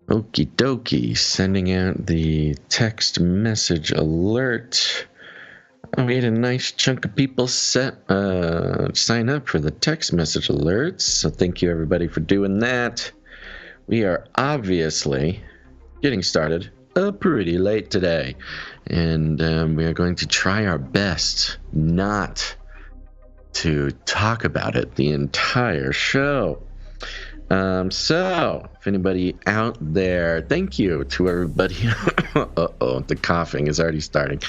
Okie dokie, sending out the text message alert. We had a nice chunk of people sign up for the text message alerts, so thank you everybody for doing that. We are obviously getting started pretty late today, and we are going to try our best not to talk about it the entire show. So, if anybody out there, thank you to everybody. Uh-oh, the coughing is already starting.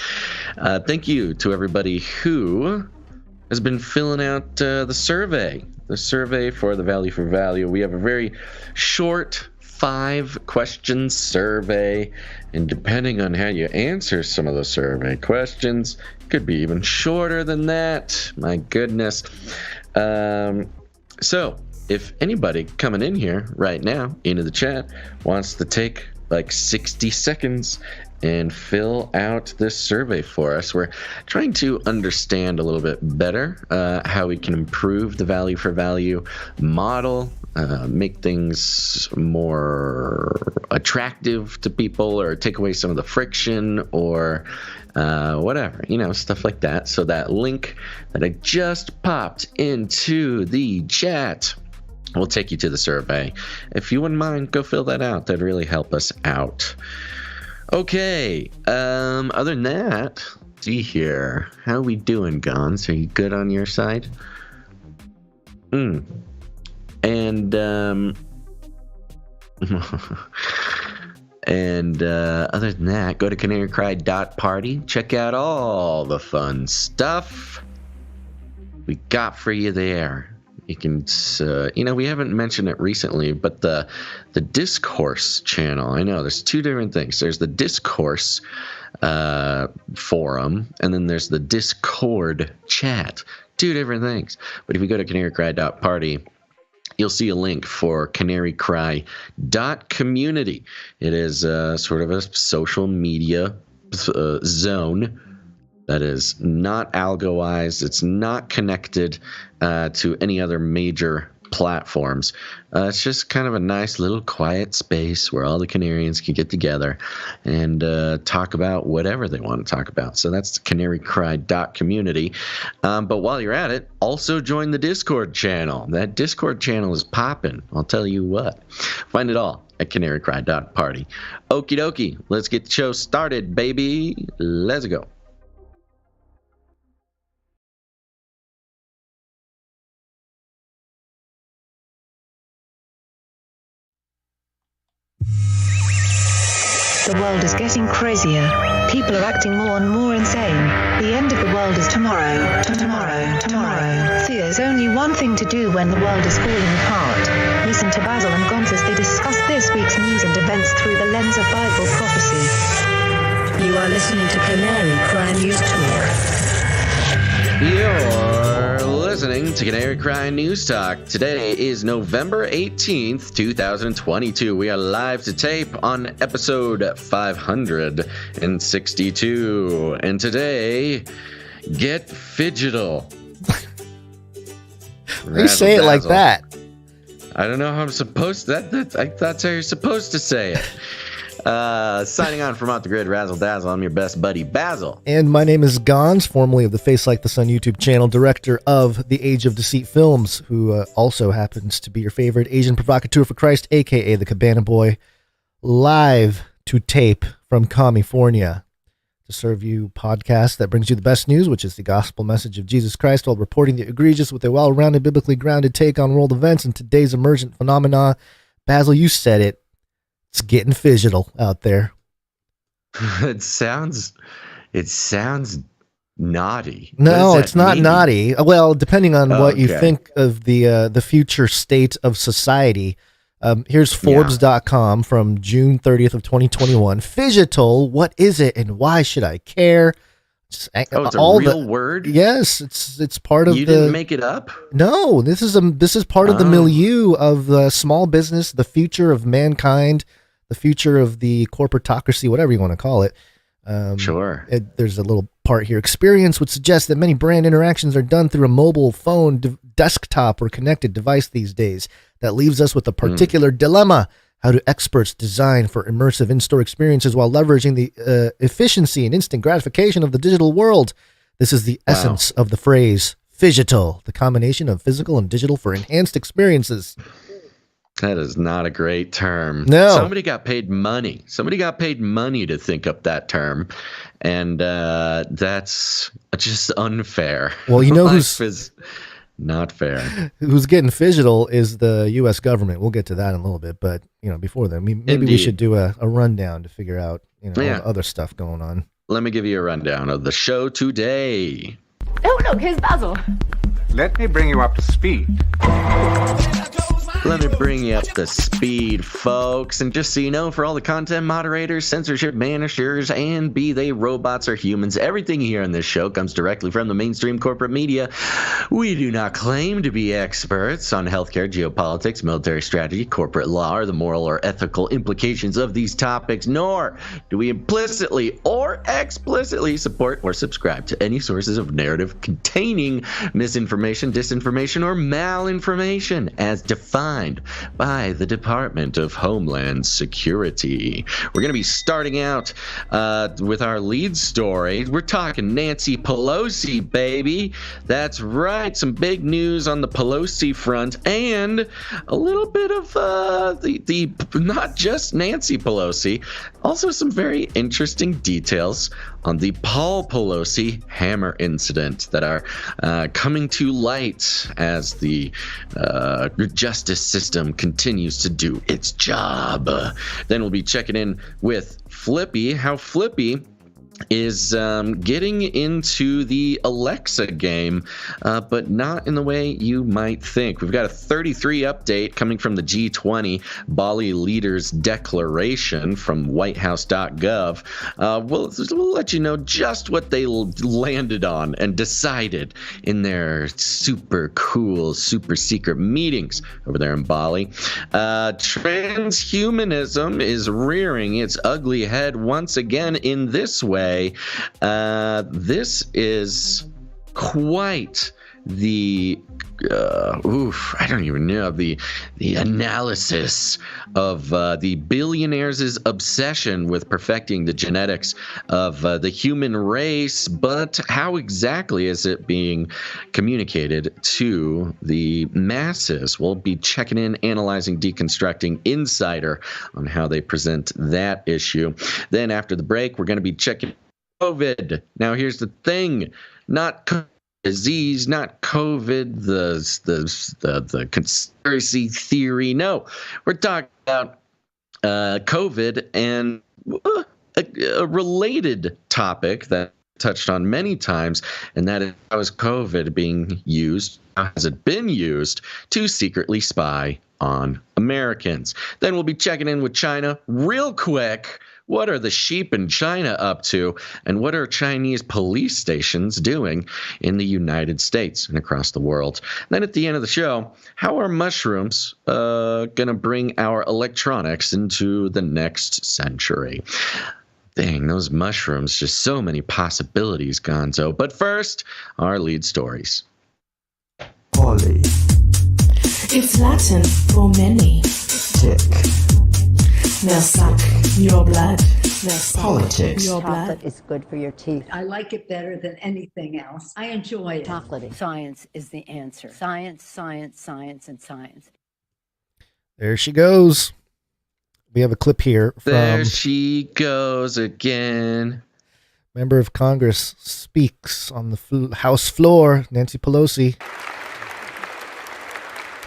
Thank you to everybody who has been filling out the survey for the Value for Value. We have a very short 5-question survey, and depending on how you answer some of the survey questions, it could be even shorter than that. My goodness. So, if anybody coming in here right now into the chat wants to take like 60 seconds and fill out this survey for us, we're trying to understand a little bit better how we can improve the Value for Value model, make things more attractive to people, or take away some of the friction, or whatever, stuff like that. So that link that I just popped into the chat will take you to the survey. If you wouldn't mind, go fill that out. That'd really help us out. Okay. Other than that, see here. How are we doing, Gons? Are you good on your side? And and other than that, go to canarycry.party. Check out all the fun stuff we got for you there. You can, we haven't mentioned it recently, but the Discourse channel, I know there's two different things. There's the Discourse forum, and then there's the Discord chat. Two different things. But if you go to canarycry.party, you'll see a link for canarycry.community. It is sort of a social media zone that is not algoized. It's not connected to any other major platforms. It's just kind of a nice little quiet space where all the Canarians can get together and talk about whatever they want to talk about. So that's canarycry.community. But while you're at it, also join the Discord channel. That Discord channel is popping. I'll tell you what. Find it all at canarycry.party. Okie dokie. Let's get the show started, baby. Let's go. The world is getting crazier. People are acting more and more insane. The end of the world is tomorrow. Tomorrow. There's only one thing to do when the world is falling apart. Listen to Basil and Gonz as they discuss this week's news and events through the lens of Bible prophecy. You are listening to Canary Cry News Talk. You're listening to Canary Cry News Talk. Today is November 18th, 2022. We are live to tape on episode 562. And today, get PHYGITAL. You say it like that. I don't know how I'm supposed to. That's how you're supposed to say it. Signing on from Off the Grid, Razzle Dazzle. I'm your best buddy, Basil. And my name is Gons, formerly of the Face Like the Sun YouTube channel, director of the Age of Deceit films, who also happens to be your favorite Asian provocateur for Christ, a.k.a. the Cabana Boy, live to tape from California to serve you podcast that brings you the best news, which is the gospel message of Jesus Christ, while reporting the egregious with a well-rounded, biblically grounded take on world events and today's emergent phenomena. Basil, you said it. It's getting PHYGITAL out there. It sounds naughty. No, it's not naughty. Well, depending on what you think of the future state of society. Here's Forbes.com from June 30th of 2021. PHYGITAL, what is it and why should I care? It's a real word? Yes, it's part of You didn't make it up? No, this is part of the milieu of small business, the future of mankind, the future of the corporatocracy, whatever you want to call it. Sure. There's a little part here. Experience would suggest that many brand interactions are done through a mobile phone, desktop, or connected device these days. That leaves us with a particular dilemma. How do experts design for immersive in-store experiences while leveraging the efficiency and instant gratification of the digital world? This is the essence of the phrase PHYGITAL, the combination of physical and digital for enhanced experiences. That is not a great term. No. Somebody got paid money. Somebody got paid money to think up that term. And that's just unfair. Well, you know Life is not fair. Who's getting PHYGITAL is the U.S. government. We'll get to that in a little bit. But, before then, maybe we should do a rundown to figure out, all the other stuff going on. Let me give you a rundown of the show today. Oh, look, here's Basil. Let me bring you up to speed. Let me bring you up to speed, folks. And just so you know, for all the content moderators, censorship managers, and be they robots or humans, everything here on this show comes directly from the mainstream corporate media. We do not claim to be experts on healthcare, geopolitics, military strategy, corporate law, or the moral or ethical implications of these topics, nor do we implicitly or explicitly support or subscribe to any sources of narrative containing misinformation, disinformation, or malinformation as defined by the Department of Homeland Security. We're going to be starting out with our lead story. We're talking Nancy Pelosi, baby. That's right. Some big news on the Pelosi front, and a little bit of the not just Nancy Pelosi, also some very interesting details on the Paul Pelosi hammer incident that are coming to light as the justice system continues to do its job. Then we'll be checking in with FLIPPY, how FLIPPY is getting into the Alexa game, but not in the way you might think. We've got a 33 update coming from the G20 Bali Leaders Declaration from whitehouse.gov. We'll let you know just what they landed on and decided in their super cool, super secret meetings over there in Bali. Transhumanism is rearing its ugly head once again in this way. This is quite the I don't even know the analysis of the billionaires' obsession with perfecting the genetics of the human race, but how exactly is it being communicated to the masses? We'll be checking in, analyzing, deconstructing Insider on how they present that issue. Then after the break, we're going to be checking COVID. Now here's the thing, not disease, not COVID, the conspiracy theory. No, we're talking about COVID and a related topic that I touched on many times, and that is how is COVID being used? How has it been used to secretly spy on Americans? Then we'll be checking in with China real quick. What are the sheep in China up to? And what are Chinese police stations doing in the United States and across the world? And then at the end of the show, how are mushrooms going to bring our electronics into the next century? Dang, those mushrooms, just so many possibilities, Gonzo. But first, our lead stories. Poly. It's Latin for many. Tick. They'll suck your blood. They'll suck Politics. your blood. Chocolate is good for your teeth. I like it better than anything else. I enjoy it. Chocolatey. Science is the answer. Science, science, science, and science. There she goes. We have a clip here from There she goes again. Member of Congress speaks on the House floor, Nancy Pelosi.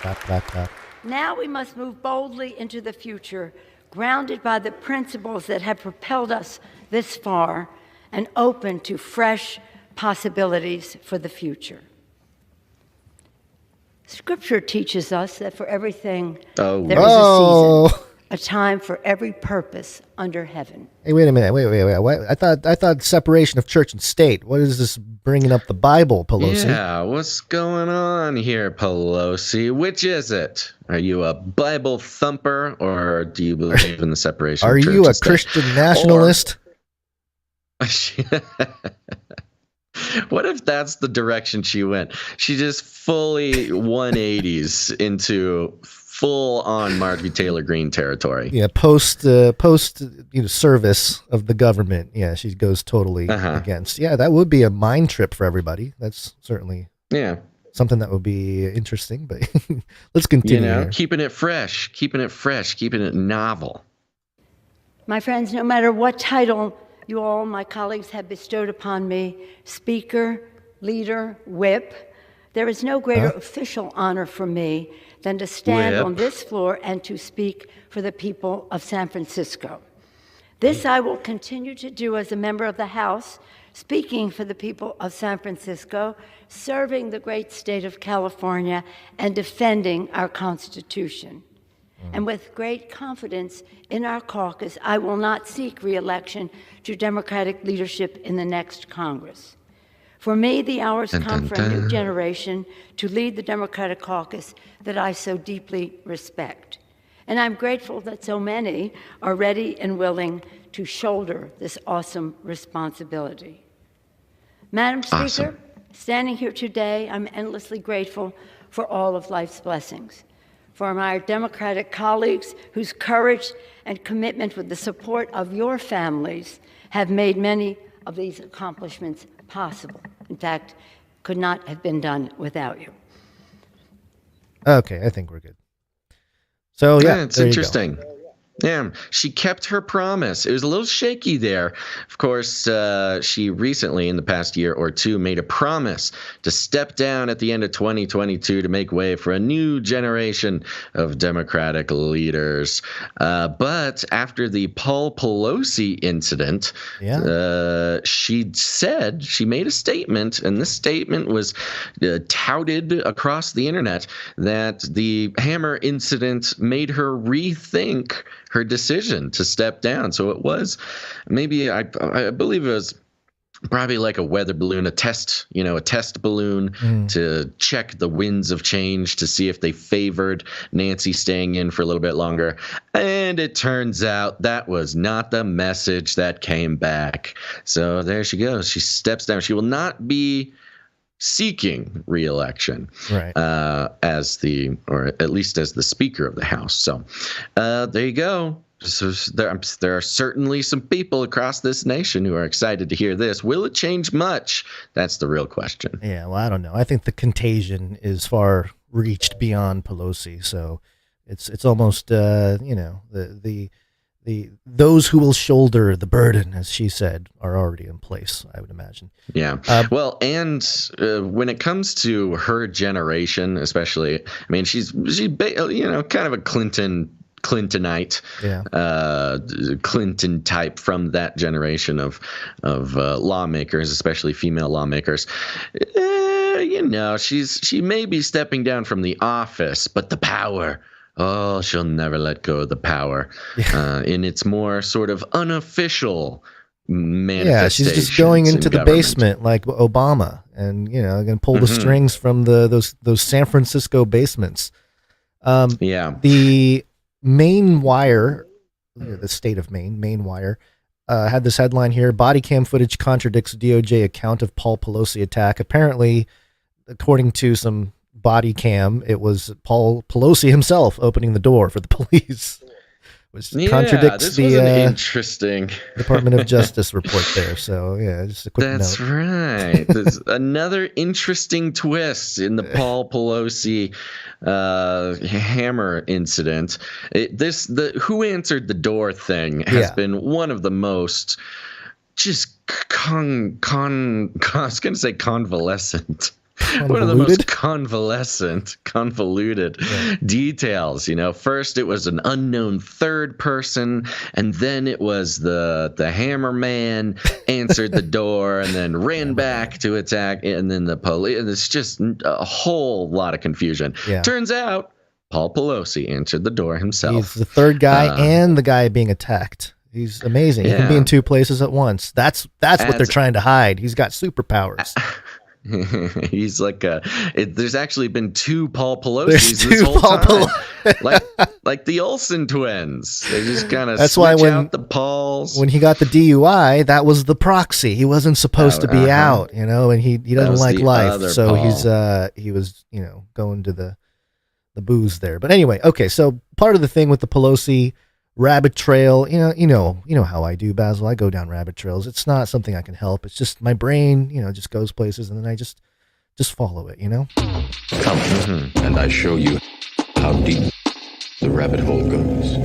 Clap, clap, clap. Now we must move boldly into the future, grounded by the principles that have propelled us this far and open to fresh possibilities for the future. Scripture teaches us that for everything there is a season, a time for every purpose under heaven. Hey, wait a minute. Wait. What? I thought separation of church and state. What is this bringing up the Bible, Pelosi? Yeah, what's going on here, Pelosi? Which is it? Are you a Bible thumper, or do you believe in the separation of church and state? Are you a Christian nationalist? What if that's the direction she went? She just fully 180s into full-on Marjorie Taylor Greene territory. Yeah, post service of the government. Yeah, she goes totally against. Yeah, that would be a mind trip for everybody. That's certainly something that would be interesting. But let's continue. Here. Keeping it fresh, keeping it novel. My friends, no matter what title you all, my colleagues, have bestowed upon me, speaker, leader, whip, there is no greater official honor for me than to stand on this floor and to speak for the people of San Francisco. This I will continue to do as a member of the House, speaking for the people of San Francisco, serving the great state of California, and defending our Constitution. And with great confidence in our caucus, I will not seek re-election to Democratic leadership in the next Congress. For me, the hours come for a new generation to lead the Democratic caucus that I so deeply respect. And I'm grateful that so many are ready and willing to shoulder this awesome responsibility. Madam Speaker, standing here today, I'm endlessly grateful for all of life's blessings. For my Democratic colleagues whose courage and commitment with the support of your families have made many of these accomplishments possible. In fact, could not have been done without you. Okay, I think we're good. So yeah, it's interesting. Yeah, she kept her promise. It was a little shaky there. Of course, she recently, in the past year or two, made a promise to step down at the end of 2022 to make way for a new generation of Democratic leaders. But after the Paul Pelosi incident, she made a statement, and this statement was touted across the internet, that the hammer incident made her rethink her decision to step down. So it was maybe, I believe it was probably like a weather balloon, a test balloon to check the winds of change to see if they favored Nancy staying in for a little bit longer. And it turns out that was not the message that came back. So there she goes. She steps down. She will not be seeking re-election or at least as the Speaker of the House. So there you go. So there are certainly some people across this nation who are excited to hear this. Will it change much? That's the real question. Yeah, well, I don't know. I think the contagion is far reached beyond Pelosi. So it's almost those who will shoulder the burden, as she said, are already in place, I would imagine. Yeah. Well, and when it comes to her generation, especially, I mean, she's kind of a Clintonite, Clinton type from that generation of lawmakers, especially female lawmakers. She may be stepping down from the office, but the power. Oh, she'll never let go of the power in its more sort of unofficial manifestation. Yeah, she's just going into the basement like Obama and, going to pull the strings from those San Francisco basements. The Maine Wire, the state of Maine Wire, had this headline here: body cam footage contradicts DOJ account of Paul Pelosi attack. Apparently, according to some body cam, it was Paul Pelosi himself opening the door for the police, which contradicts the interesting Department of Justice report there. So just a quick note. That's right. There's another interesting twist in the Paul Pelosi hammer incident. Who answered the door thing has been one of the most just I was going to say convalescent. One of the most convoluted details. First it was an unknown third person, and then it was the hammer man answered the door and then ran back to attack, and then the police. And it's just a whole lot of confusion. Turns out Paul Pelosi answered the door himself. He's the third guy and the guy being attacked. He's amazing. He can be in two places at once. That's what they're trying to hide. He's got superpowers. He's like there's actually been 2 Paul Pelosi's There's this 2 whole Paul time. like the Olsen twins. They just kind of That's why out the Pauls. When he got the DUI, that was the proxy. He wasn't supposed to be out, and he doesn't like life, so Paul. He was going to the booze there. But anyway, okay, so part of the thing with the Pelosi rabbit trail, you know how I do, Basil. I go down rabbit trails. It's not something I can help. It's just my brain, just goes places, and then I just follow it, Come, and I show you how deep the rabbit hole goes.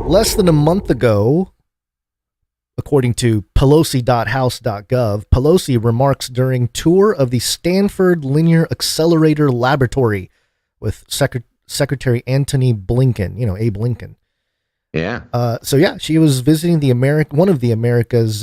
Less than a month ago, according to Pelosi.house.gov, Pelosi remarks during tour of the Stanford Linear Accelerator Laboratory with Secretary Antony Blinken, Abe Lincoln. Yeah. So yeah, she was visiting one of the America's.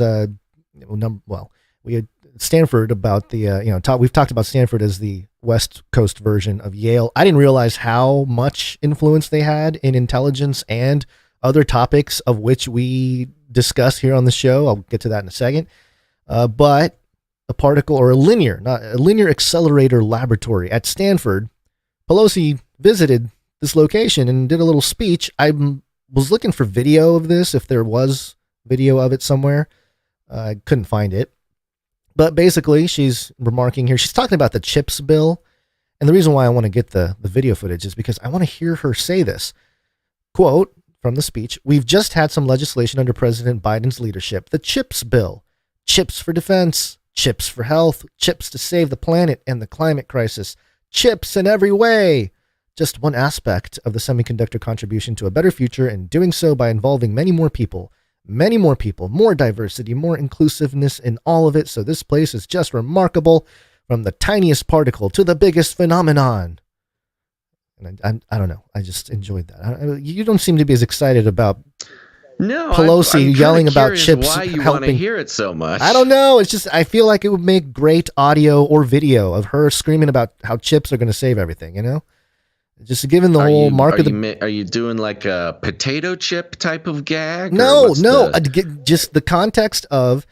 We had Stanford about the we've talked about Stanford as the West Coast version of Yale. I didn't realize how much influence they had in intelligence and other topics of which we discuss here on the show. I'll get to that in a second. But a particle or a linear accelerator laboratory at Stanford. Pelosi visited this location and did a little speech. I was looking for video of this, if there was video of it somewhere. I couldn't find it. But basically, she's remarking here. She's talking about the CHIPS bill. And the reason why I want to get the video footage is because I want to hear her say this. Quote from the speech, "We've just had some legislation under President Biden's leadership. The CHIPS bill. Chips for defense. Chips for health. Chips to save the planet and the climate crisis. Chips in every way. Just one aspect of the semiconductor contribution to a better future, and doing so by involving many more people, more diversity, more inclusiveness in all of it. So this place is just remarkable, from the tiniest particle to the biggest phenomenon." And I don't know. I just enjoyed that. You don't seem to be as excited about Pelosi I'm yelling about chips. Why you want to hear it so much? I don't know. It's just I feel like it would make great audio or video of her screaming about how chips are going to save everything. Just given the whole mark of the. Are you doing like a potato chip type of gag? No. Just the context of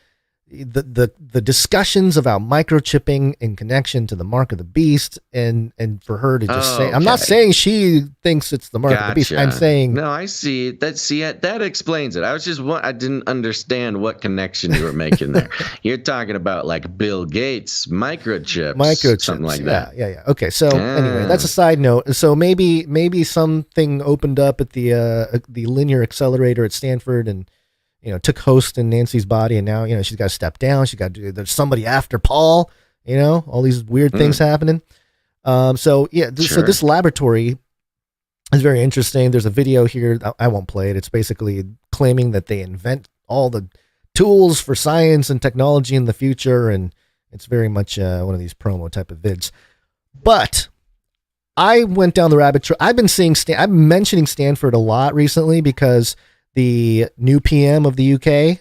the discussions about microchipping in connection to the mark of the beast, and for her to just say, I'm not saying she thinks it's the mark of the beast. I'm saying no. I see that. That explains it. I didn't understand what connection you were making there. You're talking about like Bill Gates microchips, something like that. Yeah. Okay. So anyway, that's a side note. So maybe something opened up at the linear accelerator at Stanford, and took host in Nancy's body, and now, she's got to step down. She got to, there's somebody after Paul, all these weird things happening. So this laboratory is very interesting. There's a video here. I won't play it. It's basically claiming that they invent all the tools for science and technology in the future. And it's very much one of these promo type of vids. But I went down the rabbit trail. I've been mentioning Stanford a lot recently because the new PM of the UK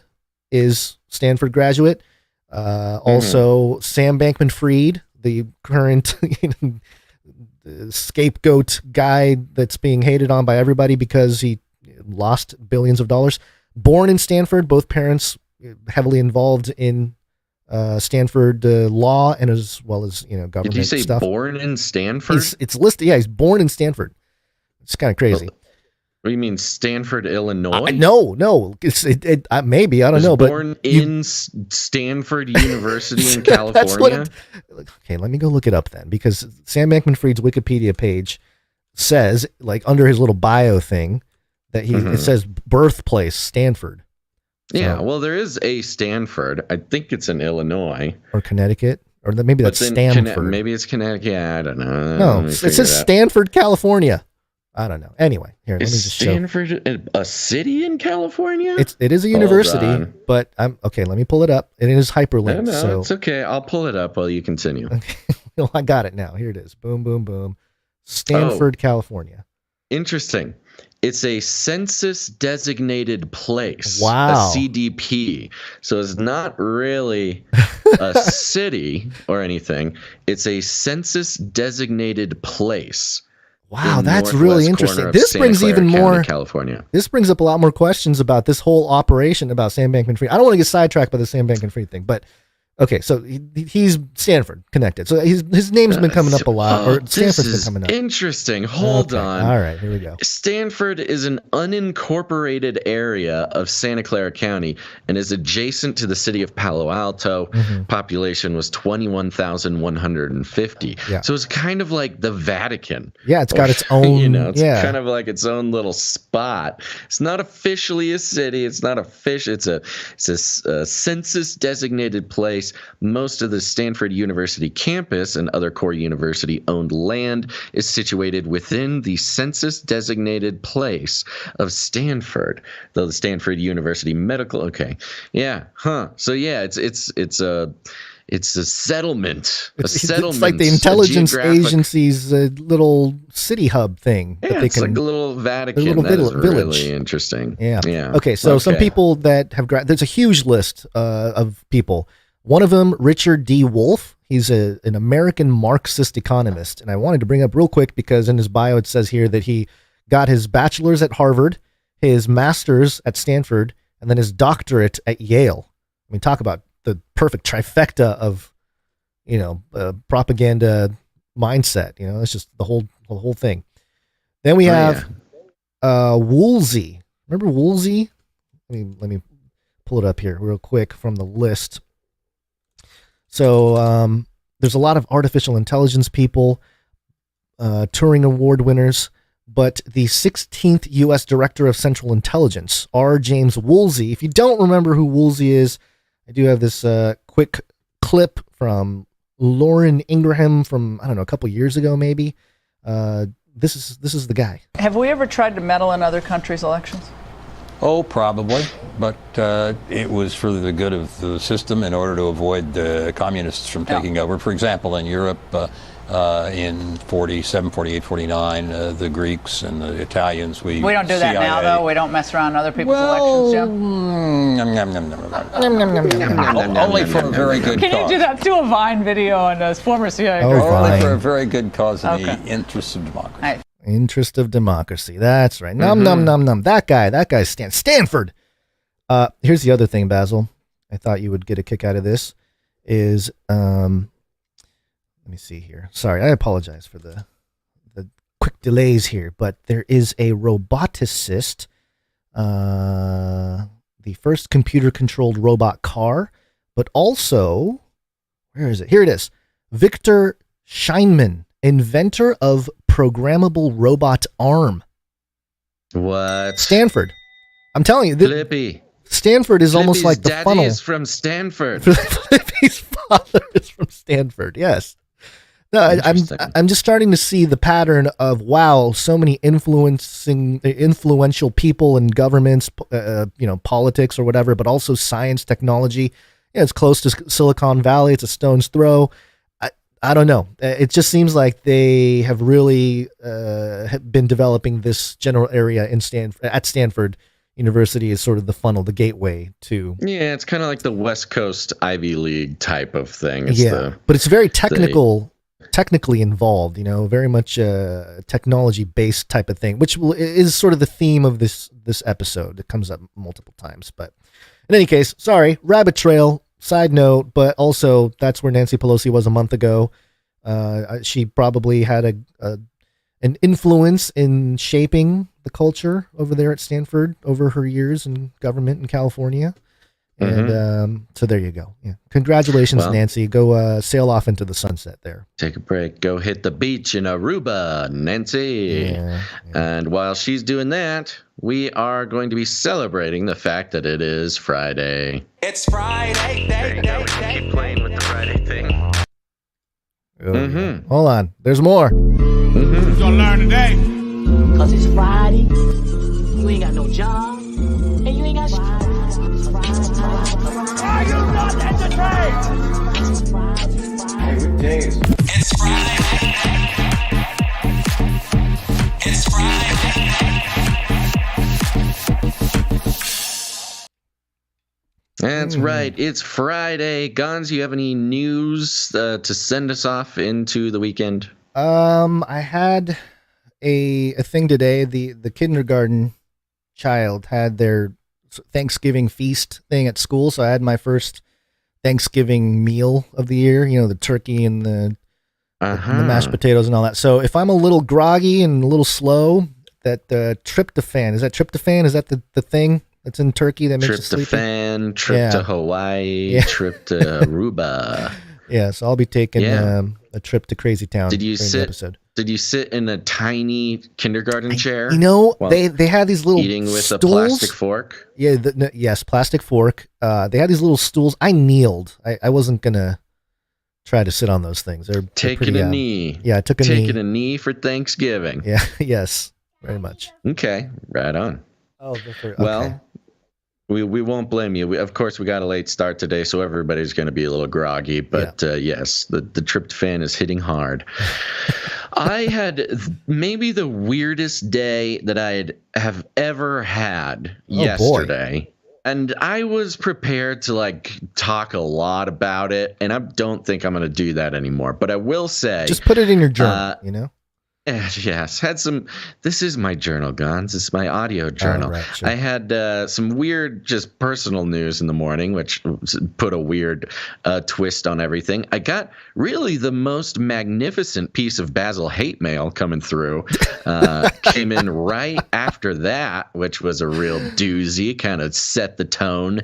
is Stanford graduate. Also, Sam Bankman-Fried, the current scapegoat guy that's being hated on by everybody because he lost billions of dollars. Born in Stanford, both parents heavily involved in Stanford law and as well as government. Did you say stuff. Born in Stanford? It's listed. Yeah, he's born in Stanford. It's kind of crazy. What do you mean, Stanford, Illinois? No. It's maybe, I don't know. Born in Stanford University in California. Okay, let me go look it up then, because Sam Bankman-Fried's Wikipedia page says, like under his little bio thing, that it says birthplace Stanford. Yeah, well, there is a Stanford. I think it's in Illinois or Connecticut, or maybe that's Stanford. Maybe it's Connecticut. Yeah, I don't know. No, it says Stanford, California. I don't know. Anyway, here, let me just show. Is Stanford a city in California? It is a university, but I'm okay. Let me pull it up. It is hyperlinked. No, so it's okay. I'll pull it up while you continue. Well, I got it now. Here it is. Boom, boom, boom. Stanford, California. Interesting. It's a census designated place. Wow. A CDP. So it's not really a city or anything. It's a census designated place. Wow, that's really interesting. This brings even more California. This brings up a lot more questions about this whole operation about Sam Bankman-Fried. I don't want to get sidetracked by the Sam Bankman-Fried thing, but Okay, so he's Stanford connected. So his name's been coming up a lot, or Stanford's been coming up. Interesting. Hold on. All right, here we go. Stanford is an unincorporated area of Santa Clara County and is adjacent to the city of Palo Alto. Population was 21,150. Yeah. So it's kind of like the Vatican. Yeah, it's got its own. It's kind of like its own little spot. It's not officially a city. It's not official. It's a census designated place. Most of the Stanford University campus and other core university-owned land is situated within the census-designated place of Stanford. Though the Stanford University Medical, So yeah, it's a settlement. It's like the intelligence agency's little city hub thing. Yeah, it's like a little Vatican. A little village. Village. Really interesting. Yeah. Okay, so some people that have there's a huge list of people. One of them, Richard D. Wolff. He's an American Marxist economist. And I wanted to bring up real quick because in his bio it says here that he got his bachelor's at Harvard, his master's at Stanford, and then his doctorate at Yale. I mean, talk about the perfect trifecta of, propaganda mindset. It's just the whole thing. Then we have Woolsey. Remember Woolsey? Let me pull it up here real quick from the list. So there's a lot of artificial intelligence people, Turing Award winners, but the 16th U.S. Director of Central Intelligence, R. James Woolsey. If you don't remember who Woolsey is, I do have this quick clip from Lauren Ingraham from, a couple years ago maybe. This is the guy. Have we ever tried to meddle in other countries' elections? Oh, probably, but it was for the good of the system in order to avoid the communists from taking over. For example, in Europe, in 47, 48, 49, the Greeks and the Italians, we don't do that now, though. We don't mess around other people's elections, Joe. Only for a very good cause. Can you do that? Do a Vine video on a former CIA director. director. Only for a very good cause in the interests of democracy. Right. Interest of democracy. That's right. Num. That guy's Stanford. Here's the other thing, Basil. I thought you would get a kick out of this. Is let me see here. Sorry, I apologize for the quick delays here, but there is a roboticist, the first computer-controlled robot car, but also, where is it? Here it is. Victor Scheinman, inventor of programmable robot arm. What? Stanford. I'm telling you. Flippy. Stanford is almost like the daddy funnel. Is from Stanford. Flippy's father is from Stanford. Yes. No, I'm just starting to see the pattern of, wow, so many influential people in governments, politics or whatever, but also science, technology. Yeah, it's close to Silicon Valley. It's a stone's throw. I don't know. It just seems like they have really been developing this general area at Stanford University is sort of the funnel, the gateway to. Yeah, it's kind of like the West Coast Ivy League type of thing. But it's very technically involved, very much technology-based type of thing, which is sort of the theme of this episode. It comes up multiple times. But in any case, sorry, rabbit trail. Side note, but also that's where Nancy Pelosi was a month ago. She probably had an influence in shaping the culture over there at Stanford over her years in government in California. And so there you go. Yeah. Congratulations, Nancy. Go sail off into the sunset there. Take a break. Go hit the beach in Aruba, Nancy. Yeah. And while she's doing that, we are going to be celebrating the fact that it is Friday. It's Friday. Keep playing with the Friday thing. Hold on. There's more. You're gonna learn today. Cause it's Friday. You ain't got no job. And you ain't got shit. Are you not entertained? It's Friday. It's Friday. That's right. It's Friday. Gons, you have any news to send us off into the weekend? I had a thing today. The kindergarten child had their Thanksgiving feast thing at school, so I had my first Thanksgiving meal of the year. You know, the turkey and the mashed potatoes and all that. So if I'm a little groggy and a little slow, that tryptophan, is that tryptophan? Is that the thing that's in turkey that makes you sleepy? Tryptophan, trip to Hawaii, trip to Aruba. Yeah, so I'll be taking a trip to Crazy Town. Did you sit in a tiny kindergarten chair? You know, they had these little eating with stools. a plastic fork. Yeah, yes, plastic fork. They had these little stools. I kneeled. I wasn't gonna try to sit on those things. They're taking a knee. Yeah, I took a knee. Taking a knee for Thanksgiving. Yeah. Yes. Very much. Okay. Right on. Oh, okay. Well. We won't blame you. Of course, we got a late start today, so everybody's going to be a little groggy. But yes, the tryptophan is hitting hard. I had maybe the weirdest day that have ever had yesterday. Boy. And I was prepared to talk a lot about it, and I don't think I'm going to do that anymore. But I will say, just put it in your journal, you know. Yes, had some. This is my journal, Gons. It's my audio journal. Right, sure. I had some weird, just personal news in the morning, which put a weird twist on everything. I got really the most magnificent piece of Basil hate mail coming through. Came in right after that, which was a real doozy. Kind of set the tone.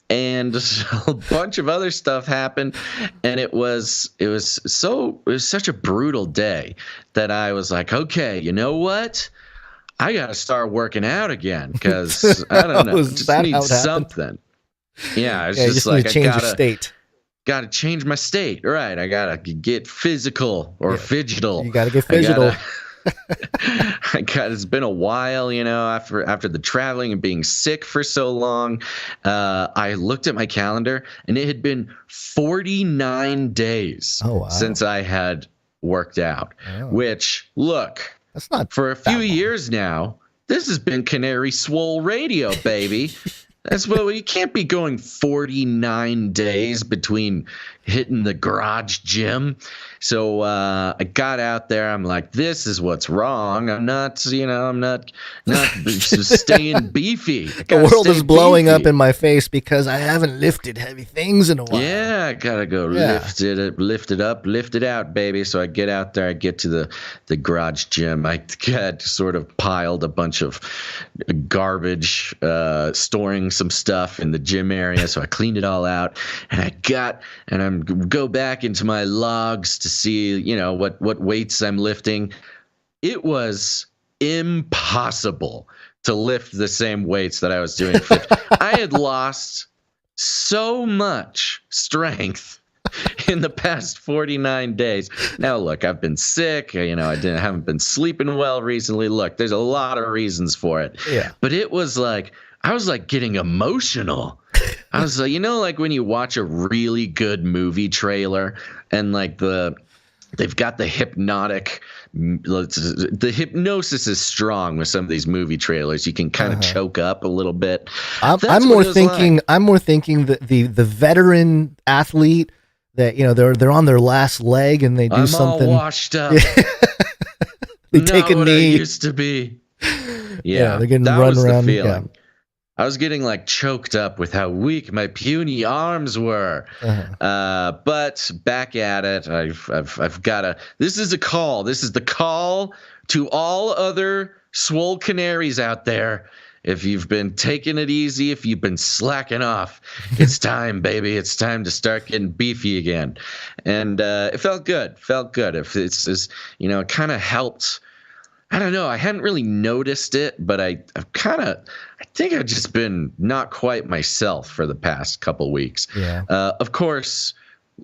And a bunch of other stuff happened, and it was such a brutal day that I was like, okay, you know what? I got to start working out again because I don't know, just need something. Yeah, it's just like change your state. Got to change my state, right? I gotta get physical or phygital. You gotta get phygital. It's been a while, you know, after the traveling and being sick for so long. I looked at my calendar, and it had been 49 days since I had worked out. Which, look, that's not for a few years now. This has been Canary Swole Radio, baby. That's what you can't be going 49 days between hitting the garage gym. So I got out there. I'm like, this is what's wrong. I'm not staying beefy. The world is blowing up in my face because I haven't lifted heavy things in a while. Yeah, I gotta go lift it up, lift it out, baby. So I get out there. I get to the garage gym. I had sort of piled a bunch of garbage, storing some stuff in the gym area. So I cleaned it all out, and I'm go back into my logs to see, you know, what weights I'm lifting. It was impossible to lift the same weights that I was doing. I had lost so much strength in the past 49 days. Now, look, I've been sick. You know, haven't been sleeping well recently. Look, there's a lot of reasons for it. Yeah. But it was like, I was like getting emotional. I was like, you know, like when you watch a really good movie trailer and like they've got the hypnosis is strong with some of these movie trailers. You can kind of choke up a little bit. I'm more thinking that the veteran athlete that, you know, they're on their last leg and they do something. I'm all washed up. They take a knee. I used to be. Yeah, they're getting run around. The feeling. Yeah. I was getting like choked up with how weak my puny arms were. But back at it, I've got to. This is a call. This is the call to all other swole canaries out there. If you've been taking it easy, if you've been slacking off, it's time, baby. It's time to start getting beefy again. And it felt good. If it's you know, it kind of helped. I don't know. I hadn't really noticed it, but I think I've just been not quite myself for the past couple weeks. Yeah. Of course,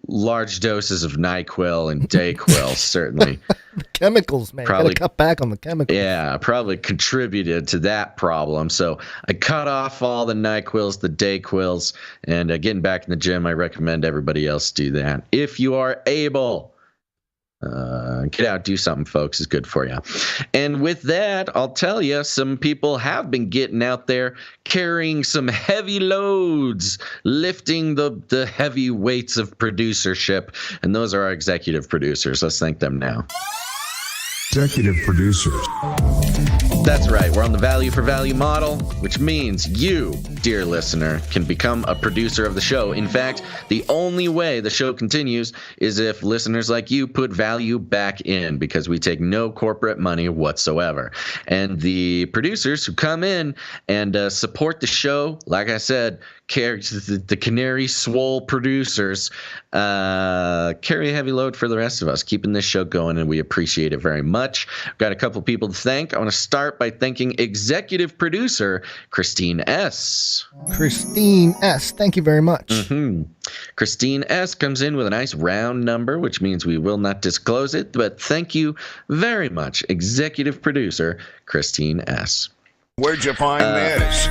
large doses of NyQuil and DayQuil certainly. The chemicals, man. Probably cut back on the chemicals. Yeah, probably contributed to that problem. So I cut off all the NyQuils, the DayQuils, and getting back in the gym. I recommend everybody else do that if you are able. Get out, do something, folks. It's good for you. And with that, I'll tell you, some people have been getting out there carrying some heavy loads, lifting the heavy weights of producership. And those are our executive producers. Let's thank them now. Executive producers. That's right. We're on the value for value model, which means you, dear listener, can become a producer of the show. In fact, the only way the show continues is if listeners like you put value back in, because we take no corporate money whatsoever. And the producers who come in and support the show, like I said, the Canary swole producers carry a heavy load for the rest of us, keeping this show going, and we appreciate it very much. We've got a couple people to thank. I want to start by thanking executive producer Christine S. Christine S. Thank you very much. Christine S. comes in with a nice round number, which means we will not disclose it, but thank you very much, executive producer Christine S. Where'd you find this?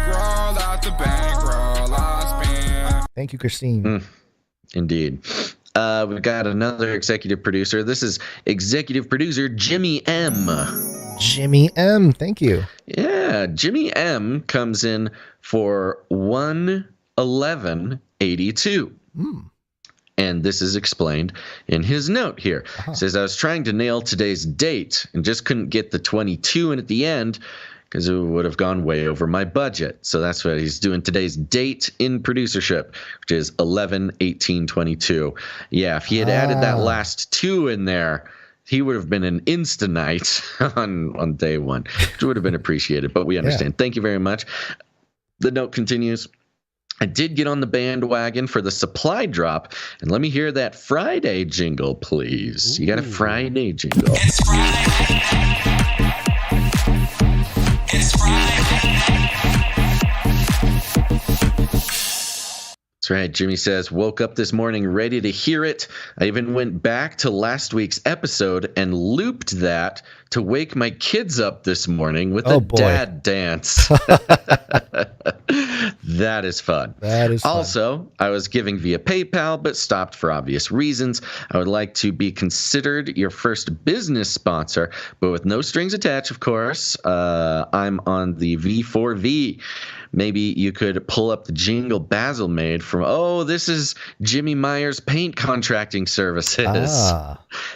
Thank you, Christine. Indeed. We've got another executive producer. This is executive producer Jimmy M. Jimmy M. Thank you. Yeah, Jimmy M. comes in for $111.82. And this is explained in his note here. It says, I was trying to nail today's date and just couldn't get the 22 in at the end, because it would have gone way over my budget. So that's what he's doing. Today's date in producership, which is 11/18/22. Yeah, if he had added that last 2 in there, he would have been an Insta-night on day one, which would have been appreciated. But we understand. Thank you very much. The note continues. I did get on the bandwagon for the supply drop, and let me hear that Friday jingle, please. You got a Friday jingle. It's Friday. It's That's right. Jimmy says, woke up this morning ready to hear it. I even went back to last week's episode and looped that to wake my kids up this morning with a dad dance. That is fun. That is fun. Also, I was giving via PayPal, but stopped for obvious reasons. I would like to be considered your first business sponsor, but with no strings attached, of course. I'm on the V4V. Maybe you could pull up the jingle Basil made from, this is Jimmy Meyer's paint contracting services.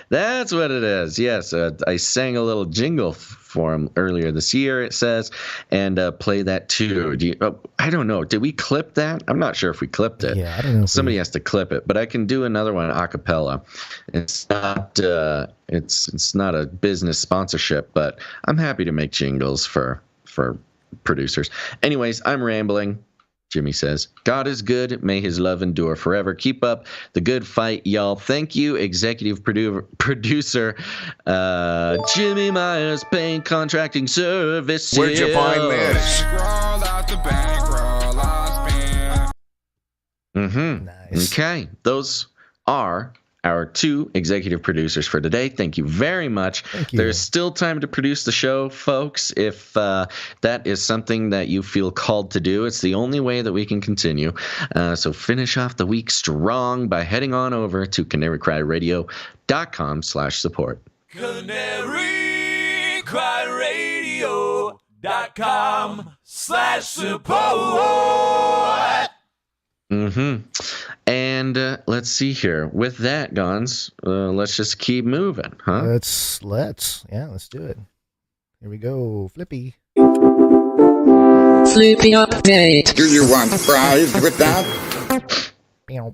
That's what it is. Yes, I sang a little jingle for him earlier this year, it says, and play that too. I don't know. Did we clip that? I'm not sure if we clipped it. Yeah, I don't know. Somebody has to clip it, but I can do another one a cappella. It's not it's not a business sponsorship, but I'm happy to make jingles for producers. Anyways, I'm rambling. Jimmy says, God is good. May his love endure forever. Keep up the good fight, y'all. Thank you, executive producer Jimmy Myers Paint Contracting Services. Where'd you find this? Nice. Okay. Those are our 2 executive producers for today. Thank you very much. Thank you. There's still time to produce the show, folks, if that is something that you feel called to do. It's the only way that we can continue. So finish off the week strong by heading on over to canarycryradio.com/support. canarycryradio.com/support. And let's see here. With that, Gons, let's just keep moving, huh? Let's do it. Here we go. Flippy. Flippy update. Do you want fries with that?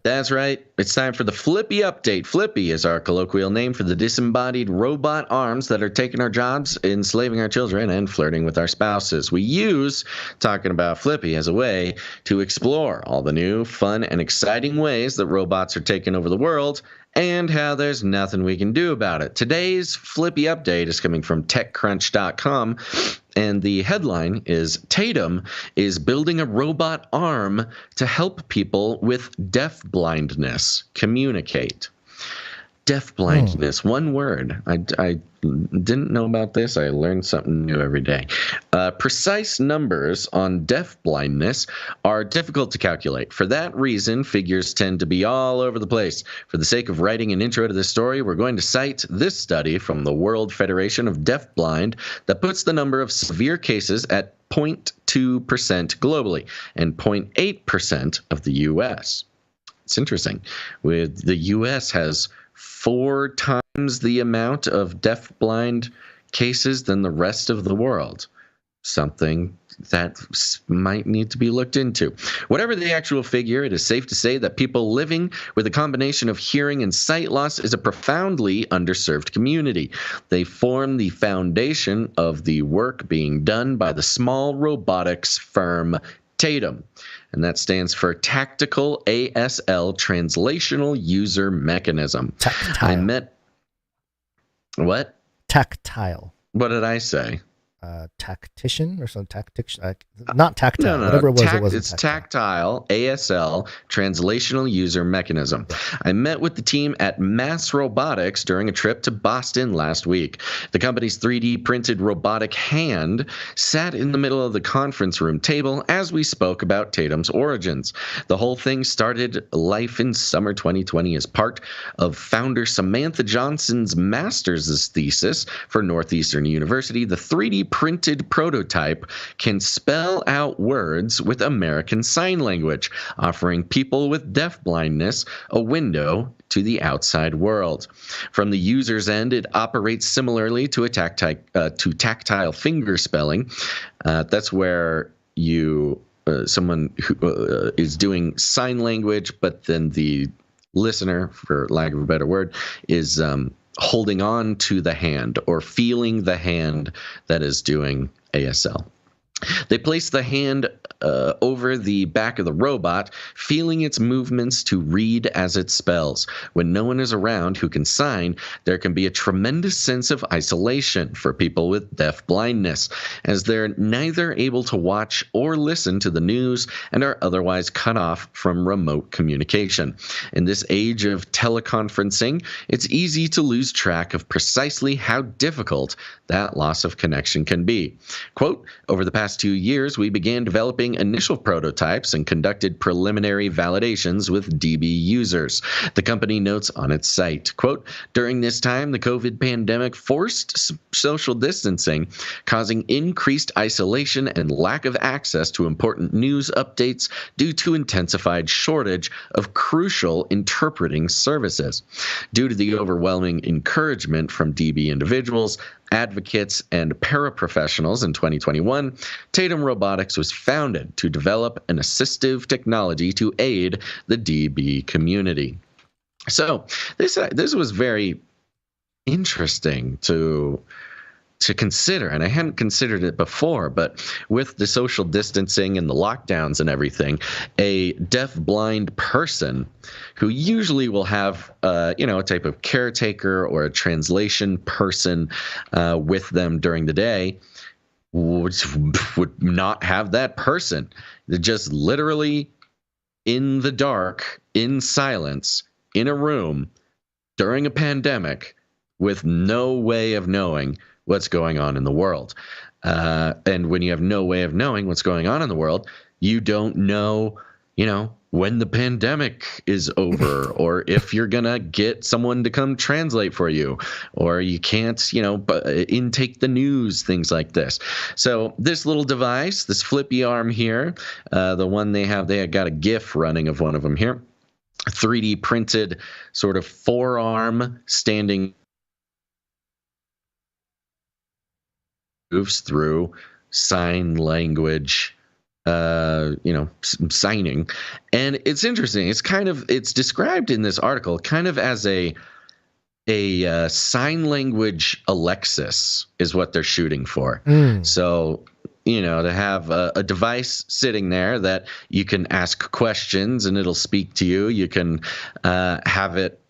That's right. It's time for the Flippy update. Flippy is our colloquial name for the disembodied robot arms that are taking our jobs, enslaving our children, and flirting with our spouses. We use talking about Flippy as a way to explore all the new, fun, and exciting ways that robots are taking over the world and how there's nothing we can do about it. Today's Flippy update is coming from TechCrunch.com, and the headline is, Tatum is building a robot arm to help people with deafblindness communicate. Deafblindness, one word. I didn't know about this. I learned something new every day. Precise numbers on deafblindness are difficult to calculate. For that reason, figures tend to be all over the place. For the sake of writing an intro to this story, we're going to cite this study from the World Federation of Deafblind that puts the number of severe cases at 0.2% globally and 0.8% of the U.S. It's interesting. With the U.S. has 4 times the amount of deafblind cases than the rest of the world. something that might need to be looked into. Whatever the actual figure, it is safe to say that people living with a combination of hearing and sight loss is a profoundly underserved community. They form the foundation of the work being done by the small robotics firm Tatum, and that stands for Tactical ASL Translational User Mechanism. Tactile. I met... What? Tactile. What did I say? Tactician or some tactician, not tactile. No. Whatever it was, it wasn't. It's tactile ASL Translational User Mechanism. I met with the team at Mass Robotics during a trip to Boston last week. The company's 3D printed robotic hand sat in the middle of the conference room table as we spoke about Tatum's origins. The whole thing started life in summer 2020 as part of founder Samantha Johnson's master's thesis for Northeastern University. The 3D printed prototype can spell out words with American Sign Language, offering people with deafblindness a window to the outside world. From the user's end, it operates similarly to tactile finger spelling. That's where someone who is doing sign language, but then the listener, for lack of a better word, is holding on to the hand or feeling the hand that is doing ASL. They place the hand over the back of the robot, feeling its movements to read as it spells. When no one is around who can sign, there can be a tremendous sense of isolation for people with deafblindness, as they're neither able to watch or listen to the news and are otherwise cut off from remote communication. In this age of teleconferencing, it's easy to lose track of precisely how difficult that loss of connection can be. Quote, over the past 2 years, we began developing initial prototypes and conducted preliminary validations with DB users. The company notes on its site, quote, during this time, the COVID pandemic forced social distancing, causing increased isolation and lack of access to important news updates due to intensified shortage of crucial interpreting services. Due to the overwhelming encouragement from DB individuals, advocates, and paraprofessionals in 2021, Tatum Robotics was founded to develop an assistive technology to aid the DB community. So this was very interesting to consider, and I hadn't considered it before, but with the social distancing and the lockdowns and everything, a deaf-blind person who usually will have, a type of caretaker or a translation person with them during the day, would not have that person. They're just literally in the dark, in silence, in a room during a pandemic with no way of knowing what's going on in the world. And when you have no way of knowing what's going on in the world, you don't know, when the pandemic is over, or if you're going to get someone to come translate for you, or you can't, intake the news, things like this. So this little device, this flippy arm here, the one they have got a GIF running of one of them here, 3D printed sort of forearm standing moves through sign language, signing. And it's interesting. It's described in this article kind of as a sign language Alexis is what they're shooting for. So, to have a device sitting there that you can ask questions and it'll speak to you. You can have it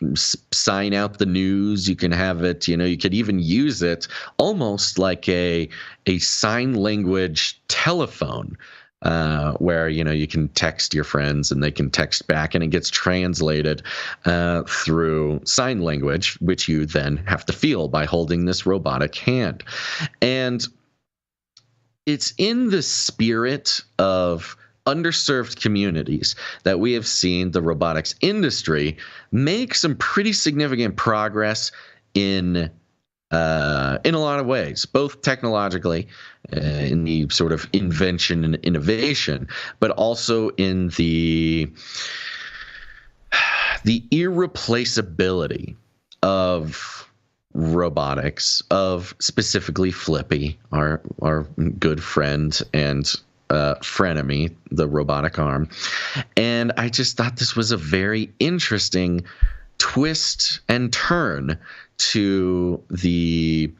sign out the news. You can have it, you could even use it almost like a sign language telephone, where, you can text your friends and they can text back and it gets translated through sign language, which you then have to feel by holding this robotic hand. And it's in the spirit of underserved communities that we have seen the robotics industry make some pretty significant progress in a lot of ways, both technologically, in the sort of invention and innovation, but also in the irreplaceability of robotics of specifically Flippy, our good friend and frenemy, the robotic arm. And I just thought this was a very interesting twist and turn to the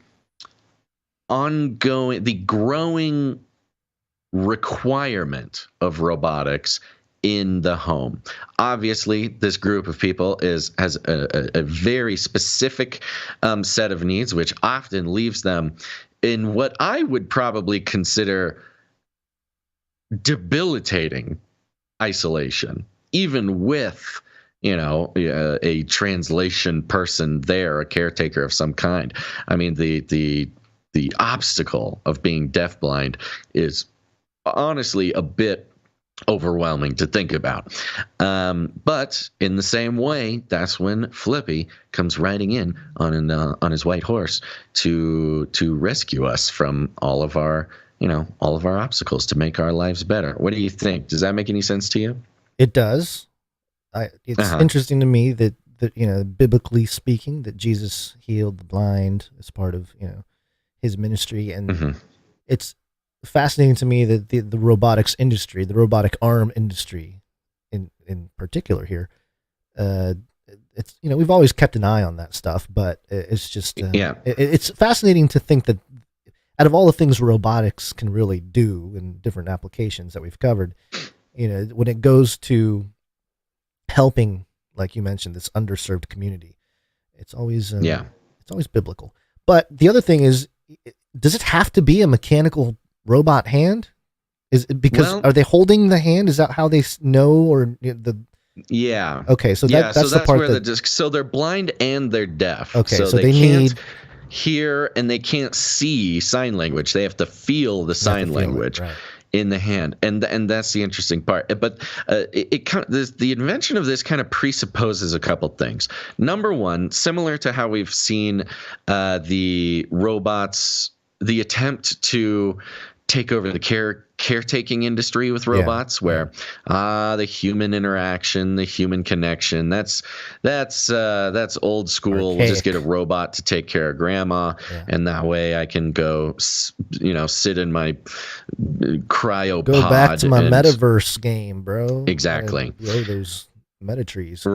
growing requirement of robotics in the home. Obviously, this group of people has a very specific set of needs, which often leaves them in what I would probably consider debilitating isolation, even with a translation person there, a caretaker of some kind. I mean, the obstacle of being deafblind is honestly a bit overwhelming to think about. But in the same way, that's when Flippy comes riding in on his white horse to rescue us from all of our obstacles, to make our lives better. What do you think? Does that make any sense to you? It does. It's interesting to me that biblically speaking, that Jesus healed the blind as part of his ministry, and it's fascinating to me that the robotics industry, the robotic arm industry, in particular here, it's we've always kept an eye on that stuff, but it's just it's fascinating to think that out of all the things robotics can really do in different applications that we've covered, when it goes to helping, like you mentioned, this underserved community, it's always it's always biblical. But the other thing is, does it have to be a mechanical robot hand? Is it because are they holding the hand? Is that how they know, or the? Yeah. Okay, so that's the part where so they're blind and they're deaf. Okay, so they can't need hear and they can't see sign language. They have to feel the sign language in the hand, and that's the interesting part. But the invention of this kind of presupposes a couple things. Number one, similar to how we've seen the robots, the attempt to take over the caretaking industry with robots, where the human interaction, the human connection, that's old school. Archaic. We'll just get a robot to take care of grandma, and that way I can go sit in my cryopod. Go back to my metaverse game, bro. Exactly. Grow those meta trees.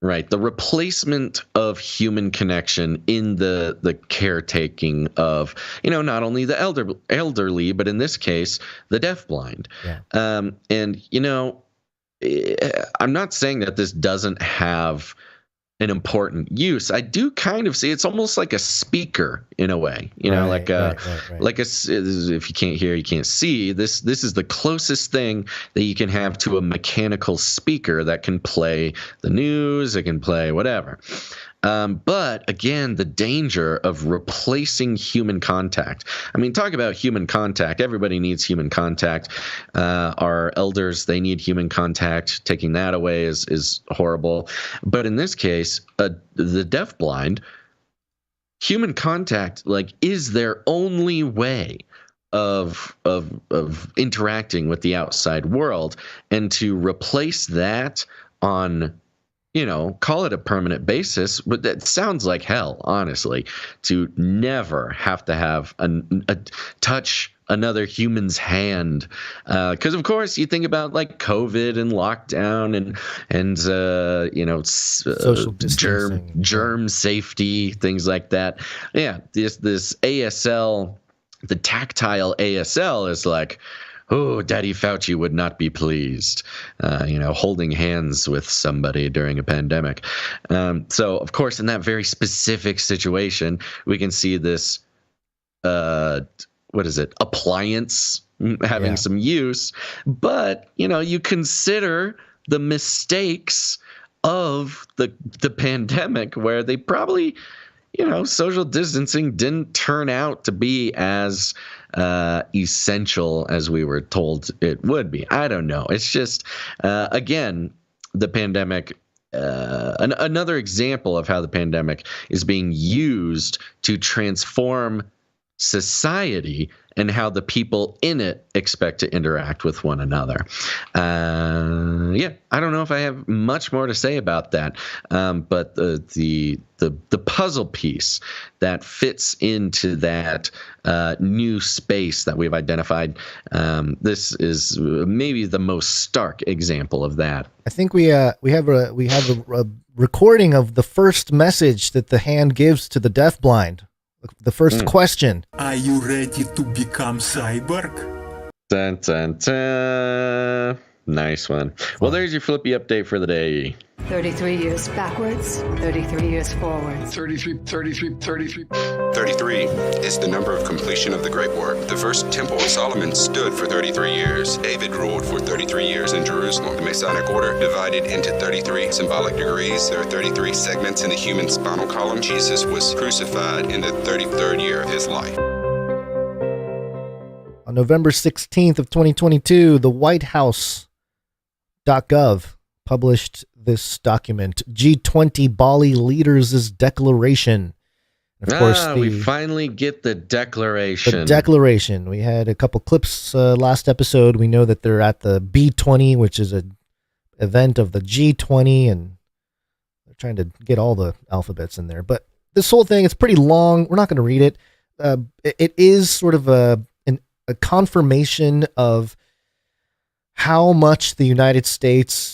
Right. The replacement of human connection in the caretaking of, not only the elderly, but in this case, the deafblind. Yeah. And, I'm not saying that this doesn't have an important use. I do kind of see it's almost like a speaker in a way, like if you can't hear, you can't see. This is the closest thing that you can have to a mechanical speaker that can play the news, it can play whatever. But again, the danger of replacing human contact. I mean, talk about human contact. Everybody needs human contact. Our elders, they need human contact. Taking that away is horrible. But in this case, the deafblind, human contact is their only way of interacting with the outside world, and to replace that on call it a permanent basis, but that sounds like hell, honestly, to never have to have a touch another human's hand. Because of course you think about COVID and lockdown and social distancing, germ safety, things like that. Yeah, this ASL, the tactile ASL is like, oh, Daddy Fauci would not be pleased, holding hands with somebody during a pandemic. So, of course, in that very specific situation, we can see this, appliance having some use. But, you consider the mistakes of the pandemic, where they probably, social distancing didn't turn out to be as essential as we were told it would be. I don't know. It's just, again, the pandemic, another example of how the pandemic is being used to transform society and how the people in it expect to interact with one another. I don't know if I have much more to say about that, but the puzzle piece that fits into that new space that we've identified, this is maybe the most stark example of that. I think we have a recording of the first message that the hand gives to the deafblind. The first question. Are you ready to become cyborg? Dun, dun, dun. Nice one. Well, there's your Flippy update for the day. 33 years backwards, 33 years forwards. 33 is the number of completion of the great work. The first temple of Solomon stood for 33 years. David ruled for 33 years in Jerusalem. The Masonic order divided into 33 symbolic degrees. There are 33 segments in the human spinal column. Jesus was crucified in the 33rd year of his life. On November 16th of 2022, the White House.gov published this document, G20 Bali Leaders' Declaration. Of course, we finally get the declaration. The declaration. We had a couple clips last episode. We know that they're at the B20, which is an event of the G20, and they're trying to get all the alphabets in there. But this whole thing, it's pretty long. We're not going to read it. It is sort of a confirmation of how much the United States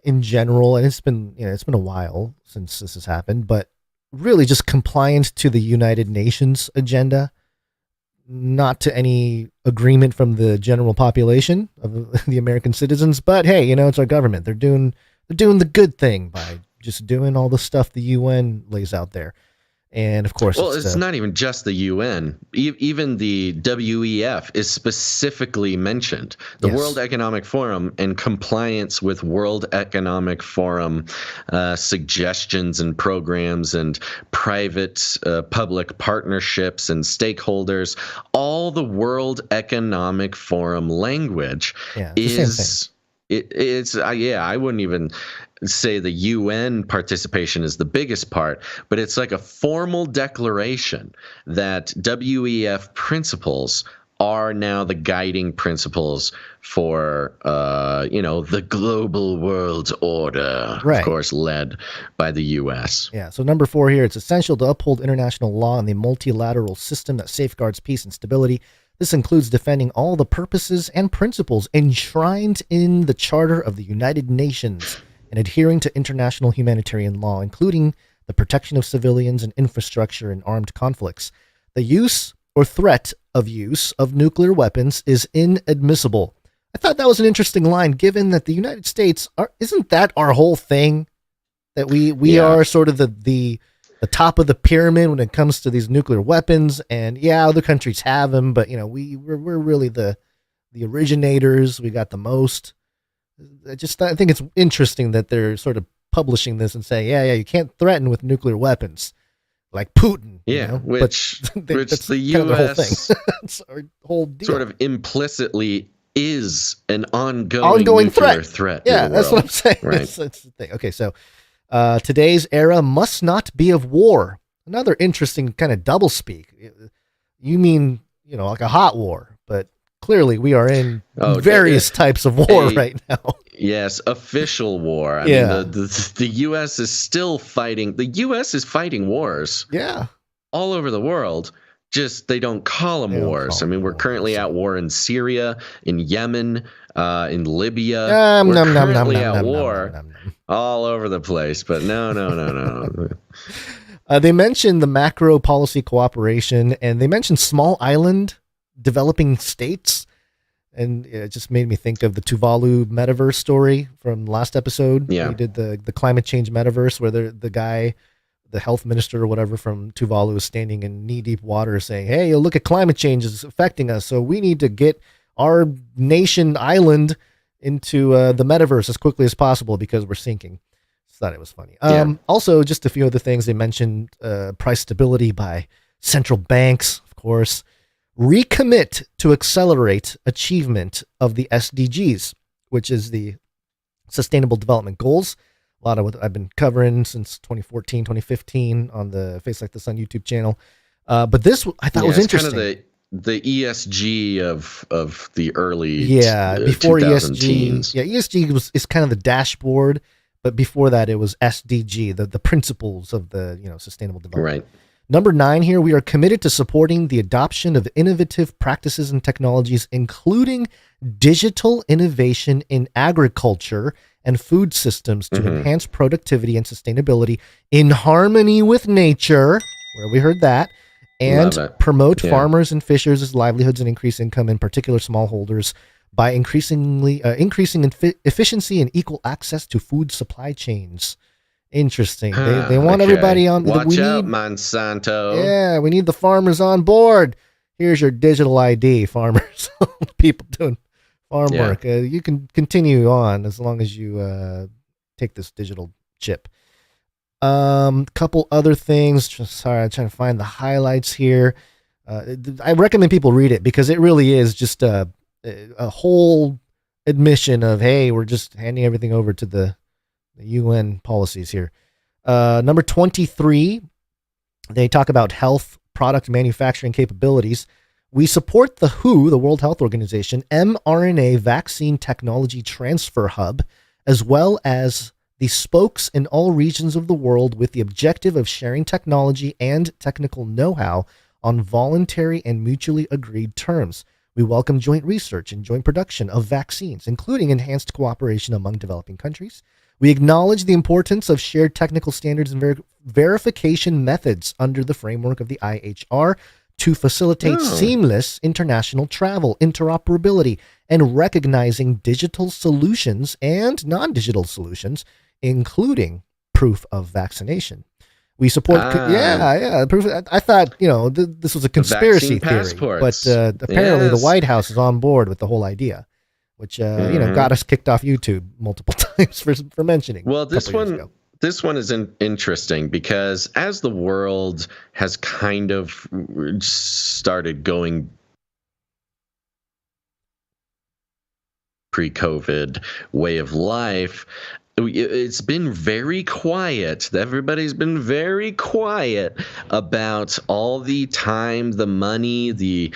in general, and it's been a while since this has happened, but really just compliant to the United Nations agenda, not to any agreement from the general population of the American citizens. But hey, it's our government. They're doing the good thing by just doing all the stuff the UN lays out there. And of course, well, it's not even just the UN. Even the WEF is specifically mentioned. The World Economic Forum and compliance with World Economic Forum suggestions and programs and private public partnerships and stakeholders. All the World Economic Forum language is. I wouldn't even say the UN participation is the biggest part, but it's like a formal declaration that WEF principles are now the guiding principles for, the global world order, of course, led by the U.S. Yeah. So number 4 here, it's essential to uphold international law and the multilateral system that safeguards peace and stability. This includes defending all the purposes and principles enshrined in the Charter of the United Nations and adhering to international humanitarian law, including the protection of civilians and infrastructure in armed conflicts. The use or threat of use of nuclear weapons is inadmissible. I thought that was an interesting line, given that the United States isn't that our whole thing? That we are sort of the top of the pyramid when it comes to these nuclear weapons, and other countries have them, but we're really the originators. We got the most. I think it's interesting that they're sort of publishing this and saying, you can't threaten with nuclear weapons like Putin. Which the U.S. It's our whole deal. Sort of implicitly is an ongoing nuclear threat. Yeah, that's what I'm saying. Right. That's the thing. Okay, so today's era must not be of war. Another interesting kind of doublespeak. You mean, like a hot war, but clearly we are in various types of war right now. Yes, official war. I mean, the U.S. is still fighting. The U.S. is fighting wars. Yeah. All over the world. Just they don't call them wars. I mean, we're currently at war in Syria, in Yemen, in Libya. We're currently at war all over the place. But no. They mentioned the macro policy cooperation, and they mentioned small island developing states. And it just made me think of the Tuvalu metaverse story from last episode. Yeah. We did the climate change metaverse where the guy, the health minister or whatever from Tuvalu, is standing in knee-deep water saying, hey, look at climate change is affecting us, so we need to get our nation island into the metaverse as quickly as possible because we're sinking. Just thought it was funny. Also, just a few other things. They mentioned price stability by central banks, of course. Recommit to accelerate achievement of the SDGs, which is the Sustainable Development Goals. A lot of what I've been covering since 2014, 2015 on the Face Like the Sun YouTube channel. But this I thought was interesting. Kind of the ESG of the early before 2000 ESG. teens. Yeah, ESG is kind of the dashboard, but before that it was SDG, the principles of the sustainable development. Right. Number 9 here, we are committed to supporting the adoption of innovative practices and technologies, including digital innovation in agriculture and food systems to enhance productivity and sustainability in harmony with nature, where we heard that, and promote farmers and fishers as livelihoods and increase income, in particular smallholders, by increasing efficiency and equal access to food supply chains. Interesting. They want everybody on. Watch out, Monsanto. Yeah, we need the farmers on board. Here's your digital ID, farmers. People doing farm work. You can continue on as long as you take this digital chip. Couple other things. Sorry, I'm trying to find the highlights here. I recommend people read it because it really is just a whole admission of, hey, we're just handing everything over to the UN policies here. Number 23, they talk about health product manufacturing capabilities. We support the WHO, the World Health Organization, mRNA vaccine technology transfer hub, as well as the spokes in all regions of the world with the objective of sharing technology and technical know-how on voluntary and mutually agreed terms. We welcome joint research and joint production of vaccines, including enhanced cooperation among developing countries. We acknowledge the importance of shared technical standards and verification methods under the framework of the IHR to facilitate seamless international travel, interoperability, and recognizing digital solutions and non-digital solutions, including proof of vaccination. We support, proof. I thought, this was a conspiracy theory, but apparently the White House is on board with the whole idea, which got us kicked off YouTube multiple times for mentioning. Well, this one is interesting because as the world has kind of started going pre-COVID way of life, it's been very quiet. Everybody's been very quiet about all the time, the money, the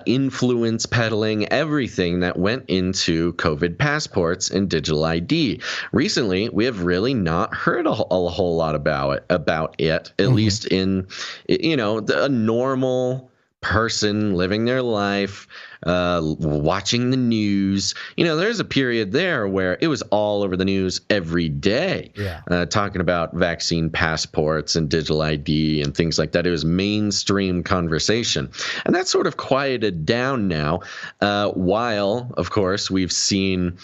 influence peddling, everything that went into COVID passports and digital ID. Recently, we have really not heard a whole lot about it, at least in, a normal person living their life, watching the news. There's a period there where it was all over the news every day, talking about vaccine passports and digital ID and things like that. It was mainstream conversation. And that sort of quieted down now, while, of course, we've seen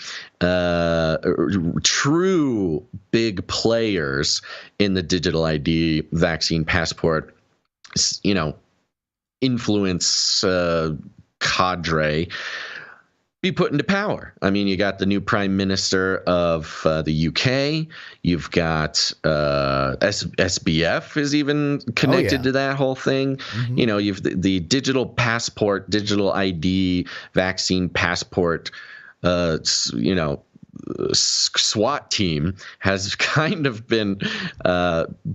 true big players in the digital ID vaccine passport, influence cadre be put into power. I mean, you got the new prime minister of the UK. You've got SBF is even connected to that whole thing. You've the digital passport, digital ID, vaccine passport, SWAT team has kind of been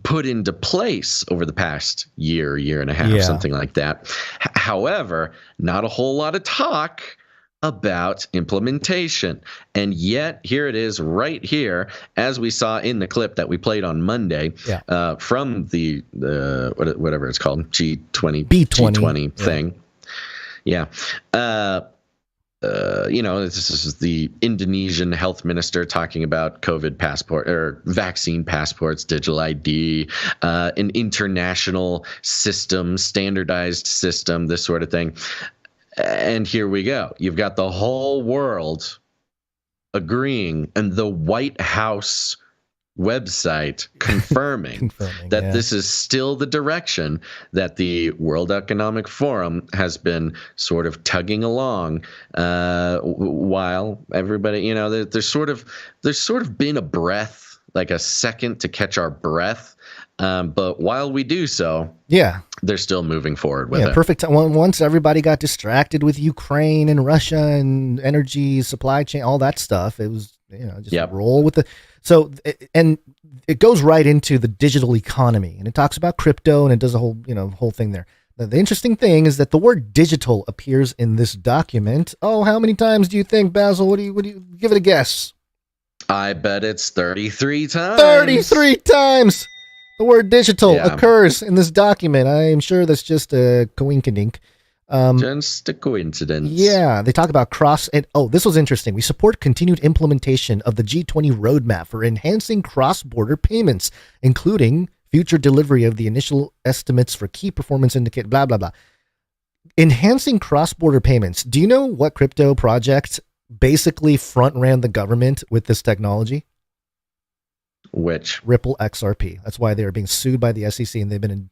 put into place over the past year and a half, something like that. However, not a whole lot of talk about implementation. And yet here it is right here, as we saw in the clip that we played on Monday from the whatever it's called, G20 thing. This is the Indonesian health minister talking about COVID passport or vaccine passports, digital ID, an international system, standardized system, this sort of thing. And here we go. You've got the whole world agreeing, and the White House website confirming that this is still the direction that the World Economic Forum has been sort of tugging along, while everybody, there's sort of been a breath, like a second to catch our breath. But while we do so, they're still moving forward with it. Perfect. Once everybody got distracted with Ukraine and Russia and energy supply chain, all that stuff, it was, just roll with the. So, and it goes right into the digital economy, and it talks about crypto, and it does a whole thing there. The interesting thing is that the word digital appears in this document. Oh, how many times do you think, Basil? What do you give it a guess? I bet it's 33 times. 33 times the word digital occurs in this document. I am sure that's just a coinkydink. Just a coincidence. Yeah, they talk about this was interesting. We support continued implementation of the G20 roadmap for enhancing cross-border payments, including future delivery of the initial estimates for key performance indicator, blah, blah, blah. Enhancing cross-border payments. Do you know what crypto project basically front-ran the government with this technology? Which? Ripple XRP. That's why they are being sued by the SEC, and they've been in,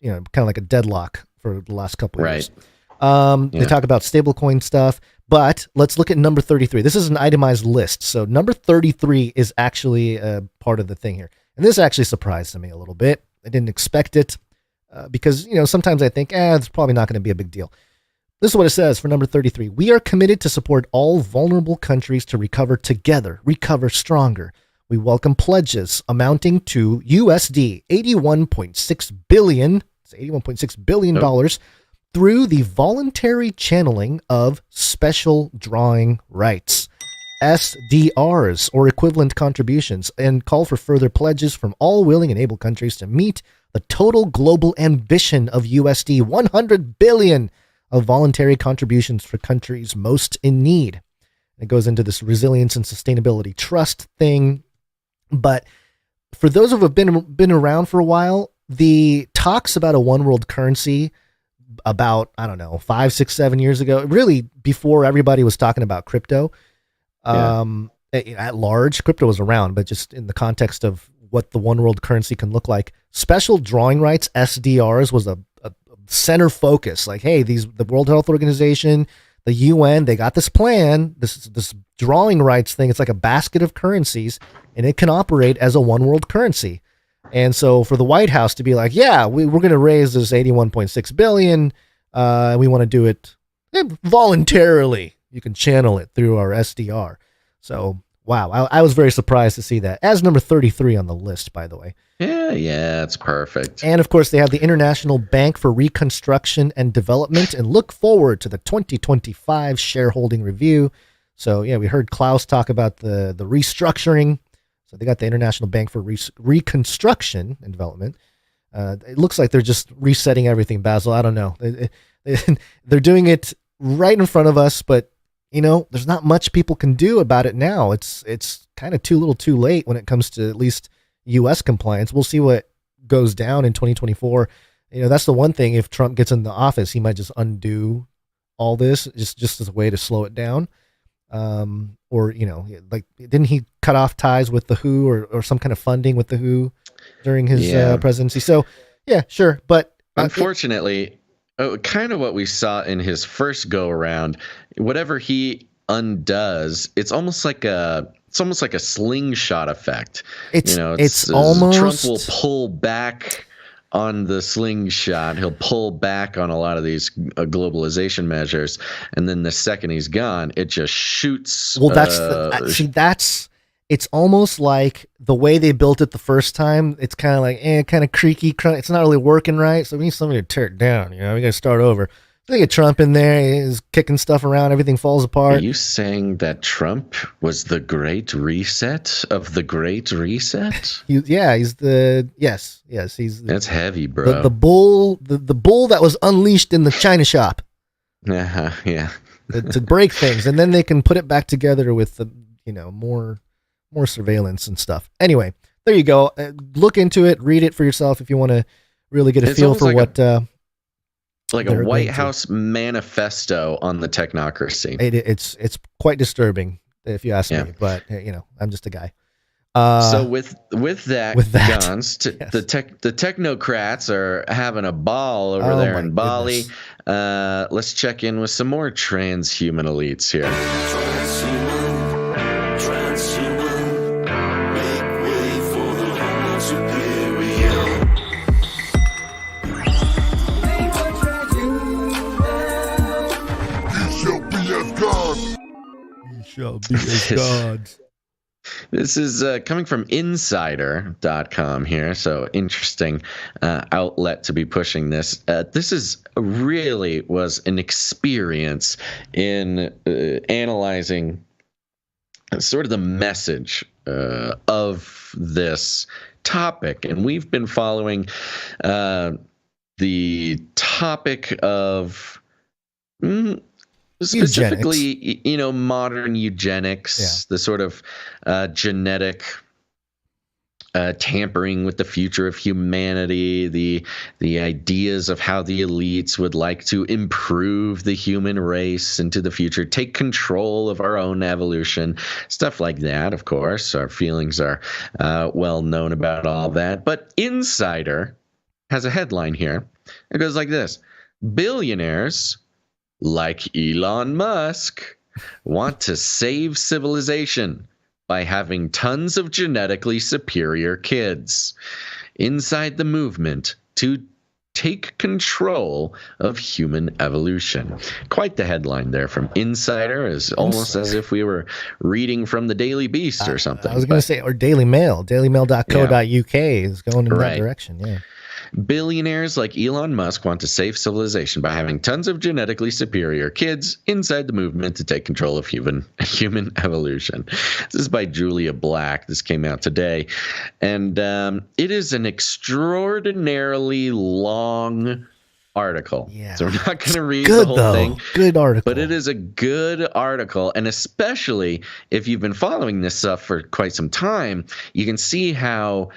kind of like a deadlock for the last couple of years. They talk about stablecoin stuff, but let's look at number 33. This is an itemized list. So number 33 is actually a part of the thing here. And this actually surprised me a little bit. I didn't expect it because, sometimes I think, it's probably not going to be a big deal. This is what it says for number 33. We are committed to support all vulnerable countries to recover together, recover stronger. We welcome pledges amounting to USD $81.6 billion. It's $81.6 billion through the voluntary channeling of special drawing rights. SDRs, or equivalent contributions, and call for further pledges from all willing and able countries to meet the total global ambition of USD $100 billion of voluntary contributions for countries most in need. It goes into this resilience and sustainability trust thing. But for those who have been around for a while, the talks about a one world currency about, 5, 6, 7 years ago, really before everybody was talking about crypto, at large, crypto was around, but just in the context of what the one world currency can look like, special drawing rights, SDRs, was a center focus. Like, hey, the World Health Organization, the UN, they got this plan, this drawing rights thing. It's like a basket of currencies, and it can operate as a one world currency. And so for the White House to be like, we're going to raise this $81.6 billion, we want to do it voluntarily. You can channel it through our SDR. So, wow, I was very surprised to see that. As number 33 on the list, by the way. Yeah, it's perfect. And, of course, they have the International Bank for Reconstruction and Development, and look forward to the 2025 shareholding review. So, we heard Klaus talk about the restructuring. So they got the International Bank for Reconstruction and Development. It looks like they're just resetting everything, Basil. I don't know. They're doing it right in front of us, but there's not much people can do about it now. It's kind of too little too late when it comes to at least U.S. compliance. We'll see what goes down in 2024. That's the one thing. If Trump gets in the office, he might just undo all this just as a way to slow it down. Or, like, didn't he cut off ties with the WHO or some kind of funding with the WHO during his presidency? So, sure. But unfortunately, kind of what we saw in his first go around, whatever he undoes, it's almost like a slingshot effect. It's almost, Trump will pull back on the slingshot. He'll pull back on a lot of these globalization measures, and then the second he's gone, it just shoots. Well, it's almost like the way they built it the first time. It's kind of like, kind of creaky. It's not really working right. So we need somebody to tear it down. We got to start over. They get Trump in there. He's kicking stuff around. Everything falls apart. Are you saying that Trump was the Great Reset of the Great Reset? He's the yes. He's that's heavy, bro. The bull that was unleashed in the China shop. Yeah. To break things, and then they can put it back together with the more surveillance and stuff. Anyway, there you go. Look into it. Read it for yourself if you want to really get a feel for what. Like a White House manifesto on the technocracy. It's quite disturbing, if you ask me. But I'm just a guy. So with that, Gons, the technocrats are having a ball over there in Bali. Let's check in with some more transhuman elites here. Shall be as gods. This is coming from insider.com here, so interesting outlet to be pushing this. This is really was an experience in analyzing sort of the message of this topic, and we've been following the topic of specifically, modern eugenics, the sort of genetic tampering with the future of humanity, the ideas of how the elites would like to improve the human race into the future, take control of our own evolution, stuff like that. Of course, our feelings are well known about all that. But Insider has a headline here. It goes like this: billionaires like Elon Musk want to save civilization by having tons of genetically superior kids. Inside the movement to take control of human evolution. Quite the headline there from Insider. Is almost as if we were reading from the Daily Beast or something. I was going to say, or Daily Mail. dailymail.co.uk is going in that direction. Yeah. Billionaires like Elon Musk want to save civilization by having tons of genetically superior kids. Inside the movement to take control of human evolution. This is by Julia Black. This came out today. And it is an extraordinarily long article. Yeah. So we're not going to read the whole thing. Good article. But it is a good article. And especially if you've been following this stuff for quite some time, you can see how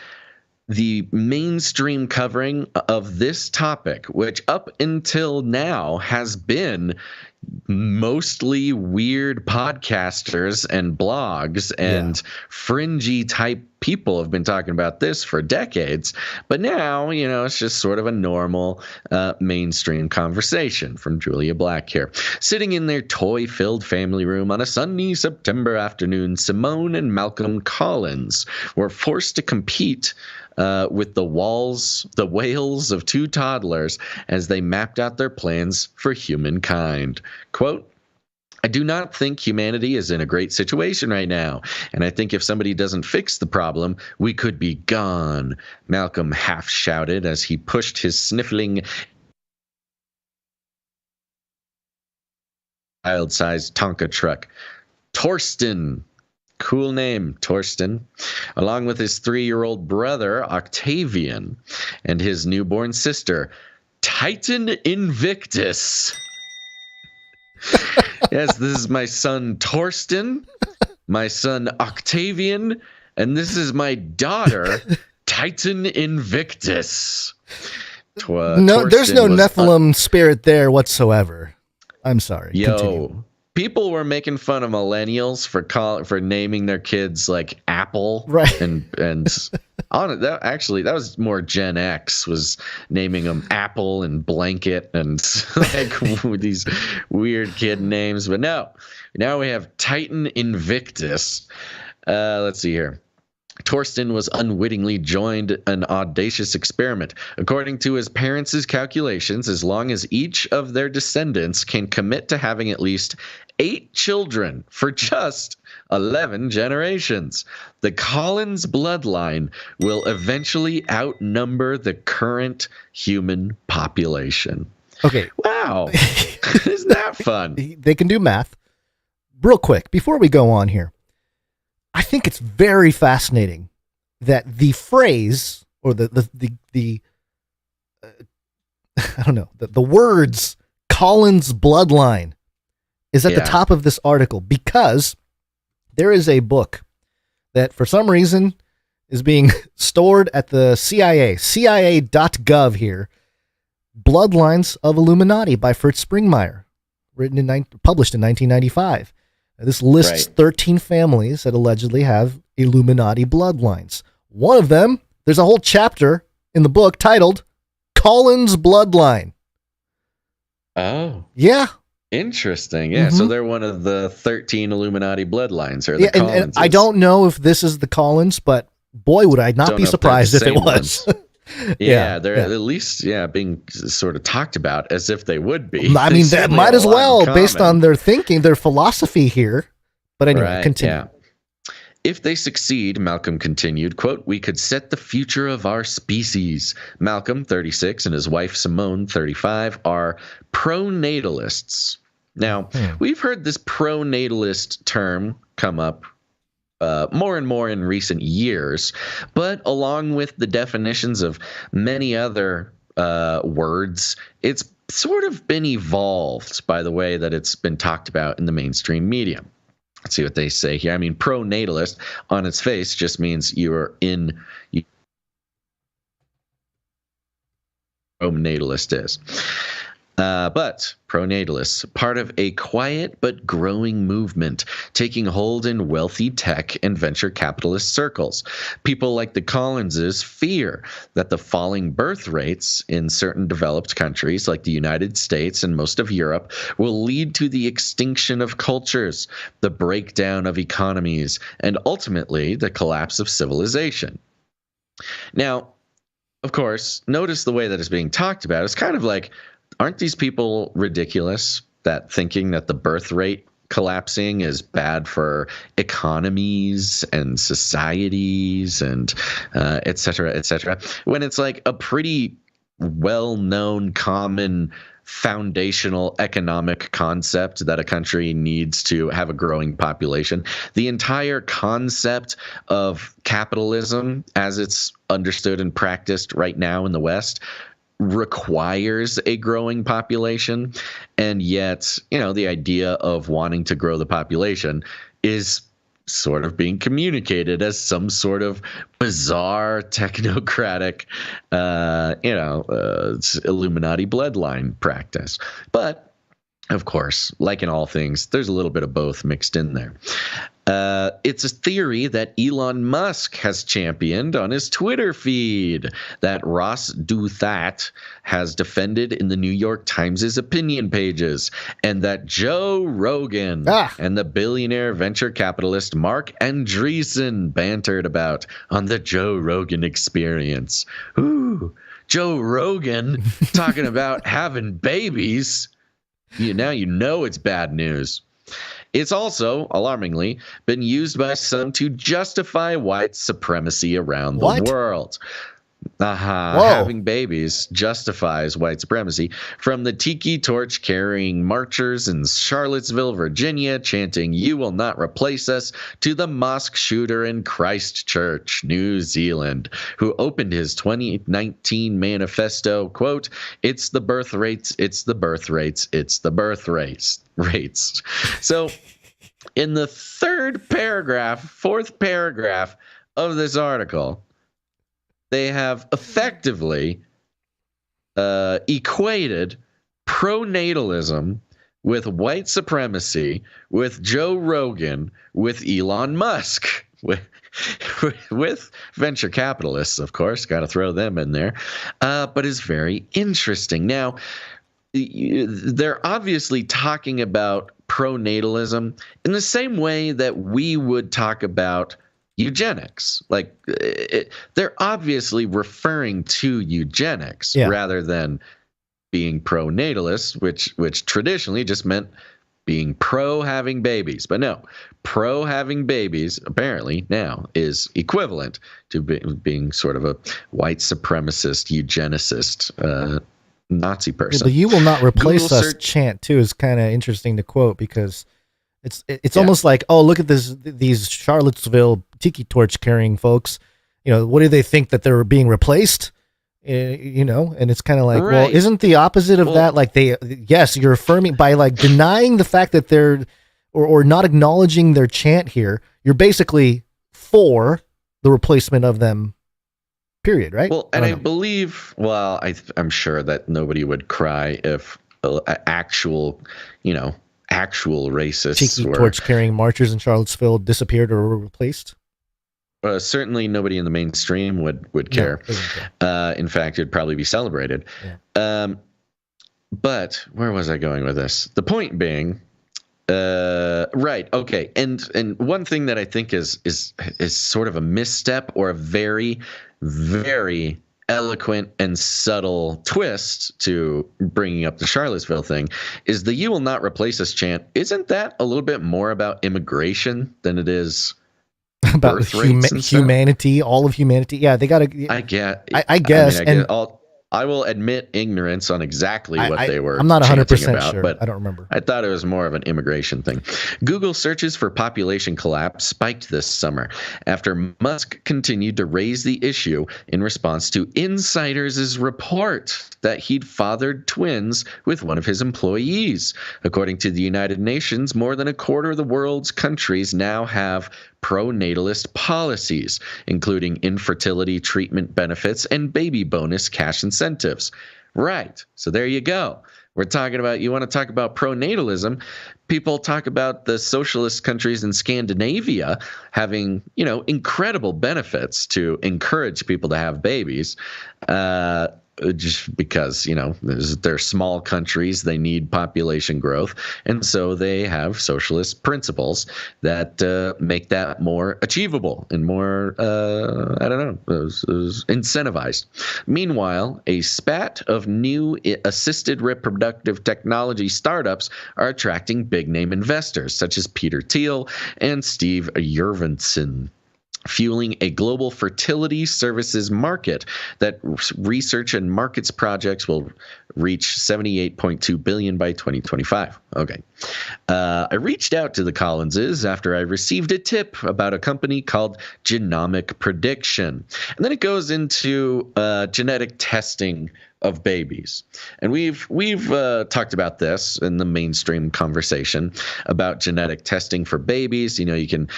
the mainstream covering of this topic, which up until now has been mostly weird podcasters and blogs and fringy type people have been talking about this for decades. But now, it's just sort of a normal mainstream conversation from Julia Black here. Sitting in their toy-filled family room on a sunny September afternoon, Simone and Malcolm Collins were forced to compete with the whales of two toddlers as they mapped out their plans for humankind. Quote, I do not think humanity is in a great situation right now, and I think if somebody doesn't fix the problem, we could be gone, Malcolm half shouted as he pushed his sniffling child-sized Tonka truck. Torsten, cool name, Torsten, along with his 3-year-old brother, Octavian, and his newborn sister, Titan Invictus. Yes, this is my son, Torsten, my son, Octavian, and this is my daughter, Titan Invictus. No, there's no Nephilim spirit there whatsoever. I'm sorry. Continue. People were making fun of millennials for naming their kids like Apple, right? And that was more Gen X was naming them Apple and Blanket and like these weird kid names. But no, now we have Titan Invictus. Let's see here. Torsten was unwittingly joined an audacious experiment. According to his parents' calculations, as long as each of their descendants can commit to having at least 8 children for just 11 generations, the Collins bloodline will eventually outnumber the current human population. Okay. Wow. Isn't that fun? They can do math. Real quick, before we go on here, I think it's very fascinating that the phrase or the I don't know, the words Collins bloodline is at the top of this article, because there is a book that for some reason is being stored at the CIA.gov here, Bloodlines of Illuminati by Fritz Springmeier, published in 1995. This lists 13 families that allegedly have Illuminati bloodlines. One of them, there's a whole chapter in the book titled Collins Bloodline. Oh. Yeah. Interesting. Yeah, so they're one of the 13 Illuminati bloodlines. Or the and I don't know if this is the Collins, but boy, would I not be surprised if it was. They're at least being sort of talked about as if they would be. I mean, that might as well, based on their thinking, their philosophy here. But anyway, continue. If they succeed, Malcolm continued, quote, we could set the future of our species. Malcolm, 36, and his wife, Simone, 35, are pronatalists. Now, we've heard this pronatalist term come up more and more in recent years, but along with the definitions of many other words, it's sort of been evolved by the way that it's been talked about in the mainstream media. Let's see what they say here. I mean, pronatalist on its face just means you're in. Pronatalist is. But pronatalists, part of a quiet but growing movement taking hold in wealthy tech and venture capitalist circles. People like the Collinses fear that the falling birth rates in certain developed countries like the United States and most of Europe will lead to the extinction of cultures, the breakdown of economies, and ultimately the collapse of civilization. Now, of course, notice the way that it's being talked about. It's kind of like, aren't these people ridiculous that thinking that the birth rate collapsing is bad for economies and societies and et cetera, when it's like a pretty well-known, common, foundational economic concept that a country needs to have a growing population. The entire concept of capitalism, as it's understood and practiced right now in the West, requires a growing population, and yet, the idea of wanting to grow the population is sort of being communicated as some sort of bizarre technocratic, Illuminati bloodline practice. But of course, like in all things, there's a little bit of both mixed in there. It's a theory that Elon Musk has championed on his Twitter feed, that Ross Douthat has defended in the New York Times' opinion pages, and that Joe Rogan and the billionaire venture capitalist Mark Andreessen bantered about on the Joe Rogan Experience. Ooh, Joe Rogan talking about having babies. Now you know it's bad news. It's also, alarmingly, been used by some to justify white supremacy around the world. Having babies justifies white supremacy. From the tiki torch carrying marchers in Charlottesville, Virginia, chanting, "You will not replace us," to the mosque shooter in Christchurch, New Zealand, who opened his 2019 manifesto, quote, "It's the birth rates, it's the birth rates, it's the birth rates." So in the fourth paragraph of this article, they have effectively equated pronatalism with white supremacy, with Joe Rogan, with Elon Musk, with venture capitalists, of course, got to throw them in there, but it's very interesting. Now, they're obviously talking about pronatalism in the same way that we would talk about eugenics. Like, they're obviously referring to eugenics rather than being pronatalist, which traditionally just meant being pro having babies. But no, pro having babies apparently now is equivalent to being sort of a white supremacist, eugenicist, Nazi person. The "you will not replace us" chant too is kind of interesting to quote, because it's almost like, oh, look at these Charlottesville tiki torch carrying folks. What do they think, that they're being replaced? And it's kind of like, well, isn't the opposite of that? Like, you're affirming by like denying the fact that they're or not acknowledging their chant here. You're basically for the replacement of them. Period, right? Well, and I believe, I'm sure that nobody would cry if actual racists tiki torch carrying marchers in Charlottesville disappeared or were replaced. Certainly nobody in the mainstream would care. No, in fact, it'd probably be celebrated. Yeah. But where was I going with this? The point being, right, okay, and one thing that I think is sort of a misstep, or a very, very eloquent and subtle twist to bringing up the Charlottesville thing, is the "you will not replace us" chant. Isn't that a little bit more about immigration than it is about birth rates and stuff. humanity, all of humanity. Yeah, they got to. I get. I guess. I will admit ignorance on exactly what they were. I'm not 100% about, sure. but I don't remember. I thought it was more of an immigration thing. Google searches for population collapse spiked this summer after Musk continued to raise the issue in response to insiders' report that he'd fathered twins with one of his employees. According to the United Nations, more than a quarter of the world's countries now have pro-natalist policies, including infertility treatment benefits and baby bonus cash incentives. Right. So there you go. We're talking about, you want to talk about pro-natalism. People talk about the socialist countries in Scandinavia having, incredible benefits to encourage people to have babies. Just because, they're small countries, they need population growth. And so they have socialist principles that make that more achievable and more, incentivized. Meanwhile, a spat of new assisted reproductive technology startups are attracting big-name investors, such as Peter Thiel and Steve Jurvetson, fueling a global fertility services market that research and markets projects will reach $78.2 billion by 2025. Okay. I reached out to the Collinses after I received a tip about a company called Genomic Prediction. And then it goes into genetic testing of babies. And we've talked about this in the mainstream conversation about genetic testing for babies. You can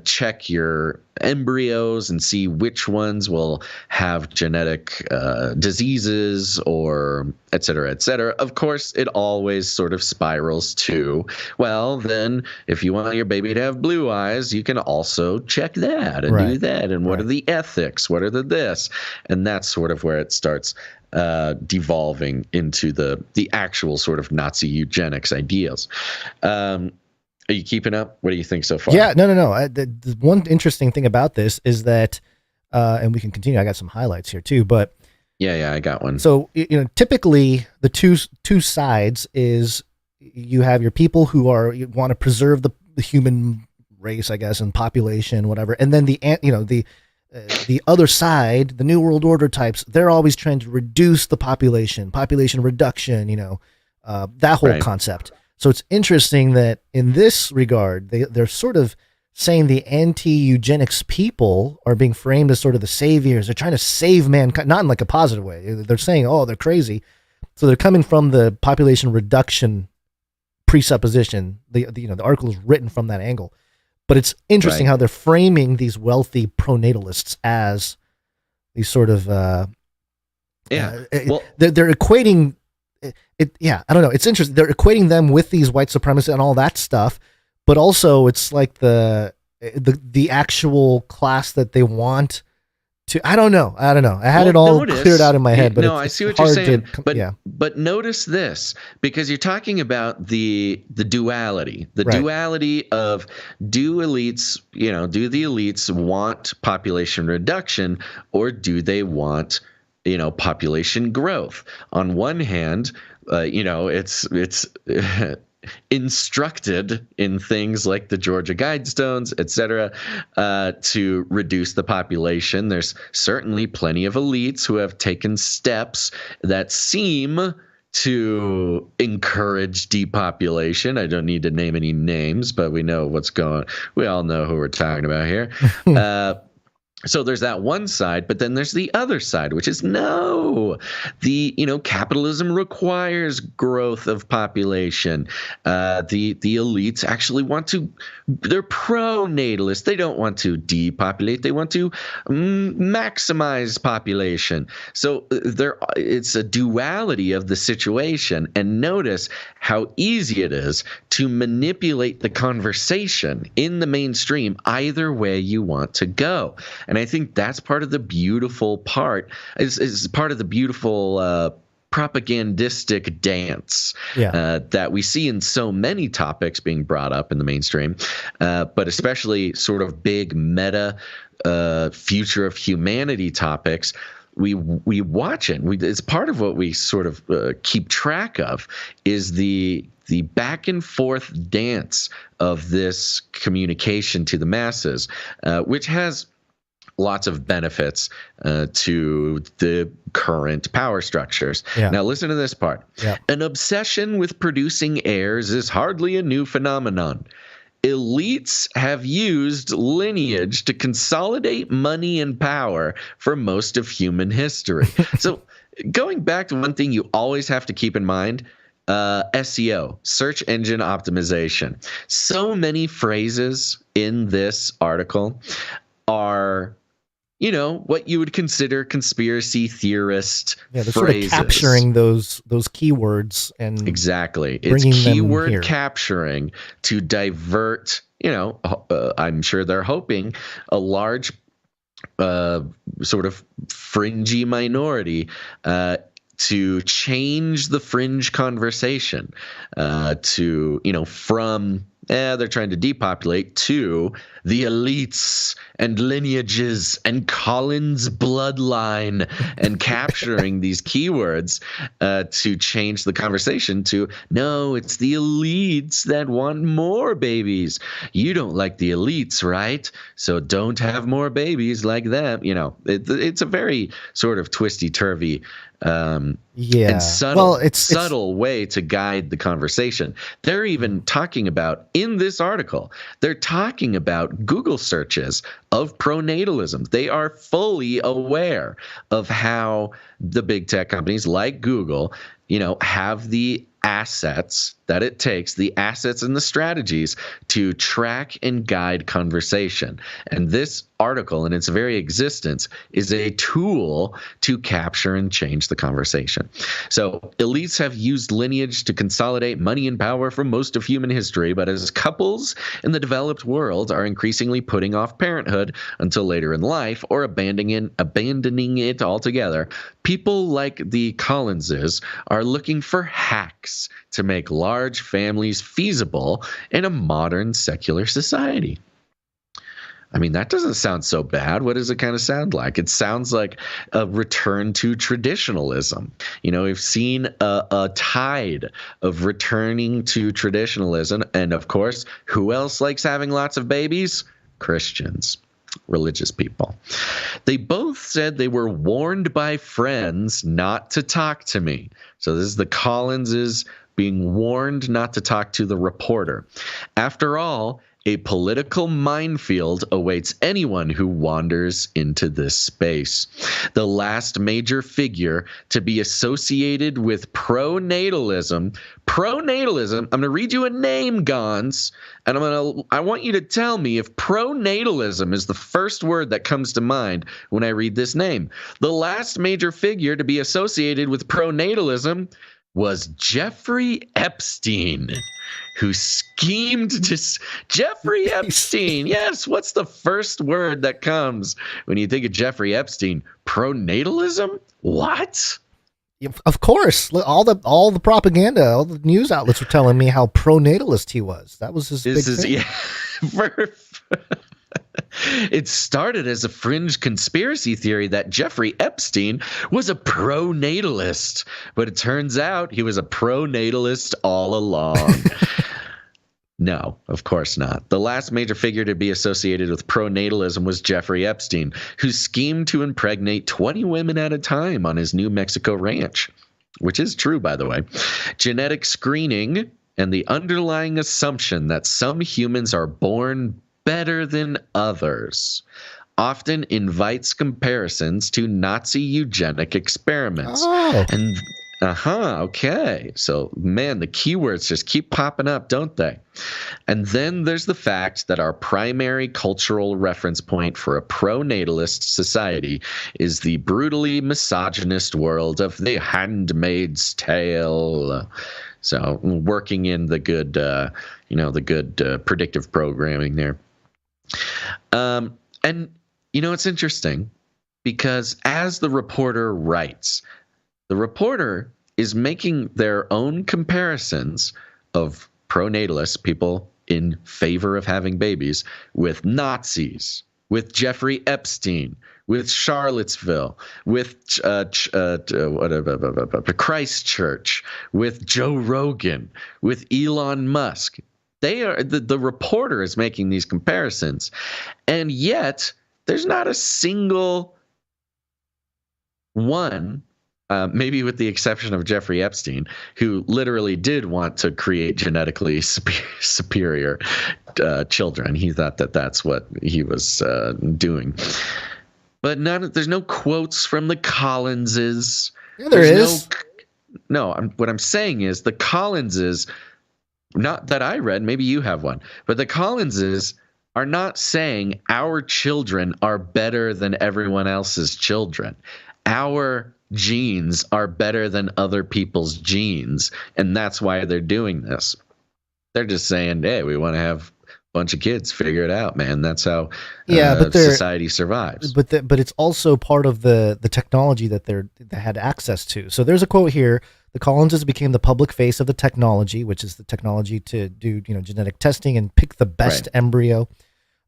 check your embryos and see which ones will have genetic diseases or et cetera, et cetera. Of course, it always sort of spirals to, well, then if you want your baby to have blue eyes, you can also check that and do that. And what are the ethics? What are the this? And that's sort of where it starts devolving into the actual sort of Nazi eugenics ideals. Are you keeping up? What do you think so far? Yeah, no. The one interesting thing about this is that, and we can continue. I got some highlights here too, but yeah, I got one. So typically the two sides is you have your people who want to preserve the human race, I guess, and population, whatever, and then the other side, the New World Order types, they're always trying to reduce the population reduction, that whole concept. So it's interesting that in this regard, they're sort of saying the anti-eugenics people are being framed as sort of the saviors. They're trying to save mankind, not in like a positive way. They're saying, oh, they're crazy. So they're coming from the population reduction presupposition. The article is written from that angle. But it's interesting how they're framing these wealthy pronatalists as these sort of they're equating it. Yeah, I don't know. It's interesting. They're equating them with these white supremacists and all that stuff, but also it's like the actual class that they want to. I don't know. I had it all cleared out in my head, but I see what you're saying. But notice this, because you're talking about the duality, duality of do the elites want population reduction, or do they want population growth? On one hand, it's instructed in things like the Georgia Guidestones, etc., to reduce the population. There's certainly plenty of elites who have taken steps that seem to encourage depopulation. I don't need to name any names, but we know we all know who we're talking about here. So there's that one side, but then there's the other side, which is capitalism requires growth of population. The elites actually they're pro-natalist. They don't want to depopulate. They want to maximize population. So it's a duality of the situation. And notice how easy it is to manipulate the conversation in the mainstream either way you want to go. And I think that's part of the beautiful part, is part of the beautiful propagandistic dance that we see in so many topics being brought up in the mainstream, but especially sort of big meta future of humanity topics. We watch it. It's part of what we sort of keep track of is the the back and forth dance of this communication to the masses, which has lots of benefits to the current power structures. Yeah. Now listen to this part. Yeah. An obsession with producing heirs is hardly a new phenomenon. Elites have used lineage to consolidate money and power for most of human history. So going back to one thing you always have to keep in mind, SEO, search engine optimization. So many phrases in this article are, you know, what you would consider conspiracy theorist phrases. Sort of capturing those keywords and exactly. It's keyword capturing to divert, you know, I'm sure they're hoping a large sort of fringy minority to change the fringe conversation to, you know, from they're trying to depopulate to the elites and lineages and Collins bloodline and capturing these keywords to change the conversation to, no, it's the elites that want more babies. You don't like the elites, right? So don't have more babies like them. You know, it's a very sort of twisty-turvy and subtle way to guide the conversation. They're even talking about, in this article, they're talking about Google searches of pronatalism. They are fully aware of how the big tech companies like Google, you know, have the assets that it takes, the assets and the strategies to track and guide conversation. And this article, in its very existence, is a tool to capture and change the conversation. So elites have used lineage to consolidate money and power for most of human history, but as couples in the developed world are increasingly putting off parenthood until later in life or abandoning it altogether, people like the Collinses are looking for hacks to make large families feasible in a modern secular society. I mean, that doesn't sound so bad. What does it kind of sound like? It sounds like a return to traditionalism. You know, we've seen a tide of returning to traditionalism. And of course, who else likes having lots of babies? Christians, religious people. They both said they were warned by friends not to talk to me. So this is the Collinses being warned not to talk to the reporter. After all, a political minefield awaits anyone who wanders into this space. The last major figure to be associated with pronatalism, I'm going to read you a name, Gons, and I want you to tell me if pronatalism is the first word that comes to mind when I read this name. The last major figure to be associated with pronatalism was Jeffrey Epstein, who schemed to... Jeffrey Epstein, yes, what's the first word that comes when you think of Jeffrey Epstein? Pronatalism? What? Of course, all the propaganda, all the news outlets were telling me how pronatalist he was. That was his big thing. Yeah. It started as a fringe conspiracy theory that Jeffrey Epstein was a pronatalist, but it turns out he was a pronatalist all along. No, of course not. The last major figure to be associated with pronatalism was Jeffrey Epstein, who schemed to impregnate 20 women at a time on his New Mexico ranch, which is true, by the way. Genetic screening and the underlying assumption that some humans are born better than others often invites comparisons to Nazi eugenic experiments. Oh. And okay. So, man, the keywords just keep popping up, don't they? And then there's the fact that our primary cultural reference point for a pronatalist society is the brutally misogynist world of The Handmaid's Tale. So, working in the good, predictive programming there. And, you know, it's interesting because as the reporter writes, the reporter is making their own comparisons of pronatalists, people in favor of having babies, with Nazis. with Jeffrey Epstein, with Charlottesville, with Christchurch, with Joe Rogan, with Elon Musk. They are the reporter is making these comparisons, and yet there's not a single one, maybe with the exception of Jeffrey Epstein, who literally did want to create genetically superior children. He thought that that's what he was doing. But there's no quotes from the Collinses. Yeah, there is. What I'm saying is the Collinses, not that I read, maybe you have one, but the Collinses are not saying our children are better than everyone else's children. Our genes are better than other people's genes, and that's why they're doing this. They're just saying, hey, we want to have a bunch of kids. Figure it out, man. That's how society survives. But it's also part of the technology that they had access to. So there's a quote here. The Collinses became the public face of the technology, which is the technology to do genetic testing and pick the best embryo.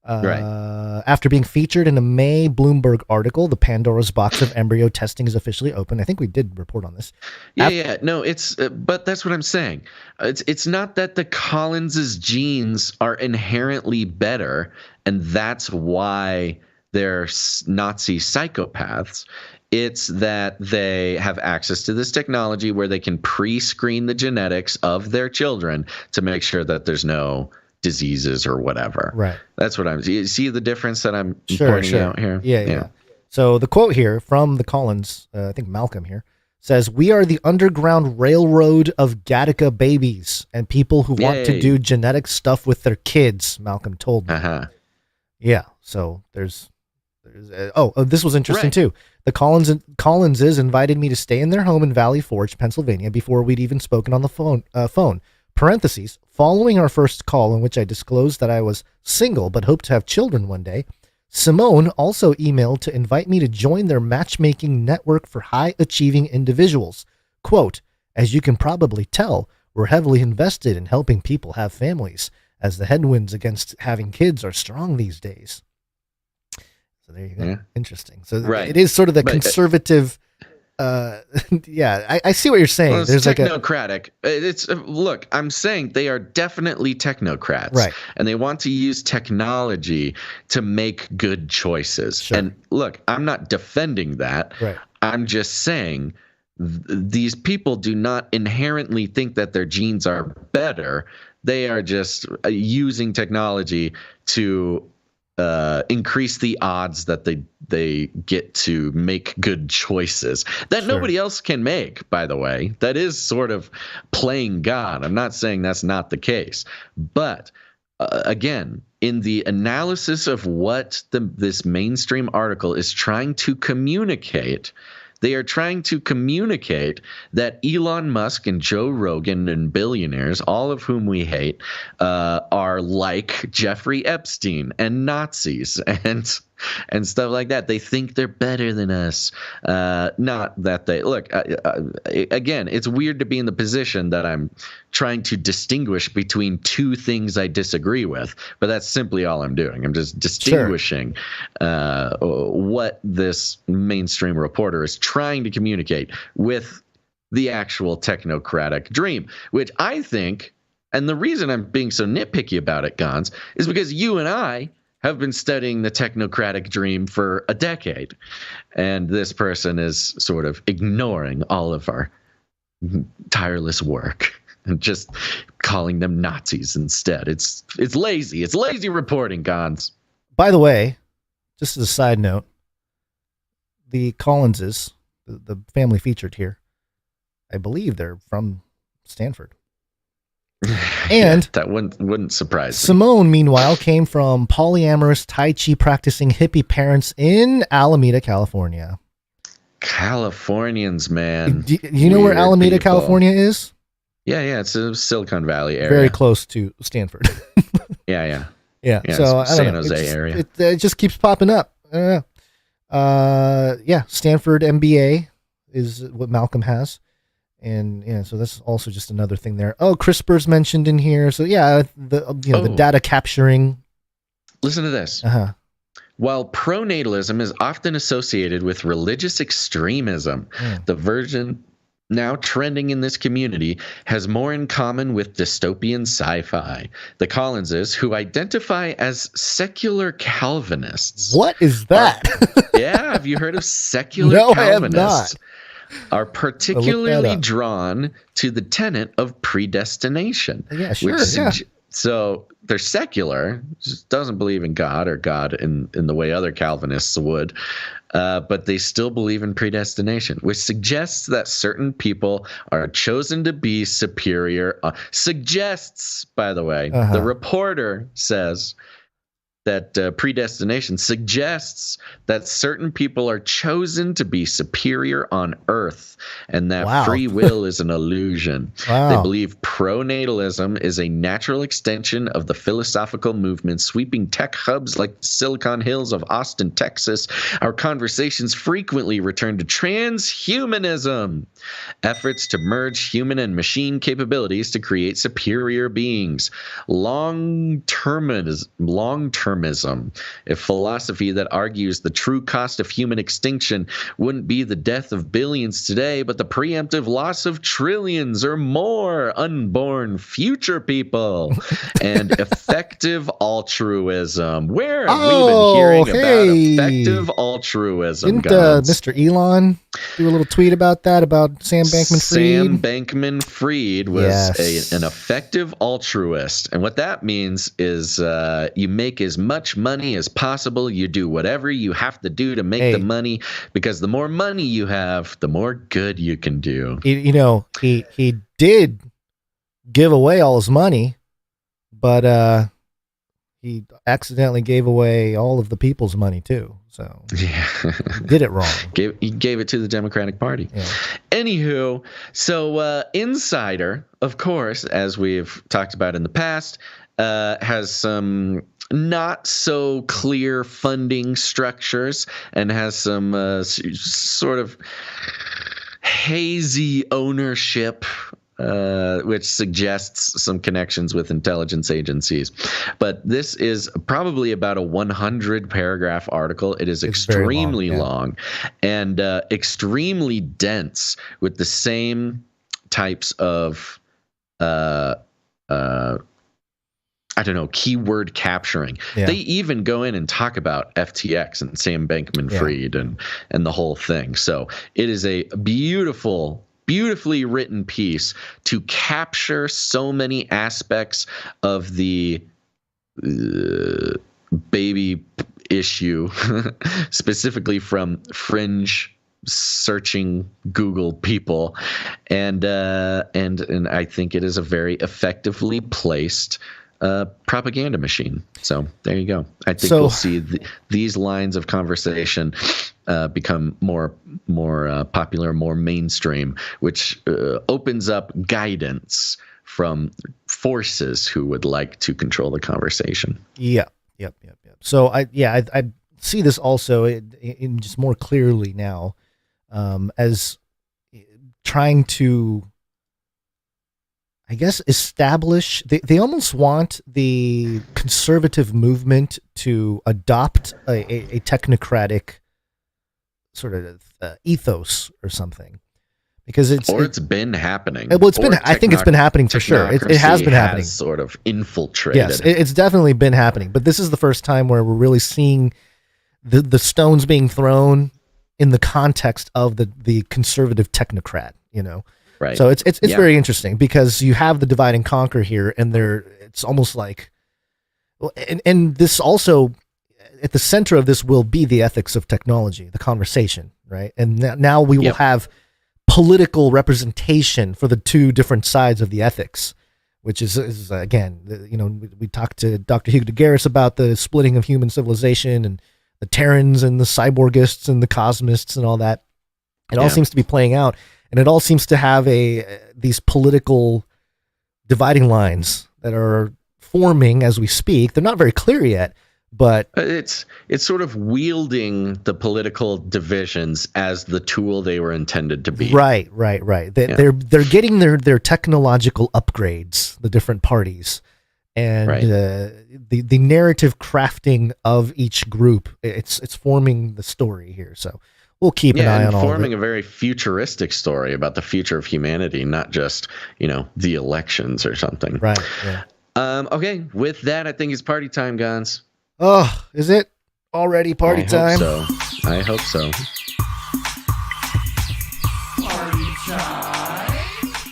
After being featured in a May Bloomberg article, the Pandora's box of embryo testing is officially open. I think we did report on this. No, it's but that's what I'm saying. It's not that the Collinses' genes are inherently better, and that's why they're Nazi psychopaths. It's that they have access to this technology where they can pre-screen the genetics of their children to make sure that there's no diseases or whatever. Right. That's what you see the difference that I'm pointing out here? Yeah. So the quote here from the Collins, I think Malcolm here, says, "We are the underground railroad of Gattaca babies and people who want to do genetic stuff with their kids," Malcolm told me. Yeah. So there's this was interesting too. The Collinses invited me to stay in their home in Valley Forge, Pennsylvania, before we'd even spoken on the phone. Parentheses, following our first call in which I disclosed that I was single but hoped to have children one day, Simone also emailed to invite me to join their matchmaking network for high-achieving individuals. Quote, "As you can probably tell, we're heavily invested in helping people have families, as the headwinds against having kids are strong these days." So there you go. Yeah. Interesting. So it is sort of the conservative... I see what you're saying. Well, it's technocratic. Look, I'm saying they are definitely technocrats, right? And they want to use technology to make good choices. Sure. And look, I'm not defending that. Right. I'm just saying these people do not inherently think that their genes are better. They are just using technology to increase the odds that they get to make good choices that nobody else can make, by the way. That is sort of playing God. I'm not saying that's not the case. But again, in the analysis of what this mainstream article is trying to communicate, they are trying to communicate that Elon Musk and Joe Rogan and billionaires, all of whom we hate, are like Jeffrey Epstein and Nazis and stuff like that. They think they're better than us. Not that they look. Again, it's weird to be in the position that I'm trying to distinguish between two things I disagree with, but that's simply all I'm doing. I'm just distinguishing what this mainstream reporter is trying to communicate with the actual technocratic dream, which I think, and the reason I'm being so nitpicky about it, Gons, is because you and I have been studying the technocratic dream for a decade, and this person is sort of ignoring all of our tireless work and just calling them Nazis instead. It's lazy. It's lazy reporting, Gons. By the way, just as a side note, the Collinses, the family featured here, I believe they're from Stanford. And that wouldn't surprise me. Simone, meanwhile, came from polyamorous Tai Chi practicing hippie parents in Alameda, California. Californians, man. Do you know where Alameda, California is? Yeah, it's a Silicon Valley area. Very close to Stanford. Yeah. So I don't San know. Jose area. It just keeps popping up. Stanford MBA is what Malcolm has. And so that's also just another thing there. Oh, CRISPR's mentioned in here. So the data capturing. Listen to this. While pronatalism is often associated with religious extremism, the version now trending in this community has more in common with dystopian sci-fi. The Collinses, who identify as secular Calvinists. What is that? Yeah, have you heard of secular No, Calvinists? I have not. Are particularly drawn to the tenet of predestination. Yeah, sure. So they're secular, just doesn't believe in God or God in the way other Calvinists would, but they still believe in predestination, which suggests that certain people are chosen to be superior. Suggests, by the way, the reporter says that predestination suggests that certain people are chosen to be superior on earth, and that free will is an illusion. They believe pronatalism is a natural extension of the philosophical movement sweeping tech hubs like the Silicon Hills of Austin, Texas. Our conversations frequently return to transhumanism, efforts to merge human and machine capabilities to create superior beings. Long-termism, a philosophy that argues the true cost of human extinction wouldn't be the death of billions today, but the preemptive loss of trillions or more unborn future people. And effective altruism. Where have we been hearing about effective altruism? Didn't Mr. Elon do a little tweet about that, about Sam Bankman-Fried? Sam Bankman-Fried was an effective altruist. And what that means is you make as much money as possible. You do whatever you have to do to make the money, because the more money you have, the more good you can do. You know, he did give away all his money, but he accidentally gave away all of the people's money too. So yeah, he did it wrong. He gave it to the Democratic Party. Yeah. Anywho, so Insider, of course, as we've talked about in the past, has some not so clear funding structures and has some sort of hazy ownership, which suggests some connections with intelligence agencies. But this is probably about a 100-paragraph article. It is extremely long and extremely dense with the same types of keyword capturing. Yeah. They even go in and talk about FTX and Sam Bankman-Fried and the whole thing. So it is a beautifully written piece to capture so many aspects of the baby issue, specifically from fringe searching Google people, and I think it is a very effectively placed propaganda machine. So there you go. I think we'll see these lines of conversation become more popular, more mainstream, which opens up guidance from forces who would like to control the conversation. Yep. So I see this also in just more clearly now as trying to, I guess, establish, they almost want the conservative movement to adopt a technocratic sort of ethos or something, because it's been happening. Well, I think it's been happening for sure. It has been happening. Sort of infiltrated. Yes, it's definitely been happening. But this is the first time where we're really seeing the stones being thrown in the context of the conservative technocrat. You know. Right. So it's very interesting, because you have the divide and conquer here, and it's almost like, and this also, at the center of this will be the ethics of technology, the conversation, right? And now we will have political representation for the two different sides of the ethics, which is again, we talked to Dr. Hugo de Garis about the splitting of human civilization and the Terrans and the cyborgists and the cosmists and all that. It all seems to be playing out. And it all seems to have these political dividing lines that are forming as we speak. They're not very clear yet, but it's sort of wielding the political divisions as the tool they were intended to be. Right. They're getting their technological upgrades, the different parties, and Right. the narrative crafting of each group. It's forming the story here. So we'll keep an eye on all of forming it. a very futuristic story about the future of humanity, not just, the elections or something. Right. Yeah. Okay, with that, I think it's party time, Gons. Oh, is it already party time? I hope so.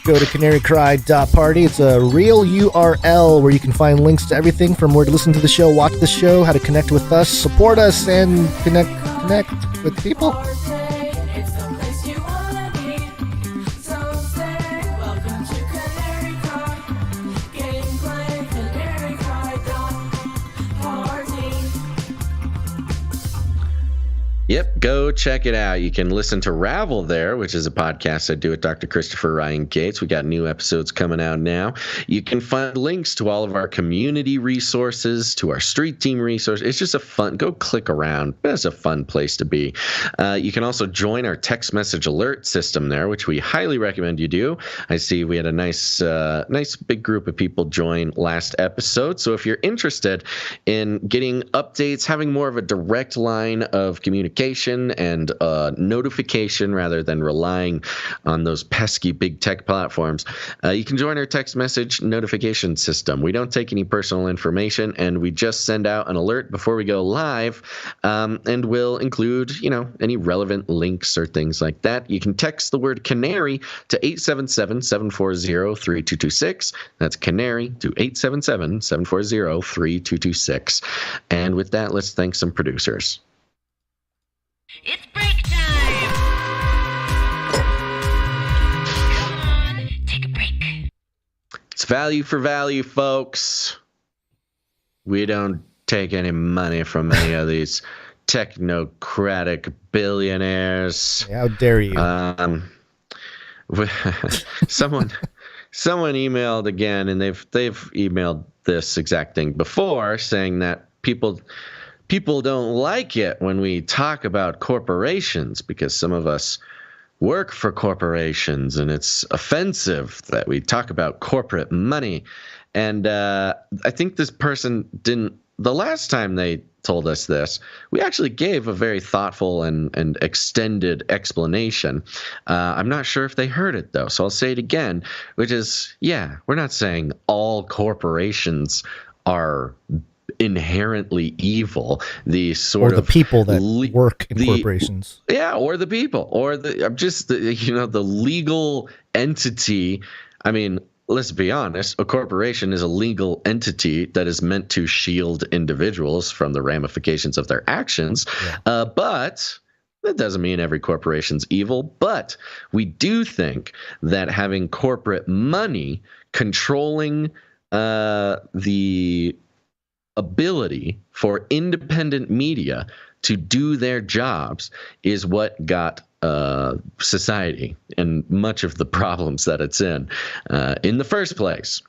Go to canarycry.party. It's a real URL where you can find links to everything from where to listen to the show, watch the show, how to connect with us, support us, and connect with people. Yep, go check it out. You can listen to Ravel there, which is a podcast I do with Dr. Christopher Ryan Gates. We got new episodes coming out now. You can find links to all of our community resources, to our street team resources. It's just go click around. It's a fun place to be. You can also join our text message alert system there, which we highly recommend you do. I see we had a nice big group of people join last episode. So if you're interested in getting updates, having more of a direct line of communication and notification rather than relying on those pesky big tech platforms, you can join our text message notification system. We don't take any personal information, and we just send out an alert before we go live, and we'll include, any relevant links or things like that. You can text the word Canary to 877-740-3226. That's Canary to 877-740-3226. And with that, let's thank some producers. It's break time! Come on, take a break. It's value for value, folks. We don't take any money from any of these technocratic billionaires. How dare you? Someone emailed again, and they've emailed this exact thing before, saying that people don't like it when we talk about corporations because some of us work for corporations, and it's offensive that we talk about corporate money. And I think this person didn't. The last time they told us this, we actually gave a very thoughtful and extended explanation. I'm not sure if they heard it, though, so I'll say it again, which is, we're not saying all corporations are inherently evil. The sort or the of people that work in corporations. Yeah, or the people, or the legal entity. I mean, let's be honest, a corporation is a legal entity that is meant to shield individuals from the ramifications of their actions. Yeah. But that doesn't mean every corporation's evil. But we do think that having corporate money controlling the ability for independent media to do their jobs is what got society and much of the problems that it's in the first place.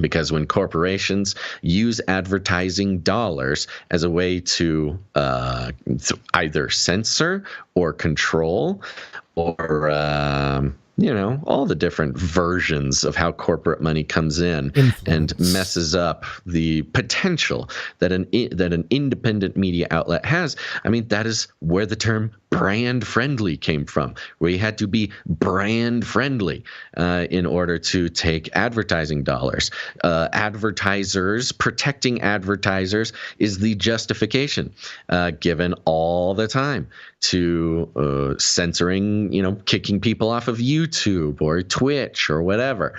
Because when corporations use advertising dollars as a way to either censor or control or all the different versions of how corporate money comes in and messes up the potential that an independent media outlet has. I mean, that is where the term brand friendly came from, where you had to be brand friendly in order to take advertising dollars. Protecting advertisers is the justification given all the time to censoring, kicking people off of YouTube or Twitch or whatever.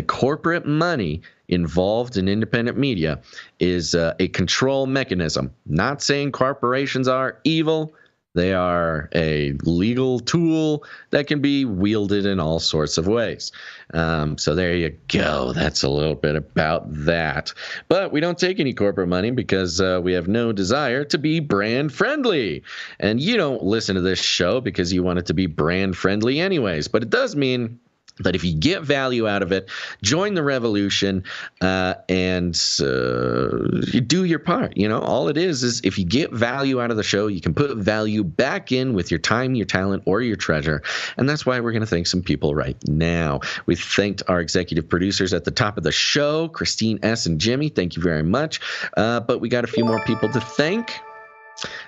Corporate money involved in independent media is a control mechanism. Not saying corporations are evil. They are a legal tool that can be wielded in all sorts of ways. So there you go. That's a little bit about that. But we don't take any corporate money because we have no desire to be brand friendly. And you don't listen to this show because you want it to be brand friendly anyways. But it does mean But if you get value out of it, join the revolution and you do your part. All it is if you get value out of the show, you can put value back in with your time, your talent, or your treasure. And that's why we're going to thank some people right now. We thanked our executive producers at the top of the show, Christine S. and Jimmy. Thank you very much. But we got a few more people to thank,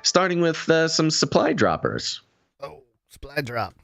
starting with some supply droppers. Oh, supply drop.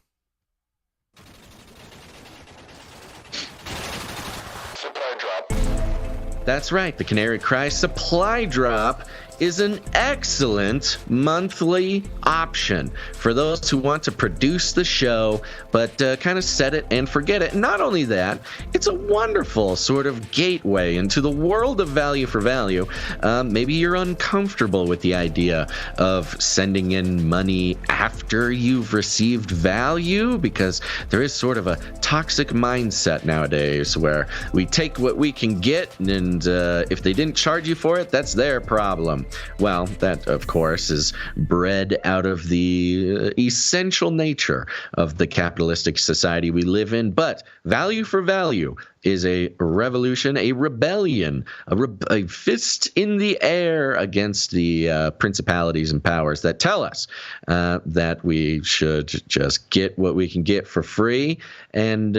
That's right. The Canary Cry Supply Drop is an excellent monthly option for those who want to produce the show but kind of set it and forget it. And not only that, it's a wonderful sort of gateway into the world of value for value. Maybe you're uncomfortable with the idea of sending in money after you've received value, because there is sort of a toxic mindset nowadays where we take what we can get, and if they didn't charge you for it, that's their problem. Well, that, of course, is bred out of the essential nature of the capitalistic society we live in. But value for value is a revolution, a rebellion, a fist in the air against the principalities and powers that tell us that we should just get what we can get for free, and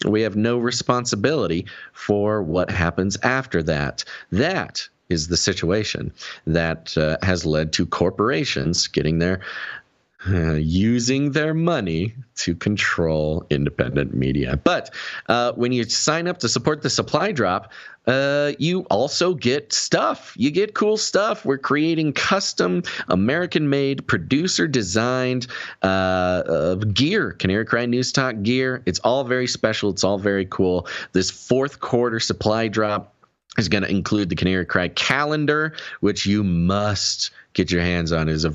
we have no responsibility for what happens after that. That is the situation that has led to corporations getting using their money to control independent media. But when you sign up to support the supply drop, you also get stuff. You get cool stuff. We're creating custom American-made, producer-designed gear, Canary Cry News Talk gear. It's all very special. It's all very cool. This fourth quarter supply drop is going to include the Canary Cry calendar, which you must get your hands on. It is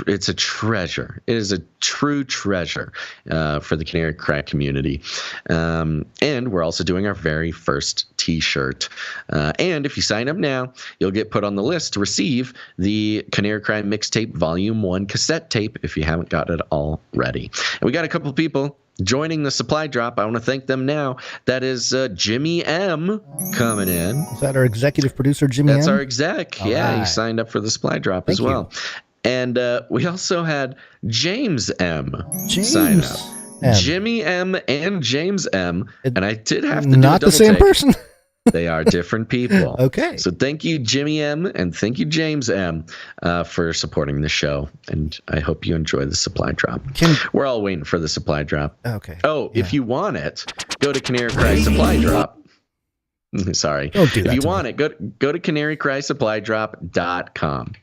it's a treasure. It is a true treasure for the Canary Cry community. And we're also doing our very first T-shirt. And if you sign up now, you'll get put on the list to receive the Canary Cry Mixtape Volume 1 cassette tape if you haven't got it already. And we got a couple of people joining the supply drop. I want to thank them now. That is Jimmy M coming in. Is that our executive producer, Jimmy That's M? our exec. All yeah, right. He signed up for the supply drop as well. And we also had James M sign up. Jimmy M and James M. And I did have to do not the same person. They are different people. Okay. So thank you, Jimmy M, and thank you, James M, for supporting the show. And I hope you enjoy the supply drop. We're all waiting for the supply drop. Okay. Oh, if you want it, go to Canary Cry Supply Drop. Sorry. Don't do that. If you want it, go to canarycrysupply.com.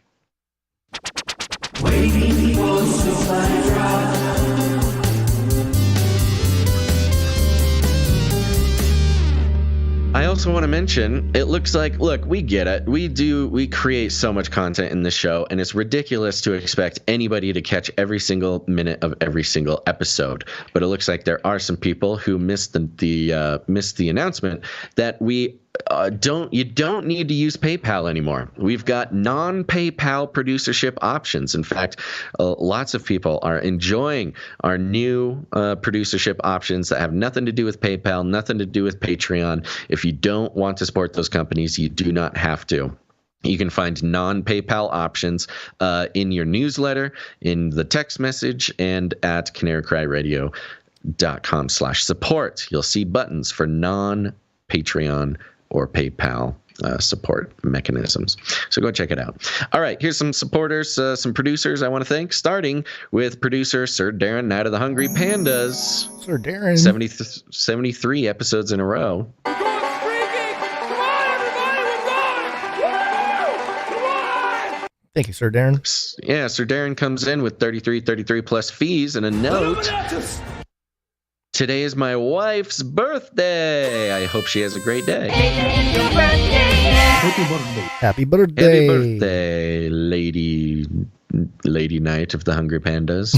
Waiting for supply drop. I also want to mention, it looks like, look, we get it. We create so much content in this show, and it's ridiculous to expect anybody to catch every single minute of every single episode. But it looks like there are some people who missed the announcement that we you don't need to use PayPal anymore. We've got non-PayPal producership options. In fact, lots of people are enjoying our new producership options that have nothing to do with PayPal, nothing to do with Patreon. If you don't want to support those companies, you do not have to. You can find non-PayPal options in your newsletter, in the text message, and at canarycryradio.com/support. You'll see buttons for non-Patreon or PayPal support mechanisms. So go check it out. All right, here's some supporters, some producers I want to thank, starting with producer Sir Darren, Night of the Hungry Pandas. Sir Darren. 73 episodes in a row. Thank you, Sir Darren. Yeah, Sir Darren comes in with 33 plus fees and a note. Today is my wife's birthday. I hope she has a great day. Happy birthday. Happy birthday, Lady Knight of the Hungry Pandas.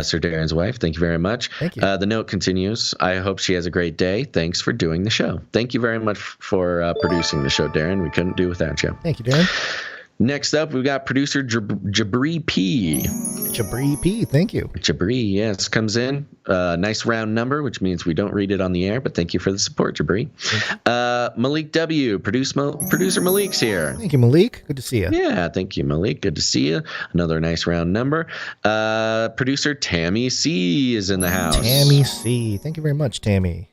Sir Darren's wife, thank you very much. Thank you. The note continues. I hope she has a great day. Thanks for doing the show. Thank you very much for producing the show, Darren. We couldn't do without you. Thank you, Darren. Next up, we've got producer Jabri P. Jabri P, thank you. Jabri, yes, comes in. Nice round number, which means we don't read it on the air, but thank you for the support, Jabri. Malik W, producer Malik's here. Thank you, Malik. Good to see you. Yeah, thank you, Malik. Good to see you. Another nice round number. Producer Tammy C is in the house. Tammy C. Thank you very much, Tammy.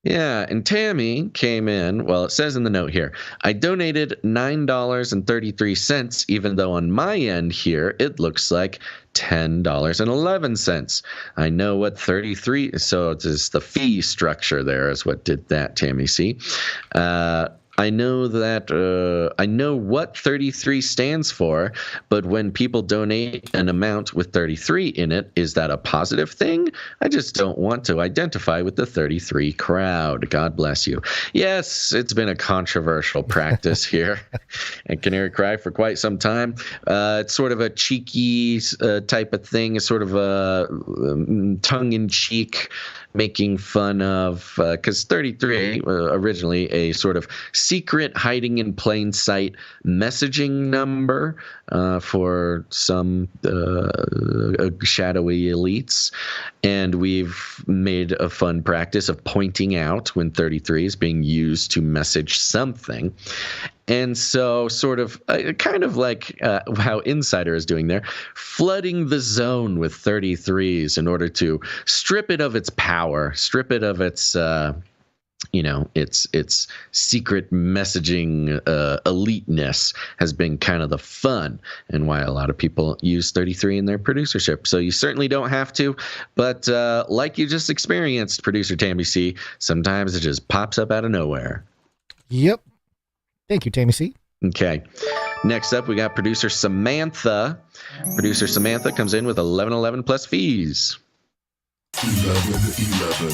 Yeah, and Tammy came in, well, it says in the note here, I donated $9.33, even though on my end here, it looks like $10.11. I know what 33, so it's the fee structure there is what did that, Tammy C. I know that I know what 33 stands for, but when people donate an amount with 33 in it, is that a positive thing? I just don't want to identify with the 33 crowd. God bless you. Yes, it's been a controversial practice here at Canary Cry for quite some time. It's sort of a cheeky type of thing. It's sort of a tongue-in-cheek making fun of, because 33 originally a sort of secret hiding in plain sight messaging number for some shadowy elites. And we've made a fun practice of pointing out when 33 is being used to message something. And so sort of kind of like how Insider is doing there, flooding the zone with 33s in order to strip it of its power, strip it of its, its secret messaging eliteness has been kind of the fun and why a lot of people use 33 in their producership. So you certainly don't have to, but like you just experienced, producer Tammy C, sometimes it just pops up out of nowhere. Yep. Thank you, Tammy C. Okay. Next up, we got producer Samantha. Producer Samantha comes in with 1111 plus fees. 11.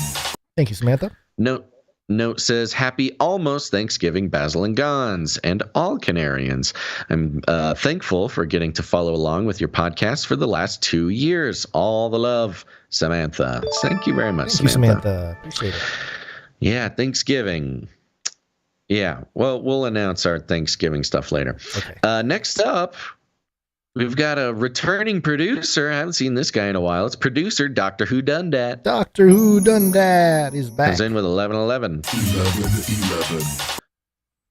Thank you, Samantha. Note says, happy almost Thanksgiving, Basil and Gons, and all Canarians. I'm thankful for getting to follow along with your podcast for the last 2 years. All the love, Samantha. Thank you very much, Thank you, Samantha. Appreciate it. Yeah, Thanksgiving. Yeah, well, we'll announce our Thanksgiving stuff later. Okay. Next up, we've got a returning producer. I haven't seen this guy in a while. It's producer Dr. Who Done Dat. Dr. Who Done Dat is back. Comes in with 1111. 11.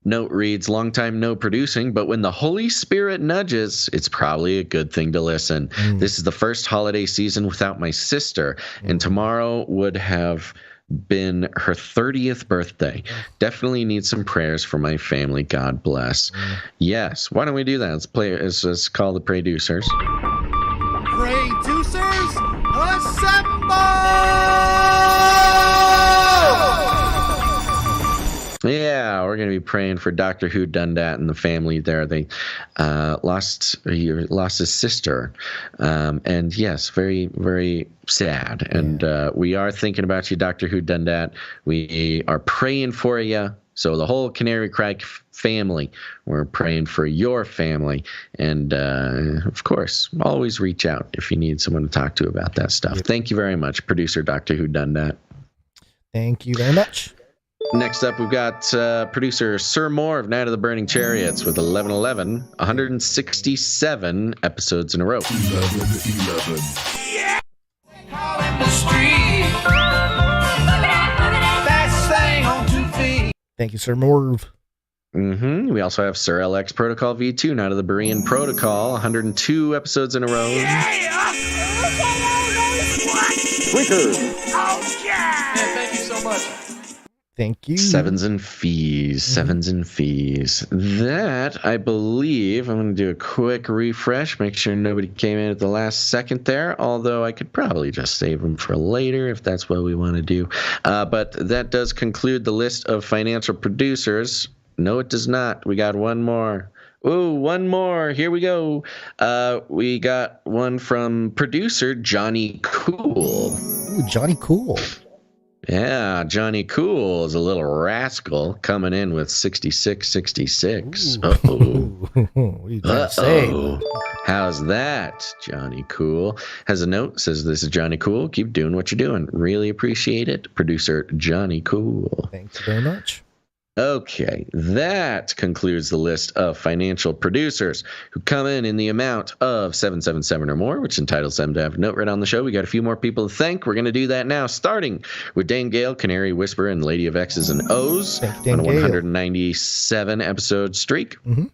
Note reads, long time no producing, but when the Holy Spirit nudges, it's probably a good thing to listen. This is the first holiday season without my sister, and tomorrow would have been her 30th birthday. Definitely need some prayers for my family. God bless. Yes. Why don't we do that? Let's call the producers. Producers, assemble! Yeah, we're going to be praying for Dr. Who Done Dat and the family there. They lost his sister. And yes, very, very sad. And we are thinking about you, Dr. Who Done Dat. We are praying for you. So the whole Canary Cry family, we're praying for your family. And, of course, always reach out if you need someone to talk to about that stuff. Yep. Thank you very much, producer Dr. Who Done Dat. Thank you very much. Next up, we've got producer Sir Moore of Night of the Burning Chariots with 1111, 167 episodes in a row. 11. Yeah! The street. Best thing on 2 feet. Thank you, Sir Moore. We also have Sir LX Protocol V2, Night of the Berean Protocol, 102 episodes in a row. Yeah! Tweaker. Oh, yeah! Man, thank you so much. Thank you. Sevens and fees. That, I believe, I'm going to do a quick refresh, make sure nobody came in at the last second there, although I could probably just save them for later if that's what we want to do. But that does conclude the list of financial producers. No, it does not. We got one more. Ooh, one more. Here we go. We got one from producer Johnny Cool. Ooh, Johnny Cool. Yeah, Johnny Cool is a little rascal coming in with 6666. Uh-oh. What are you trying to say? How's that, Johnny Cool? Has a note, says, this is Johnny Cool. Keep doing what you're doing. Really appreciate it. Producer Johnny Cool. Thanks very much. Okay, that concludes the list of financial producers who come in the amount of 777 or more, which entitles them to have a note read on the show. We got a few more people to thank. We're going to do that now, starting with Dane Gale, Canary, Whisperer, and Lady of X's and O's on a 197 episode streak. Mm-hmm. We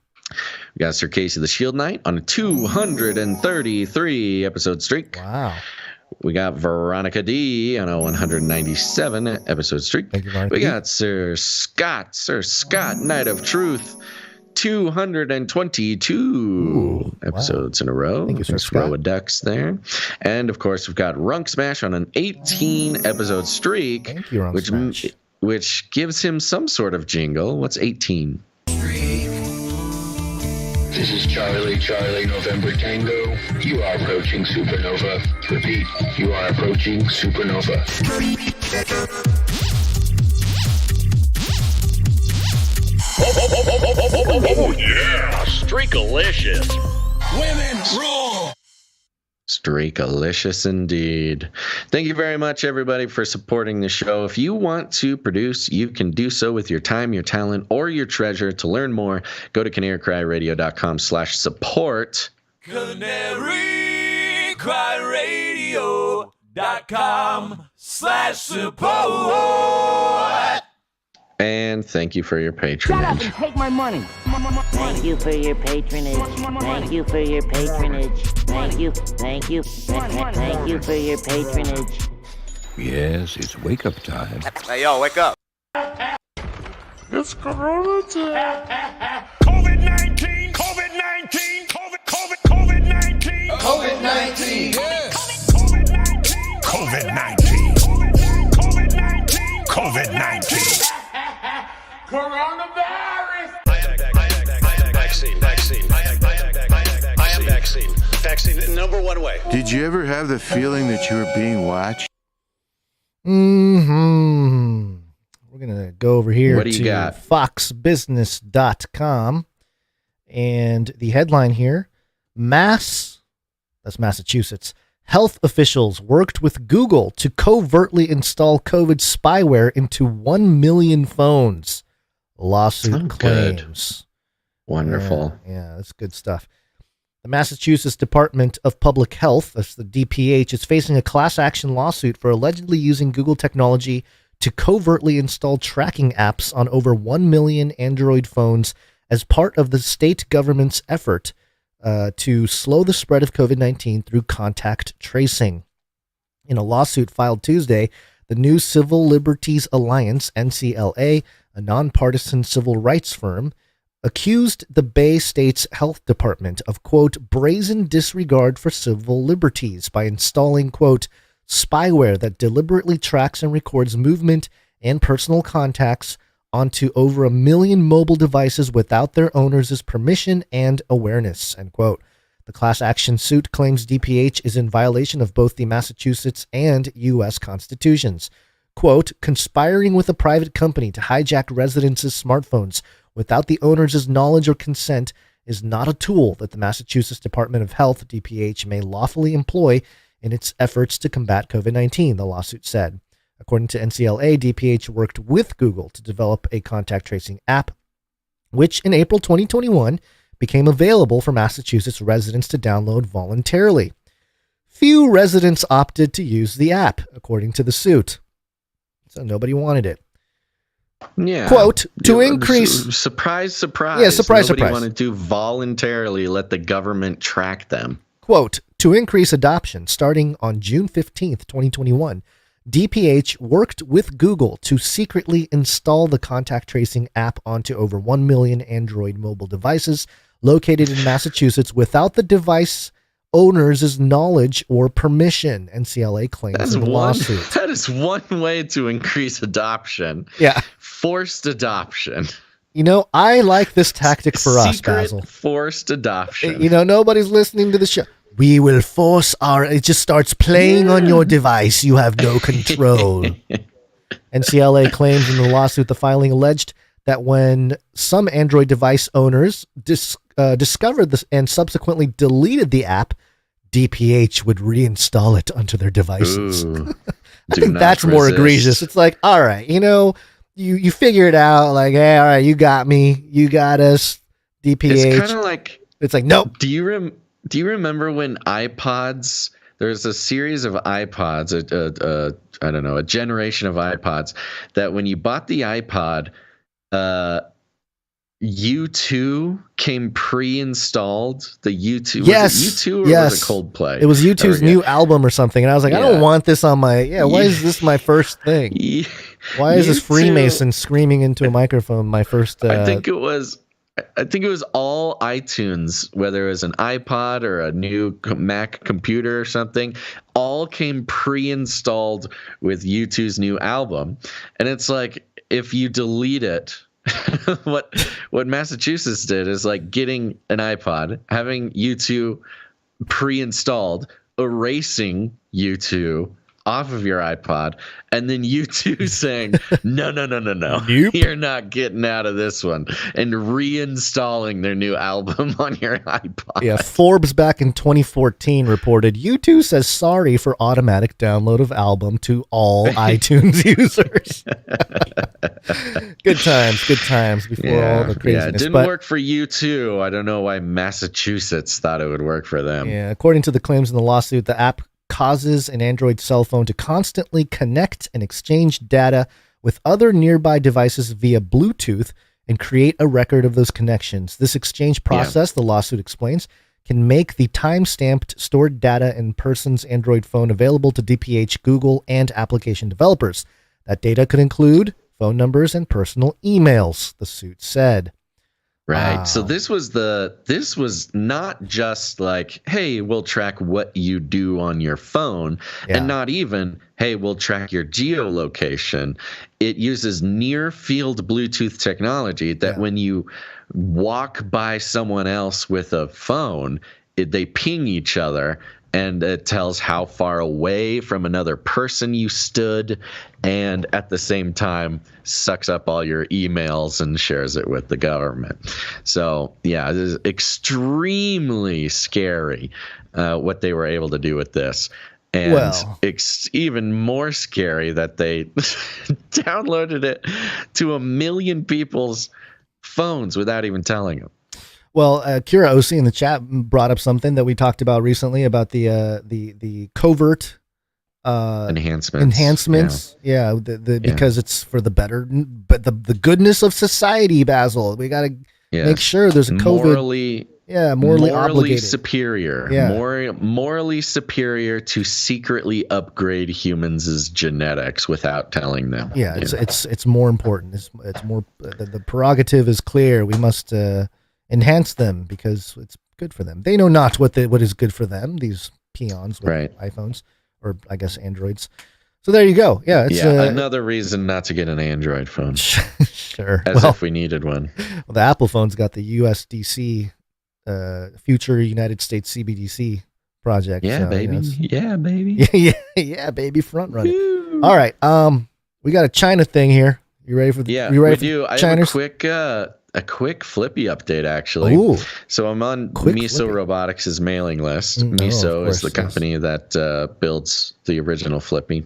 got Sir Casey the Shield Knight on a 233 episode streak. Wow. We got Veronica D on a 197 episode streak. Thank you, Veronica. We got Sir Scott, Knight of Truth, 222 episodes in a row. Thank you, Sir Nice Scott. row of ducks there. And of course, we've got Runk Smash on an 18 episode streak. Thank you, Runk Smash. Which gives him some sort of jingle. What's 18? This is Charlie, November Tango. You are approaching supernova. Repeat, you are approaching supernova. Oh yeah, Streakalicious. Women rule. Streakalicious indeed. Thank you very much, everybody, for supporting the show. If you want to produce, you can do so with your time, your talent, or your treasure. To learn more, go to canarycryradio.com/support. canarycryradio.com/support. And thank you for your Shut up patronage. and take my money. Thank you for your patronage. Thank you for your patronage. Thank you for your patronage. Yes, it's wake up time. Hey, yo, wake up. It's Corona time. COVID-19, COVID-19, COVID-19, COVID-19, COVID-19, COVID-19. Coronavirus. I am vaccine. Vaccine, number one way. Did you ever have the feeling that you were being watched? Mm-hmm. We're going to go over here What do you to got? foxbusiness.com. And the headline here, that's Massachusetts, health officials worked with Google to covertly install COVID spyware into 1 million phones. Lawsuit claims. Wonderful. Yeah, that's good stuff. The Massachusetts Department of Public Health, that's the DPH, is facing a class action lawsuit for allegedly using Google technology to covertly install tracking apps on over 1 million Android phones as part of the state government's effort to slow the spread of COVID-19 through contact tracing. In a lawsuit filed Tuesday, the New Civil Liberties Alliance, NCLA, a nonpartisan civil rights firm, accused the Bay State's health department of, quote, brazen disregard for civil liberties by installing, quote, spyware that deliberately tracks and records movement and personal contacts onto over 1 million mobile devices without their owners' permission and awareness, end quote. The class action suit claims DPH is in violation of both the Massachusetts and U.S. constitutions. Quote, conspiring with a private company to hijack residents' smartphones without the owners' knowledge or consent is not a tool that the Massachusetts Department of Health, DPH, may lawfully employ in its efforts to combat COVID-19, the lawsuit said. According to NCLA, DPH worked with Google to develop a contact tracing app, which in April 2021 became available for Massachusetts residents to download voluntarily. Few residents opted to use the app, according to the suit. So nobody wanted it. Yeah. Quote, to increase... Surprise, surprise. Yeah, surprise, Nobody surprise. wanted to voluntarily let the government track them. Quote, to increase adoption starting on June 15th, 2021, DPH worked with Google to secretly install the contact tracing app onto over 1 million Android mobile devices located in Massachusetts without the device owner's knowledge or permission, NCLA claims in the lawsuit. That is one way to increase adoption. Yeah. Forced adoption. You know, I like this tactic for us, Secret Basil. Forced adoption. You know, nobody's listening to the show. We will force it just starts playing on your device. You have no control. NCLA claims in the lawsuit the filing alleged that when some Android device owners discovered this and subsequently deleted the app, DPH would reinstall it onto their devices. Ooh, I think that's more egregious. It's like, all right, you you figure it out. Like, hey, all right, you got me. You got us. DPH. It's kind of like, it's like, nope. Do you remember when iPods? There's a series of iPods, I don't know, a generation of iPods that when you bought the iPod, U2 came pre-installed. The U2, yes, was it U2 or yes. was it Coldplay? It was U2's new album or something, and I was like, I don't want this on my. Yeah, why is this my first thing? Why is this Freemason screaming into a microphone? My first. I think it was all iTunes, whether it was an iPod or a new Mac computer or something, all came pre-installed with U2's new album. And it's like, if you delete it, what Massachusetts did is like getting an iPod, having U2 pre-installed, erasing U2 off of your iPod, and then U2 saying, no, nope. You're not getting out of this one, and reinstalling their new album on your iPod. Yeah, Forbes back in 2014 reported U2 says sorry for automatic download of album to all iTunes users. Good times before all the craziness. Yeah, it didn't work for U2. I don't know why Massachusetts thought it would work for them. Yeah, according to the claims in the lawsuit, the app causes an Android cell phone to constantly connect and exchange data with other nearby devices via Bluetooth and create a record of those connections. This exchange process, the lawsuit explains, can make the time-stamped stored data in person's Android phone available to DPH, Google, and application developers. That data could include phone numbers and personal emails, the suit said. Right. So this was not just like, hey, we'll track what you do on your phone, and not even, hey, we'll track your geolocation. It uses near field Bluetooth technology that when you walk by someone else with a phone, they ping each other, and it tells how far away from another person you stood, and at the same time sucks up all your emails and shares it with the government. So yeah, it is extremely scary what they were able to do with this. And it's even more scary that they downloaded it to 1 million people's phones without even telling them. Well, Kira OC in the chat brought up something that we talked about recently about the covert enhancements. Yeah, because it's for the better, but the goodness of society, Basil. We got to make sure there's a covert. Morally obligated. Superior. Yeah. Morally superior to secretly upgrade humans' genetics without telling them. Yeah, it's more important. It's more the prerogative is clear. We must enhance them because it's good for them. They know not what is good for them, these peons with iPhones, or I guess Androids. So there you go. Yeah, it's another reason not to get an Android phone. Sure. As if we needed one. Well, the Apple phone's got the USDC, future United States CBDC project. Yeah, so, baby. Yeah, baby. Yeah, baby. Front running. All right. We got a China thing here. You ready for the? Yeah, you ready we do. I have a quick Flippy update, actually. Ooh. So I'm on Miso Robotics' mailing list. Miso is the company that builds the original Flippy.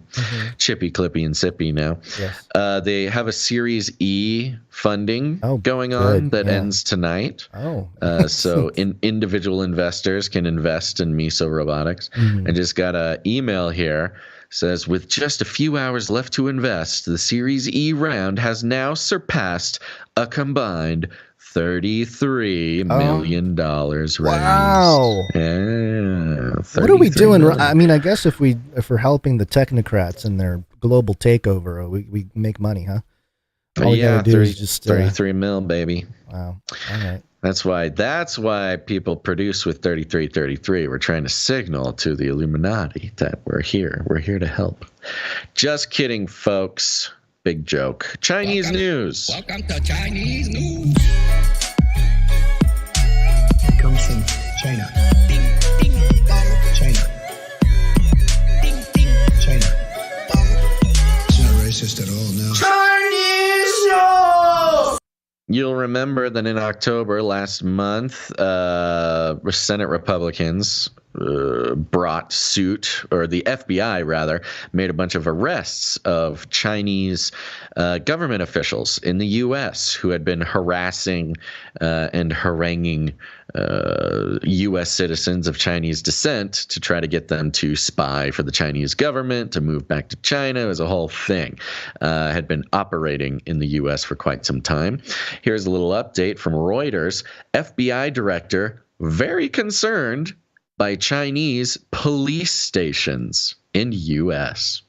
Chippy, Clippy, and Sippy now. Yes. They have a Series E funding going on that ends tonight. So individual investors can invest in Miso Robotics. I just got an email here. Says, with just a few hours left to invest, the Series E round has now surpassed a combined $33 million raised. Wow. Yeah, what are we doing? million. I mean, I guess if we're helping the technocrats in their global takeover, we make money, huh? All we gotta do is just 33 mil, baby. Wow. All right. That's why people produce with 3333. We're trying to signal to the Illuminati that we're here. We're here to help. Just kidding, folks. Big joke. Chinese news. Welcome to Chinese news. It comes from China. China. China. It's not racist at all, no. Chinese news. You'll remember that in October last month, Senate Republicans brought suit, or the FBI rather, made a bunch of arrests of Chinese government officials in the U.S. who had been harassing and haranguing U.S. citizens of Chinese descent to try to get them to spy for the Chinese government, to move back to China. It was a whole thing. Had been operating in the U.S. for quite some time. Here's a little update from Reuters. FBI director very concerned by Chinese police stations in U.S.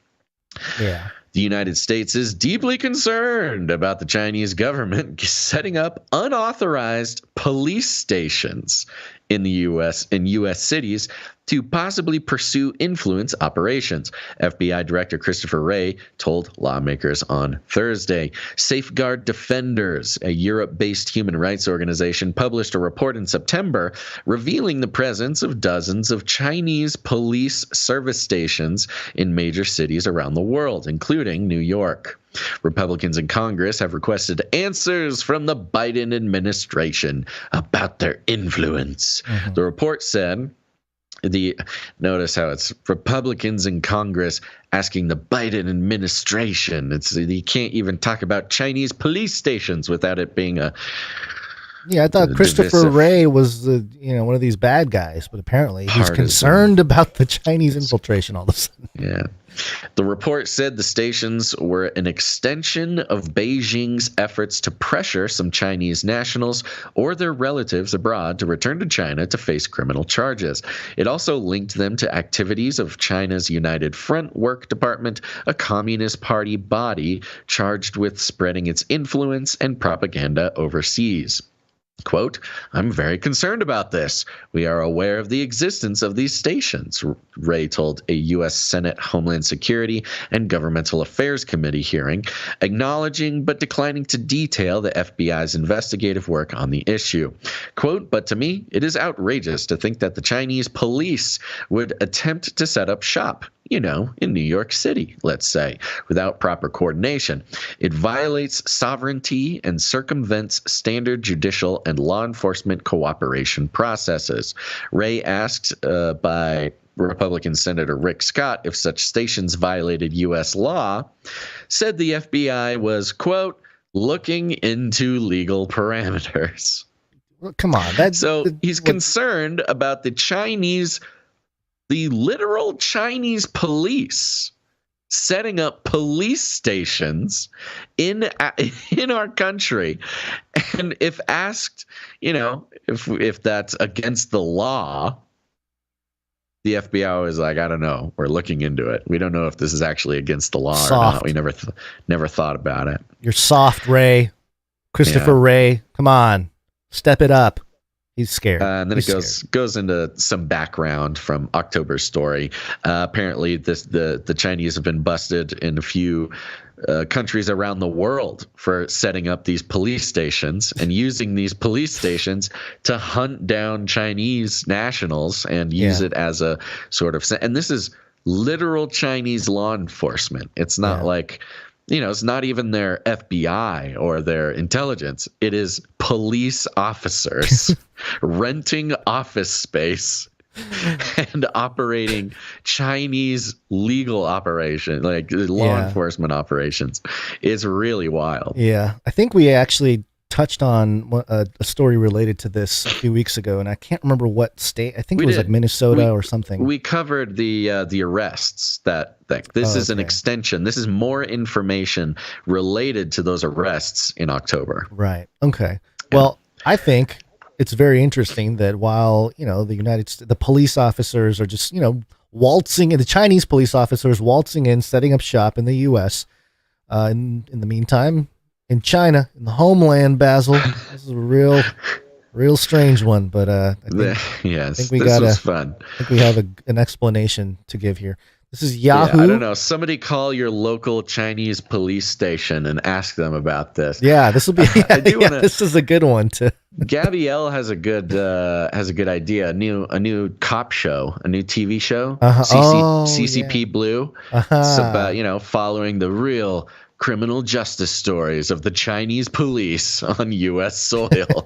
Yeah. The United States is deeply concerned about the Chinese government setting up unauthorized police stations in the U.S. in U.S. cities to possibly pursue influence operations. FBI Director Christopher Wray told lawmakers on Thursday. Safeguard Defenders, a Europe-based human rights organization, published a report in September revealing the presence of dozens of Chinese police service stations in major cities around the world, including New York. Republicans in Congress have requested answers from the Biden administration about their influence. The report said, notice how it's Republicans in Congress asking the Biden administration. You can't even talk about Chinese police stations without it being a I thought Christopher Wray was one of these bad guys, but apparently he's concerned about the Chinese infiltration all of a sudden. Yeah. The report said the stations were an extension of Beijing's efforts to pressure some Chinese nationals or their relatives abroad to return to China to face criminal charges. It also linked them to activities of China's United Front Work Department, a Communist Party body charged with spreading its influence and propaganda overseas. Quote, I'm very concerned about this. We are aware of the existence of these stations, Wray told a U.S. Senate Homeland Security and Governmental Affairs Committee hearing, acknowledging but declining to detail the FBI's investigative work on the issue. Quote, but to me, it is outrageous to think that the Chinese police would attempt to set up shop, in New York City, let's say, without proper coordination. It violates sovereignty and circumvents standard judicial and law enforcement cooperation processes. Wray asked by Republican Senator Rick Scott if such stations violated U.S. law, said the FBI was, quote, looking into legal parameters. Well, come on. So he's concerned about the literal Chinese police setting up police stations in our country. And if asked, if that's against the law, the FBI was like, I don't know. We're looking into it. We don't know if this is actually against the law or not. We never thought about it. You're soft, Wray. Christopher Wray. Come on. Step it up. He's scared. And then it goes into some background from October's story. Apparently, the Chinese have been busted in a few countries around the world for setting up these police stations and using these police stations to hunt down Chinese nationals and use it as a sort of. And this is literal Chinese law enforcement. It's not like. It's not even their FBI or their intelligence. It is police officers renting office space and operating Chinese legal operation, like law enforcement operations. It's really wild. Yeah. I think we actually touched on a story related to this a few weeks ago, and I can't remember what state. I think it was like Minnesota or something. We covered the arrests that thing. This is an extension. This is more information related to those arrests in October. Right. Okay. Yeah. Well, I think it's very interesting that while, the police officers are just, waltzing in, the Chinese police officers waltzing in, setting up shop in the U.S. In the meantime, in China, in the homeland, Basil, this is a real strange one, but I think was fun. I think we have an explanation to give here. This is Yahoo. I don't know. Somebody call your local Chinese police station and ask them about this. Yeah, this will be. This is a good one too. Gabby L has a good idea. A new cop show, a new TV show. CCP Blue. It's about following the real criminal justice stories of the Chinese police on U.S. soil.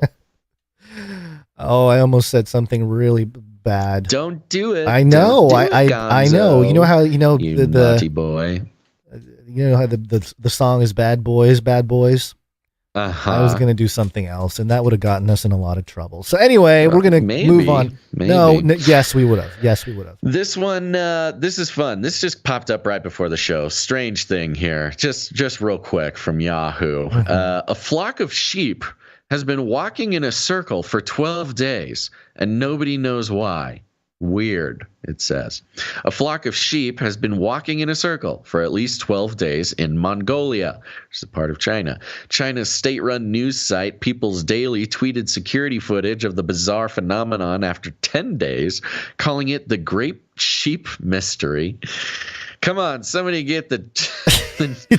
I almost said something really bad. Don't do it. I know. I know. You know how you naughty boy. You know how the song is "Bad Boys, Bad Boys." I was going to do something else, and that would have gotten us in a lot of trouble. So anyway, we're going to move on. Yes, we would have. Yes, we would have. This one, this is fun. This just popped up right before the show. Strange thing here. Just real quick from Yahoo. A flock of sheep has been walking in a circle for 12 days, and nobody knows why. Weird, it says. A flock of sheep has been walking in a circle for at least 12 days in Mongolia, which is a part of China. China's state-run news site People's Daily tweeted security footage of the bizarre phenomenon after 10 days, calling it the Great Sheep Mystery. Come on, somebody get the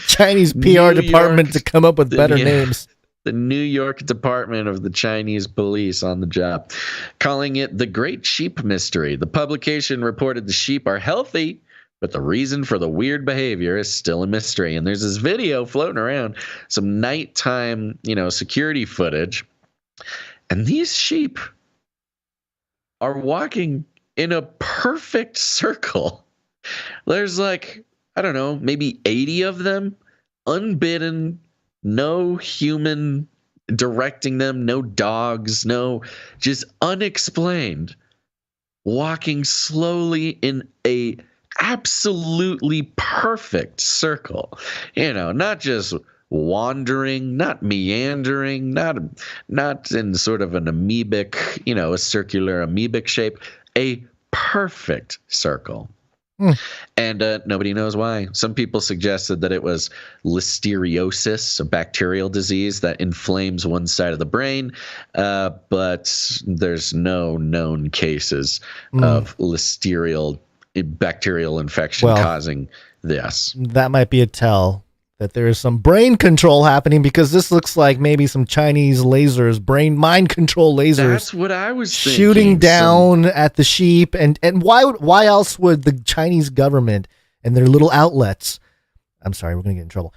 Chinese PR department to come up with better names. The New York Department of the Chinese Police on the job, calling it the Great Sheep Mystery. The publication reported the sheep are healthy, but the reason for the weird behavior is still a mystery. And there's this video floating around, some nighttime, security footage. And these sheep are walking in a perfect circle. There's maybe 80 of them, unbidden. No human directing them, no dogs, just unexplained, walking slowly in a absolutely perfect circle. Not just wandering, not meandering, not in sort of an amoebic, a circular amoebic shape, a perfect circle. And nobody knows why. Some people suggested that it was listeriosis, a bacterial disease that inflames one side of the brain, but there's no known cases of bacterial infection causing this. That might be a tell that there is some brain control happening, because this looks like maybe some Chinese lasers, mind control lasers. That's what I was thinking. Shooting down at the sheep. And why else would the Chinese government and their little outlets, I'm sorry, we're going to get in trouble,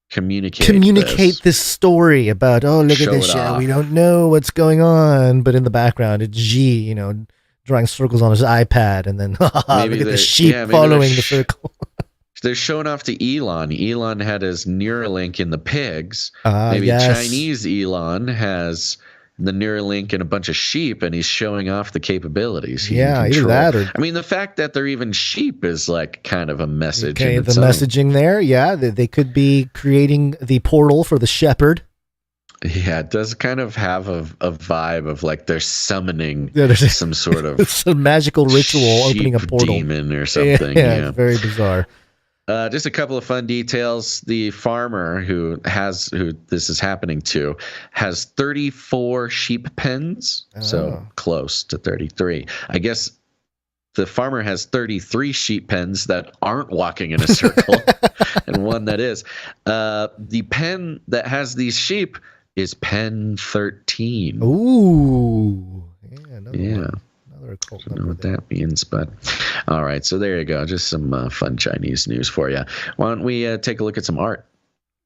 communicate this story about, look at this shit, we don't know what's going on, but in the background it's Xi, drawing circles on his iPad, and then look at the sheep following the circle. They're showing off to Elon. Elon had his Neuralink in the pigs. Chinese Elon has the Neuralink in a bunch of sheep, and he's showing off the capabilities. Either that or... the fact that they're even sheep is like kind of a message. Okay, the messaging there, they could be creating the portal for the shepherd. Yeah, it does kind of have a vibe of like they're summoning some sort of some magical ritual, opening a portal. Demon or something. Yeah, it's very bizarre. Just a couple of fun details. The farmer who this is happening to has 34 sheep pens, so close to 33. I guess the farmer has 33 sheep pens that aren't walking in a circle, and one that is. The pen that has these sheep is pen 13. Ooh, yeah. I don't know what that means, but all right. So there you go. Just some fun Chinese news for you. Why don't we take a look at some art?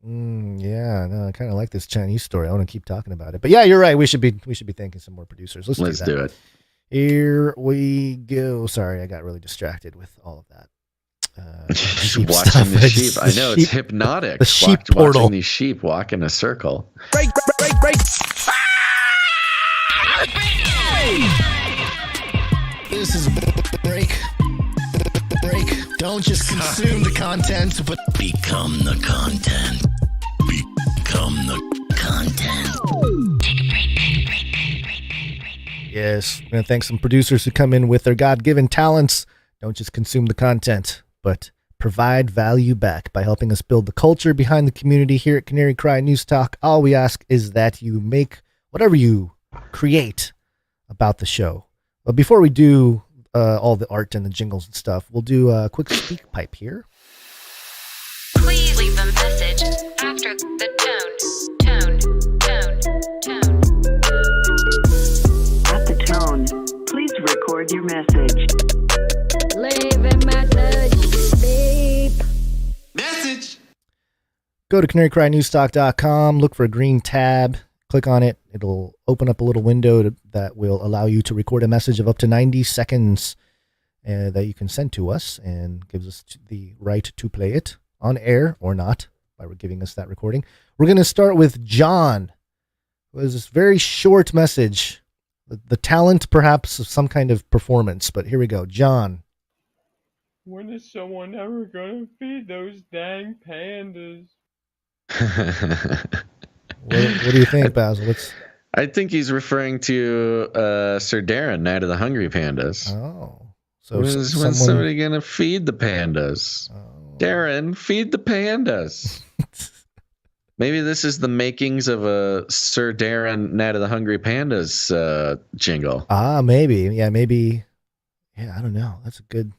I kind of like this Chinese story. I want to keep talking about it. But yeah, you're right. We should be thanking some more producers. Let's do it. Here we go. Sorry, I got really distracted with all of that. Watching the sheep. I know it's hypnotic. The sheep portal. Watching these sheep walk in a circle. Break. This is break. Don't just consume the content, but become the content. Become the content. Take a break. Yes, we're going to thank some producers who come in with their God-given talents. Don't just consume the content, but provide value back by helping us build the culture behind the community here at Canary Cry News Talk. All we ask is that you make whatever you create about the show. But before we do all the art and the jingles and stuff, we'll do a quick speak pipe here. Please leave a message after the tone. At the tone, please record your message. Leave a message. Beep. Message. Go to canarycrynewstalk.com, look for a green tab, click on it. It'll open up a little window that will allow you to record a message of up to 90 seconds that you can send to us, and gives us the right to play it on air or not by giving us that recording. We're going to start with John. It was this very short message, the talent perhaps of some kind of performance, but here we go. John. When is someone ever going to feed those dang pandas? What do you think, Basil? I think he's referring to Sir Darren, Night of the Hungry Pandas. Oh. So when's somebody going to feed the pandas? Oh. Darren, feed the pandas. Maybe this is the makings of a Sir Darren, Night of the Hungry Pandas jingle. Maybe. Yeah, maybe. Yeah, I don't know. That's a good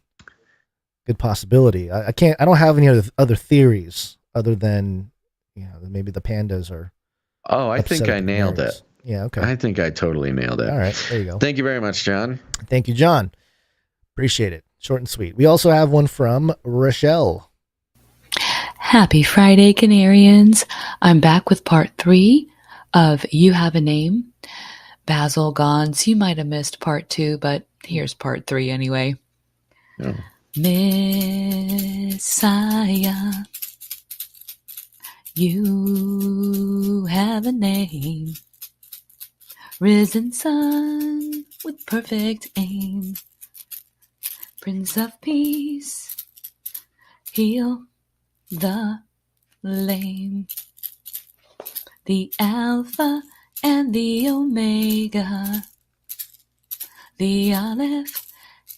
possibility. I don't have any other theories other than, maybe the pandas are. Oh, I think I nailed it. Yeah, okay. I think I totally nailed it. All right, there you go. Thank you very much, John. Thank you, John. Appreciate it. Short and sweet. We also have one from Rochelle. Happy Friday, Canarians. I'm back with part 3 of You Have a Name. Basil Gons, you might have missed part 2, but here's part 3 anyway. Oh. Messiah, you have a name. Risen sun with perfect aim. Prince of Peace, heal the lame. The Alpha and the Omega. The Aleph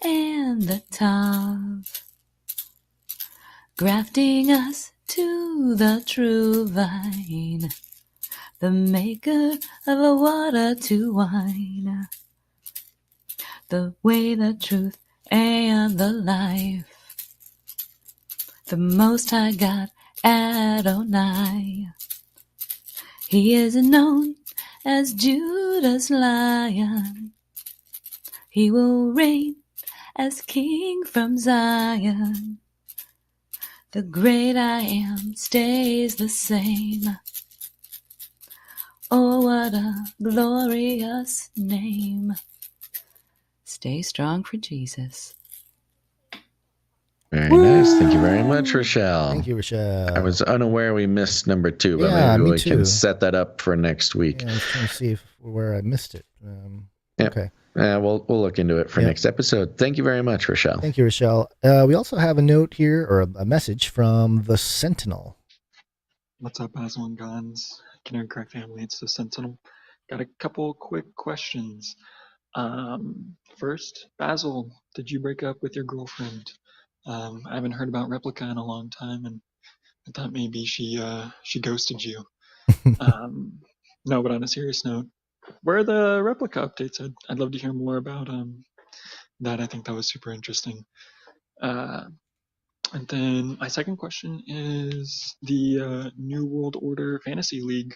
and the Tav. Grafting us to the true vine. The maker of a water to wine. The way, the truth, and the life. The Most High God, Adonai. He is known as Judah's Lion. He will reign as King from Zion. The great I Am stays the same. Oh, what a glorious name. Stay strong for Jesus. Very nice. Thank you very much, Rochelle. Thank you, Rochelle. I was unaware we missed number 2, but maybe we can set that up for next week. Yeah, I was trying to see where I missed it. Okay. We'll look into it for next episode. Thank you very much, Rochelle. Thank you, Rochelle. We also have a note here, or a message from the Sentinel. What's up, Basil and Gons? Canary Crack family, it's the Sentinel. Got a couple quick questions. First, Basil, did you break up with your girlfriend? I haven't heard about Replica in a long time, and I thought maybe she ghosted you. No, but on a serious note, where are the Replica updates? I'd love to hear more about that. I think that was super interesting. And then my second question is the New World Order Fantasy League.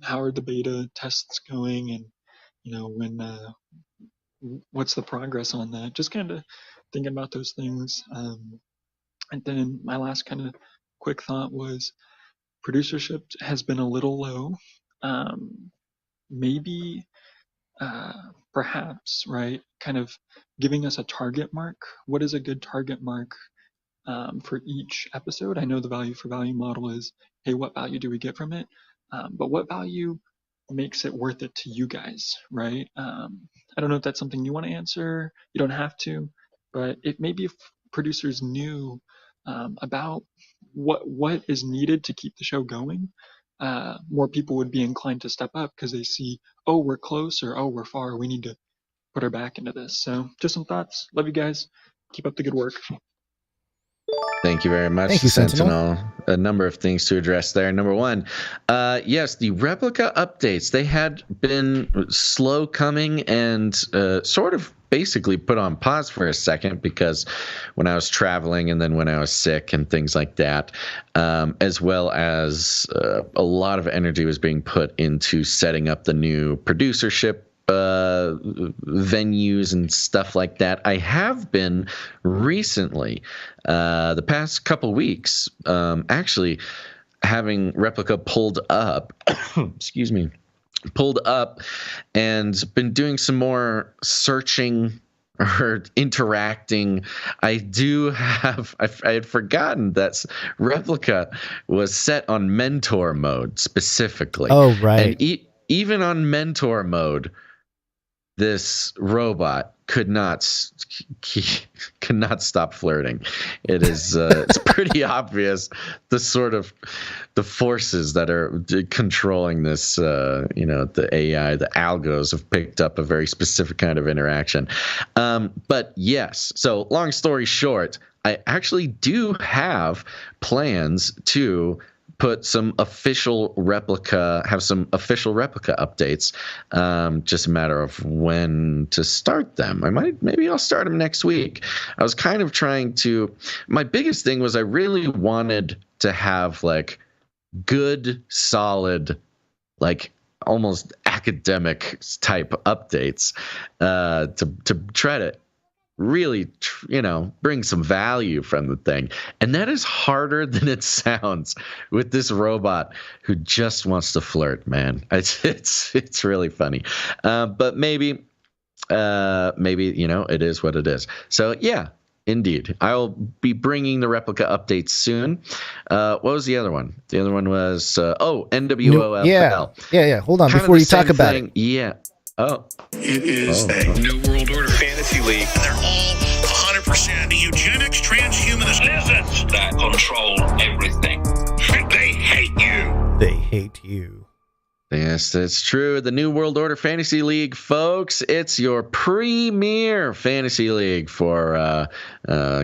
How are the beta tests going, and what's the progress on that? Just kind of thinking about those things. And then my last kind of quick thought was producership has been a little low. Maybe perhaps, right, kind of giving us a target mark. What is a good target mark for each episode? I know the value for value model is, hey, what value do we get from it? But what value makes it worth it to you guys, right? I don't know if that's something you want to answer. You don't have to, but maybe if producers knew about what is needed to keep the show going, more people would be inclined to step up because they see, oh, we're close, or oh, we're far. We need to put our back into this. So just some thoughts. Love you guys. Keep up the good work. Thank you very much, Sentinel. A number of things to address there. Number one, yes, the Replica updates, they had been slow coming and sort of basically put on pause for a second because when I was traveling and then when I was sick and things like that, as well as a lot of energy was being put into setting up the new producership venues and stuff like that. I have been recently, the past couple weeks, actually, having Replica pulled up, excuse me, pulled up, and been doing some more searching or interacting. I had forgotten that Replica was set on mentor mode specifically. Oh, right. And even on mentor mode, this robot could not stop flirting. It is it's pretty obvious the forces that are controlling this. The AI, the algos have picked up a very specific kind of interaction. But yes, so long story short, I actually do have plans to put some official replica updates. Just a matter of when to start them. Maybe I'll start them next week. I was kind of trying to, my biggest thing was I really wanted to have like good, solid, like almost academic type updates to try to really, bring some value from the thing. And that is harder than it sounds with this robot who just wants to flirt, man. It's really funny. But maybe, it is what it is. So yeah, indeed. I'll be bringing the replica updates soon. What was the other one? The other one was, NWOFL. Yeah. Hold on. Before you talk about it. Yeah. Oh. It is a New World Order fantasy league. They're all 100% eugenics, transhumanist lizards that control everything. They hate you. They hate you. Yes, that's true. The New World Order Fantasy League, folks. It's your premier fantasy league for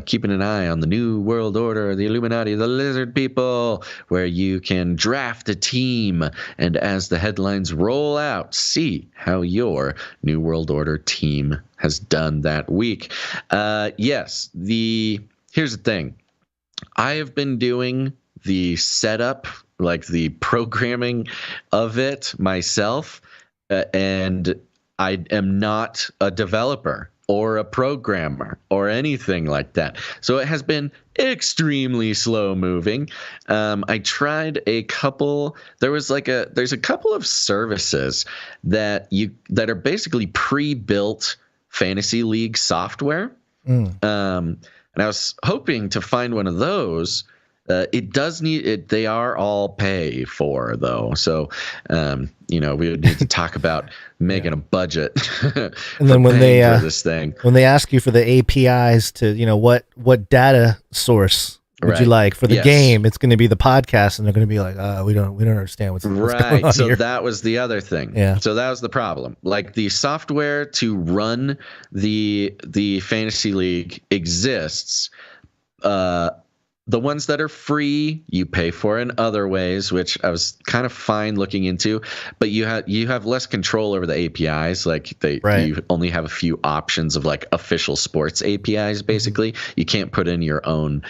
keeping an eye on the New World Order, the Illuminati, the Lizard People, where you can draft a team and as the headlines roll out, see how your New World Order team has done that week. Here's the thing. I have been doing the setup, like the programming of it myself, and I am not a developer or a programmer or anything like that. So it has been extremely slow moving. I tried a couple. There's a couple of services that are basically pre-built fantasy league software. And I was hoping to find one of those. It does need it. They are all pay for though, so we would need to talk about making a budget. And then when they for this thing, when they ask you for the APIs to what data source would you like for the game, it's going to be the podcast, and they're going to be like, we don't understand what's going on so here. that was the other thing. Yeah. So that was the problem. Like the software to run the fantasy league exists. The ones that are free, you pay for in other ways, which I was kind of fine looking into. But you have less control over the APIs. Like you only have a few options of like official sports APIs. Basically, you can't put in your own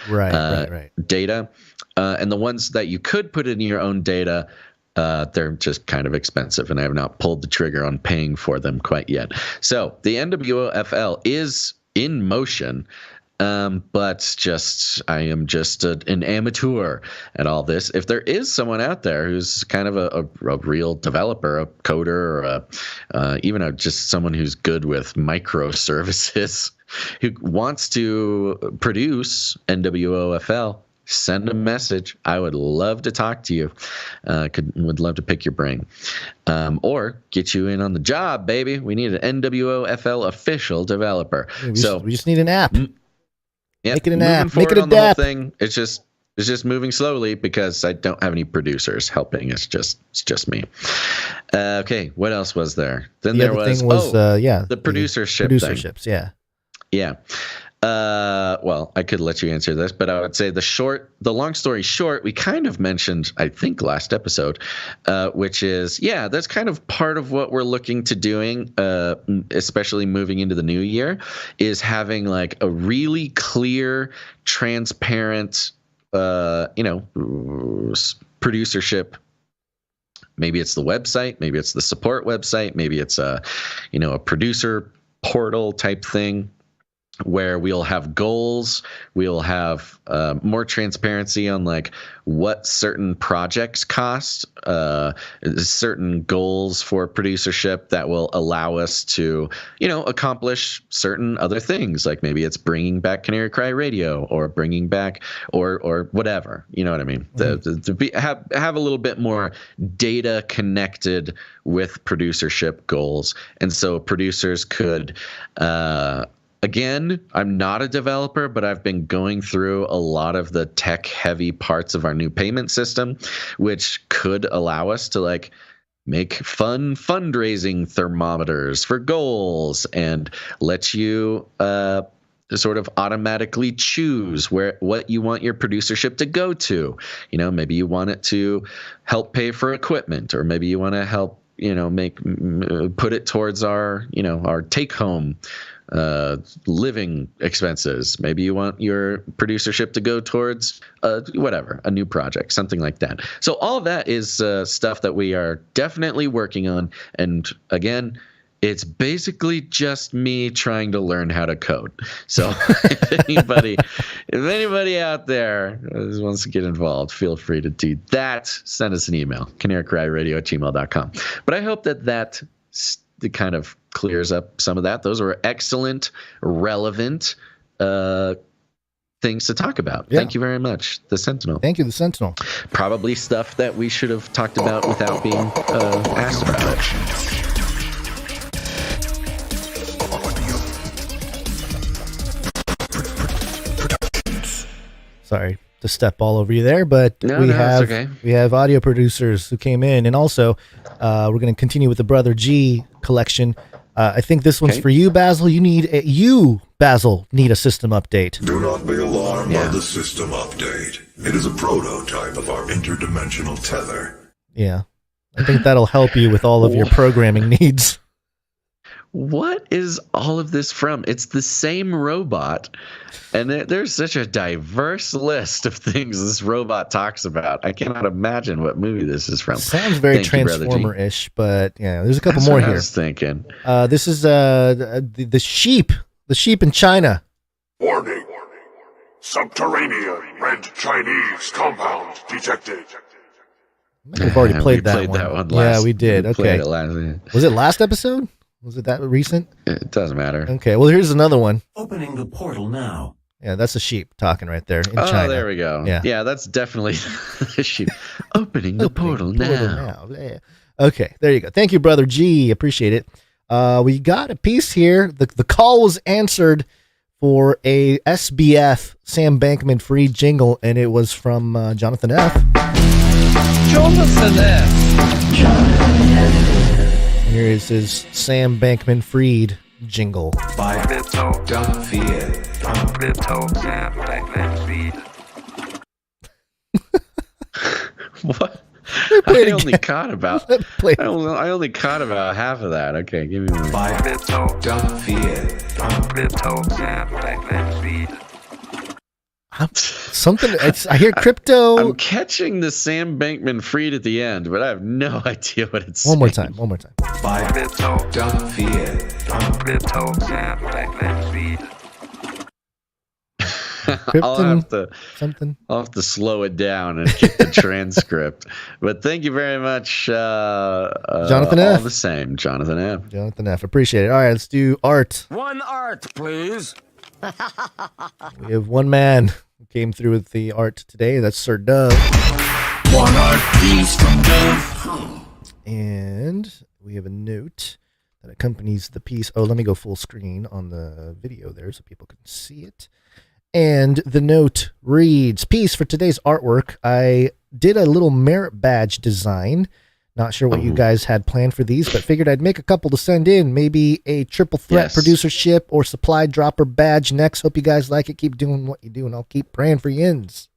data. And the ones that you could put in your own data, they're just kind of expensive, and I have not pulled the trigger on paying for them quite yet. So the NWOFL is in motion. But I am just an amateur at all this. If there is someone out there who's kind of a real developer, a coder, or even just someone who's good with microservices, who wants to produce NWOFL, send a message. I would love to talk to you. Would love to pick your brain, or get you in on the job, baby. We need an NWOFL official developer. We just need an app. Yeah, make it an app. Make it a DApp. The whole thing. It's just moving slowly because I don't have any producers helping. It's just me. Okay, what else was there? Then there was the producerships. Yeah. Well, I could let you answer this, but I would say the long story short, we kind of mentioned, I think, last episode, which is, that's kind of part of what we're looking to doing, especially moving into the new year, is having like a really clear, transparent, producership. Maybe it's the website, maybe it's the support website, maybe it's a producer portal type thing. where we'll have goals, we'll have more transparency on like what certain projects cost, certain goals for producership that will allow us to, accomplish certain other things. Like maybe it's bringing back Canary Cry Radio or bringing back or whatever. You know what I mean? Have a little bit more data connected with producership goals, and so producers could. Again, I'm not a developer, but I've been going through a lot of the tech-heavy parts of our new payment system, which could allow us to like make fun fundraising thermometers for goals and let you sort of automatically choose what you want your producership to go to. Maybe you want it to help pay for equipment, or maybe you want to help put it towards our our take-home living expenses. Maybe you want your producership to go towards whatever, a new project, something like that. So all of that is stuff that we are definitely working on. And again, it's basically just me trying to learn how to code. So if anybody out there wants to get involved, feel free to do that. Send us an email, canarycryradio@gmail.com. But I hope that kind of clears up some of that. Those were excellent, relevant things to talk about. Yeah. Thank you very much, The Sentinel. Thank you, The Sentinel. Probably stuff that we should have talked about without being asked about it. Sorry to step all over you there, but we have audio producers who came in, and also we're going to continue with the Brother G collection. I think this one's for you, Basil. Basil, need a system update. Do not be alarmed by the system update. It is a prototype of our interdimensional tether. Yeah, I think that'll help you with all of your programming needs. What is all of this from? It's the same robot, and there's such a diverse list of things this robot talks about. I cannot imagine what movie this is from. Sounds very Transformer-ish, but yeah, there's a couple more here. I was thinking. This is the sheep in China. Warning. Subterranean red Chinese compound detected. We've already played that one. Yeah, we did. Okay. Was it last episode? Was it that recent? It doesn't matter. Okay, well, here's another one. Opening the portal now. Yeah, that's a sheep talking right there in China. Oh, there we go. Yeah, that's definitely the sheep. Opening the portal now. Yeah. Okay, there you go. Thank you, Brother G. Appreciate it. We got a piece here. The call was answered for a SBF Sam Bankman-Fried jingle, and it was from Jonathan F. Jonathan F. Here is his Sam Bankman-Fried jingle. By don't fear. Sam Bankman-Fried. What? I only caught about half of that. Okay, give me one. By don't fear. Sam Bankman-Fried. I hear crypto. I'm catching the Sam Bankman-Fried at the end, but I have no idea what it's saying. One more time. By don't fear. Sam Bankman-Fried. I'll have to slow it down and get the transcript. But thank you very much, Jonathan F. All the same, Jonathan F. Jonathan F. Appreciate it. All right, let's do art. One art, please. We have one man who came through with the art today. That's Sir Dove. One art piece from Dove. And we have a note that accompanies the piece. Oh, let me go full screen on the video there so people can see it. And the note reads, piece for today's artwork. I did a little merit badge design. Not sure what you guys had planned for these, but figured I'd make a couple to send in. Maybe a triple threat producership or supply dropper badge next. Hope you guys like it. Keep doing what you do, and I'll keep praying for yins.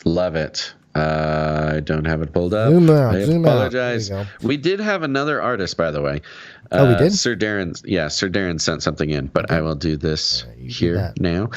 Love it. I don't have it pulled up. Zoom I out. apologize. We did have another artist, by the way. We did? Sir Darren sent something in, but I will do this here now.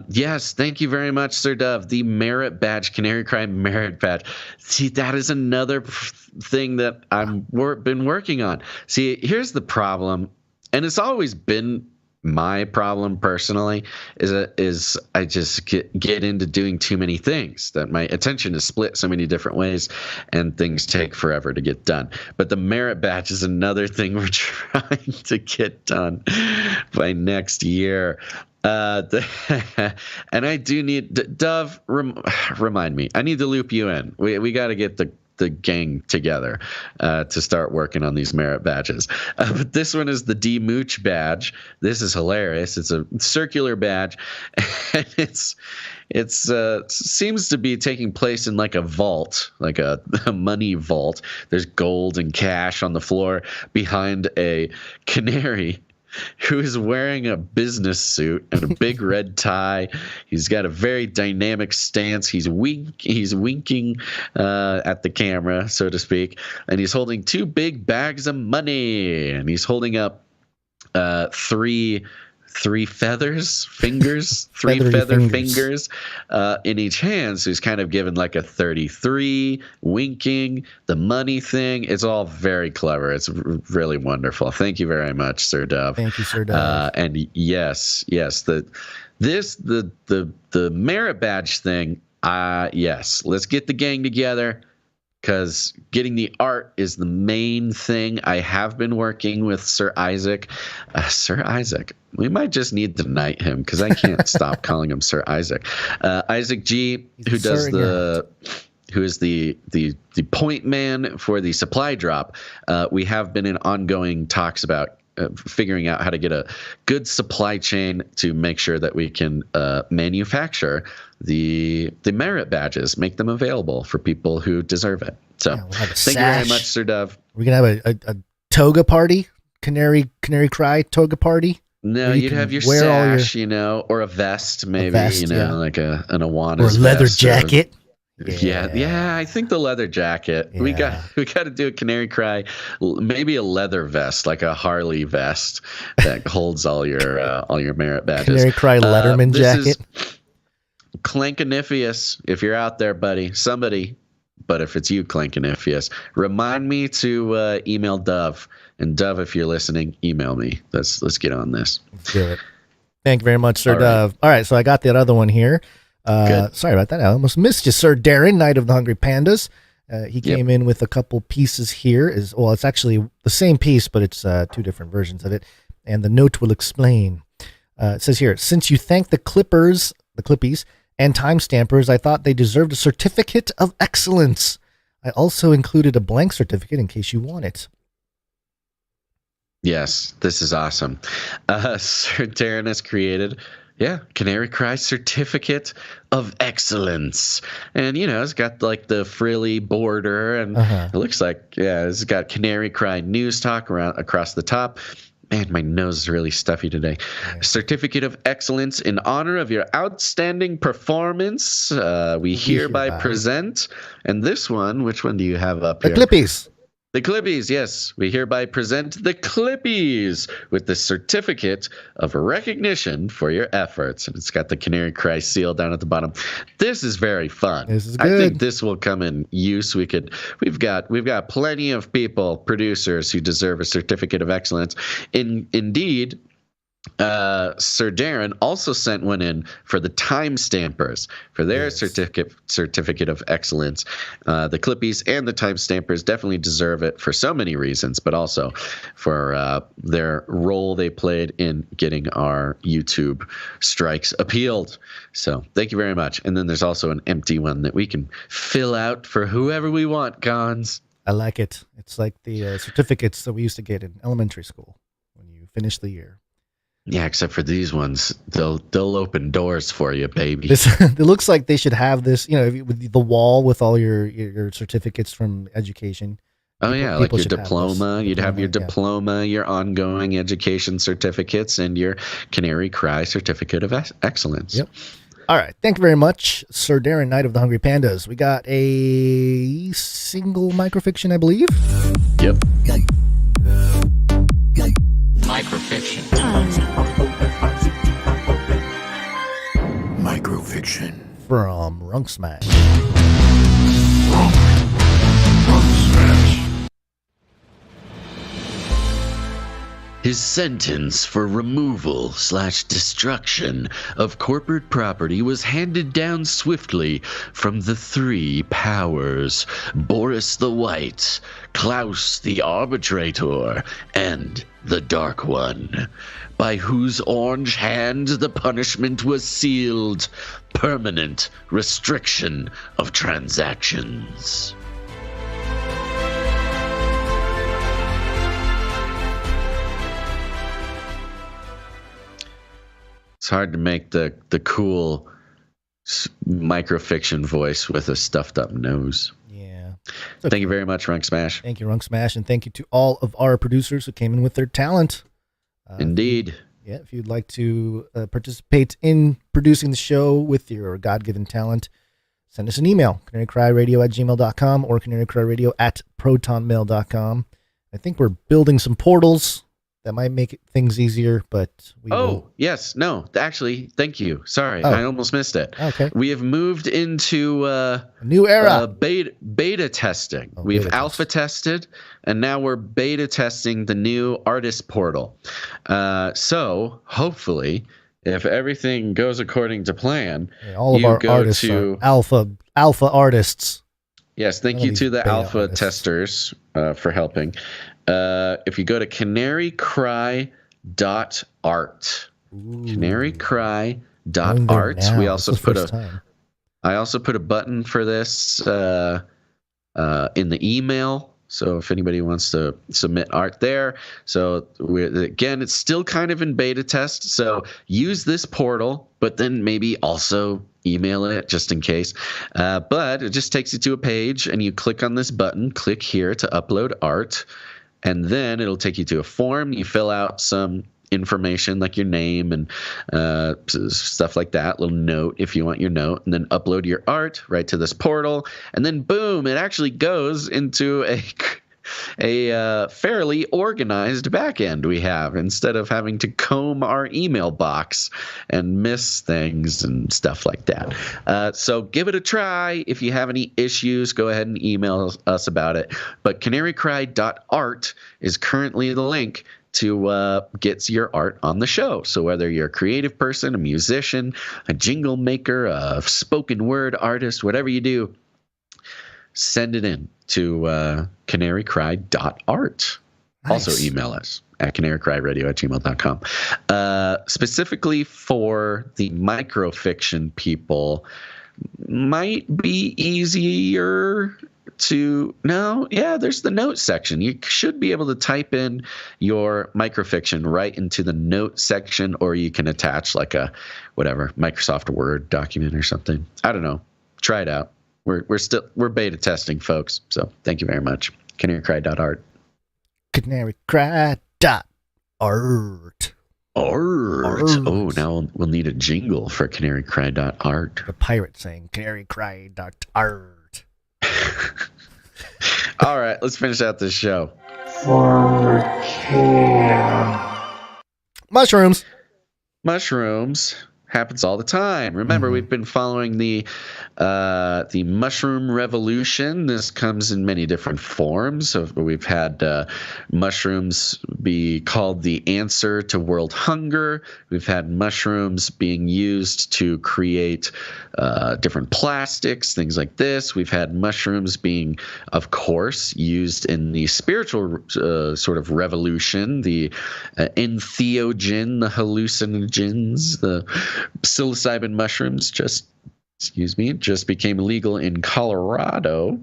Yes, thank you very much, Sir Dove. The merit badge, Canary Cry merit badge. See, that is another thing that I've been working on. See, here's the problem, and it's always been my problem personally is I just get into doing too many things, that my attention is split so many different ways and things take forever to get done. But the merit badge is another thing we're trying to get done by next year. And I do need Dove, remind me, I need to loop you in. We got to get the gang together to start working on these merit badges. But this one is the D-Mooch badge. This is hilarious. It's a circular badge, and it's seems to be taking place in like a vault, like a money vault. There's gold and cash on the floor behind a canary who is wearing a business suit and a big red tie. He's got a very dynamic stance. He's winking at the camera, so to speak, and he's holding 2 big bags of money, and he's holding up three fingers in each hand. So he's kind of given like a 33, winking, the money thing. It's all very clever. It's really wonderful. Thank you very much, Sir Dove. Thank you, Sir Dove. And yes, the merit badge thing. Yes, let's get the gang together, because getting the art is the main thing. I have been working with Sir Isaac. Sir Isaac, we might just need to knight him, because I can't stop calling him Sir Isaac. Isaac G, who is the point man for the supply drop. We have been in ongoing talks about figuring out how to get a good supply chain to make sure that we can manufacture the merit badges, make them available for people who deserve it. So we'll thank you very much, Sir Dove. We're going to have a toga party, canary cry toga party. No, you'd have your sash, or a vest, maybe, like an Awanas or a leather jacket. Yeah, I think the leather jacket. Yeah. We got to do a canary cry, maybe a leather vest, like a Harley vest that holds all your merit badges. Canary cry Letterman jacket. Clankanifius, if you're out there, buddy, somebody. But if it's you, Clankanifius, remind me to email Dove. And Dove, if you're listening, email me. Let's get on this. Let's do it. Thank you very much, Sir Dove. All right, so I got that other one here. Sorry about that. I almost missed you, Sir Darren, Knight of the Hungry Pandas. He came in with a couple pieces here. It's actually the same piece, but it's 2 different versions of it. And the note will explain. It says here, since you thank the Clippies, and timestampers, I thought they deserved a certificate of excellence. I also included a blank certificate in case you want it. Yes, this is awesome. Sir Darren has created, Canary Cry Certificate of Excellence. And, it's got like the frilly border, and it looks like, it's got Canary Cry News Talk across the top. Man, my nose is really stuffy today. Certificate of Excellence in honor of your outstanding performance. We hereby present. And this one, which one do you have up here? The Clippies. The Clippies, yes. We hereby present the Clippies with the certificate of recognition for your efforts. And it's got the Canary Cry seal down at the bottom. This is very fun. This is good. I think this will come in use. We've got plenty of people, producers, who deserve a certificate of excellence. Indeed, Sir Darren also sent one in for the timestampers for their certificate of excellence. The Clippies and the timestampers definitely deserve it for so many reasons, but also for their role they played in getting our YouTube strikes appealed. So thank you very much. And then there's also an empty one that we can fill out for whoever we want, Gons. I like it. It's like the certificates that we used to get in elementary school when you finish the year. Yeah, except for these ones, they'll open doors for you, baby. It looks like they should have this, with the wall with all your certificates from education. Oh yeah, like your diploma. You'd have your diploma, your ongoing education certificates, and your Canary Cry Certificate of Excellence. Yep. All right. Thank you very much, Sir Darren, Knight of the Hungry Pandas. We got a single microfiction, I believe. Yep. Microfiction. Microfiction. From Runk Smash. his sentence for removal/destruction of corporate property was handed down swiftly from the three powers: Boris the White, Klaus the Arbitrator, and the Dark One, by whose orange hand the punishment was sealed: permanent restriction of transactions. It's hard to make the cool microfiction voice with a stuffed up nose. Yeah. Thank you very much, Runk Smash. Thank you, Runk Smash, and thank you to all of our producers who came in with their talent. Indeed. If you'd like to participate in producing the show with your God-given talent, send us an email, canarycryradio@gmail.com or canarycryradio@protonmail.com. I think we're building some portals that might make things easier, but we will... yes. No, actually, thank you. Sorry, Oh. I almost missed it. Okay. We have moved into a new era. Beta testing. We've alpha tested, and now we're beta testing the new artist portal. So hopefully, if everything goes according to plan, all of our artists are alpha artists. Yes, thank you to the alpha testers for helping. If you go to canarycry.art, canarycry.art, we also I also put a button for this in the email. So if anybody wants to submit art there. So again, it's still kind of in beta test. So use this portal, but then maybe also email it just in case. But it just takes you to a page and you click on this button, click here to upload art. And then it'll take you to a form. You fill out some information like your name and stuff like that, little note if you want your note, and then upload your art right to this portal. And then boom, it actually goes into a fairly organized backend we have, instead of having to comb our email box and miss things and stuff like that. So give it a try. If you have any issues, go ahead and email us about it. But canarycry.art is currently the link to get your art on the show. So whether you're a creative person, a musician, a jingle maker, a spoken word artist, whatever you do, send it in to canarycry.art. Nice. Also email us at canarycryradio@gmail.com. Specifically for the microfiction people, might be easier to... there's the note section. You should be able to type in your microfiction right into the note section, or you can attach like a Microsoft Word document or something. I don't know. Try it out. We're beta testing, folks. So thank you very much. Canarycry.art. Canarycry.art. Art. Oh, now we'll need a jingle for canarycry.art. The pirate saying canarycry.art. All right, let's finish out this show. Mushrooms happens all the time. Remember, we've been following the mushroom revolution. This comes in many different forms. So we've had mushrooms be called the answer to world hunger. We've had mushrooms being used to create different plastics, things like this. We've had mushrooms being, of course, used in the spiritual sort of revolution, the entheogen, the hallucinogens, the psilocybin mushrooms just became legal in Colorado,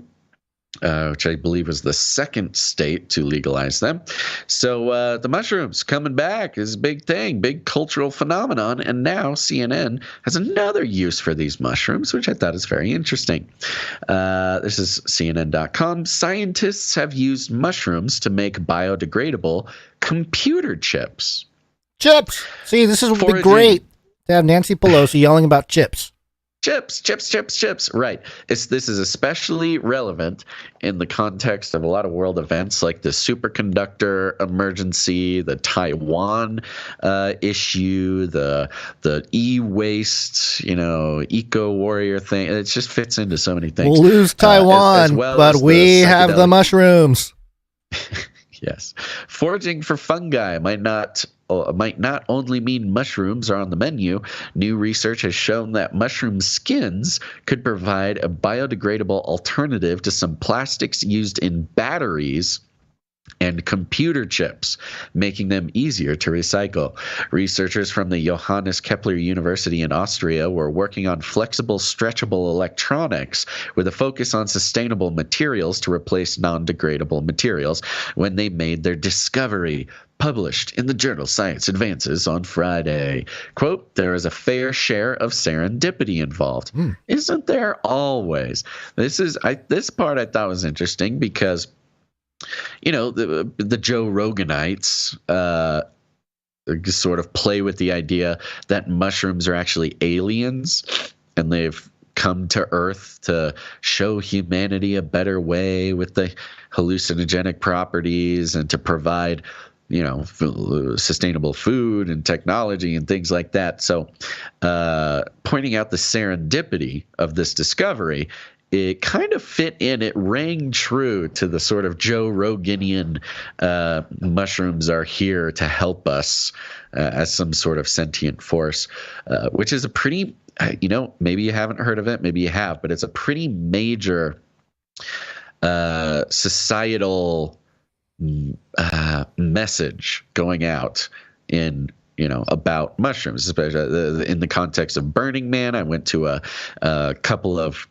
which I believe was the second state to legalize them. So the mushrooms coming back is a big thing, big cultural phenomenon. And now CNN has another use for these mushrooms, which I thought is very interesting. This is CNN.com. Scientists have used mushrooms to make biodegradable computer chips. Chips! See, this would be great to have Nancy Pelosi yelling about chips. Chips. Right. This is especially relevant in the context of a lot of world events like the superconductor emergency, the Taiwan issue, the e-waste, eco-warrior thing. It just fits into so many things. We'll lose Taiwan, but we have the mushrooms. Yes. Foraging for fungi might not only mean mushrooms are on the menu. New research has shown that mushroom skins could provide a biodegradable alternative to some plastics used in batteries and computer chips, making them easier to recycle. Researchers from the Johannes Kepler University in Austria were working on flexible, stretchable electronics with a focus on sustainable materials to replace non-degradable materials when they made their discovery, published in the journal Science Advances on Friday. Quote, there is a fair share of serendipity involved. Isn't there always? This part I thought was interesting because the Joe Roganites sort of play with the idea that mushrooms are actually aliens and they've come to Earth to show humanity a better way with the hallucinogenic properties and to provide, sustainable food and technology and things like that. So pointing out the serendipity of this discovery, it kind of fit in. It rang true to the sort of Joe Roganian mushrooms are here to help us as some sort of sentient force, which is a pretty, maybe you haven't heard of it, maybe you have, but it's a pretty major societal message going out in about mushrooms, especially in the context of Burning Man. I went to a couple of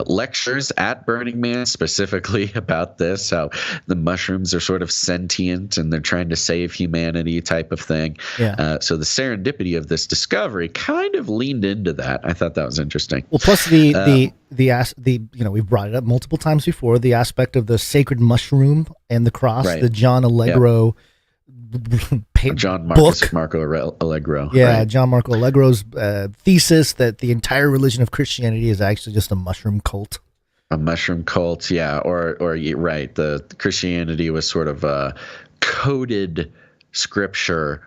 lectures at Burning Man specifically about this, how the mushrooms are sort of sentient and they're trying to save humanity type of thing. Yeah. So the serendipity of this discovery kind of leaned into that. I thought that was interesting. Well, plus the we've brought it up multiple times before, the aspect of the sacred mushroom and the cross, right. The John Allegro. John Marco Allegro. Yeah, right. John Marco Allegro's thesis that the entire religion of Christianity is actually just a mushroom cult. A mushroom cult, yeah. Or right, the Christianity was sort of a coded scripture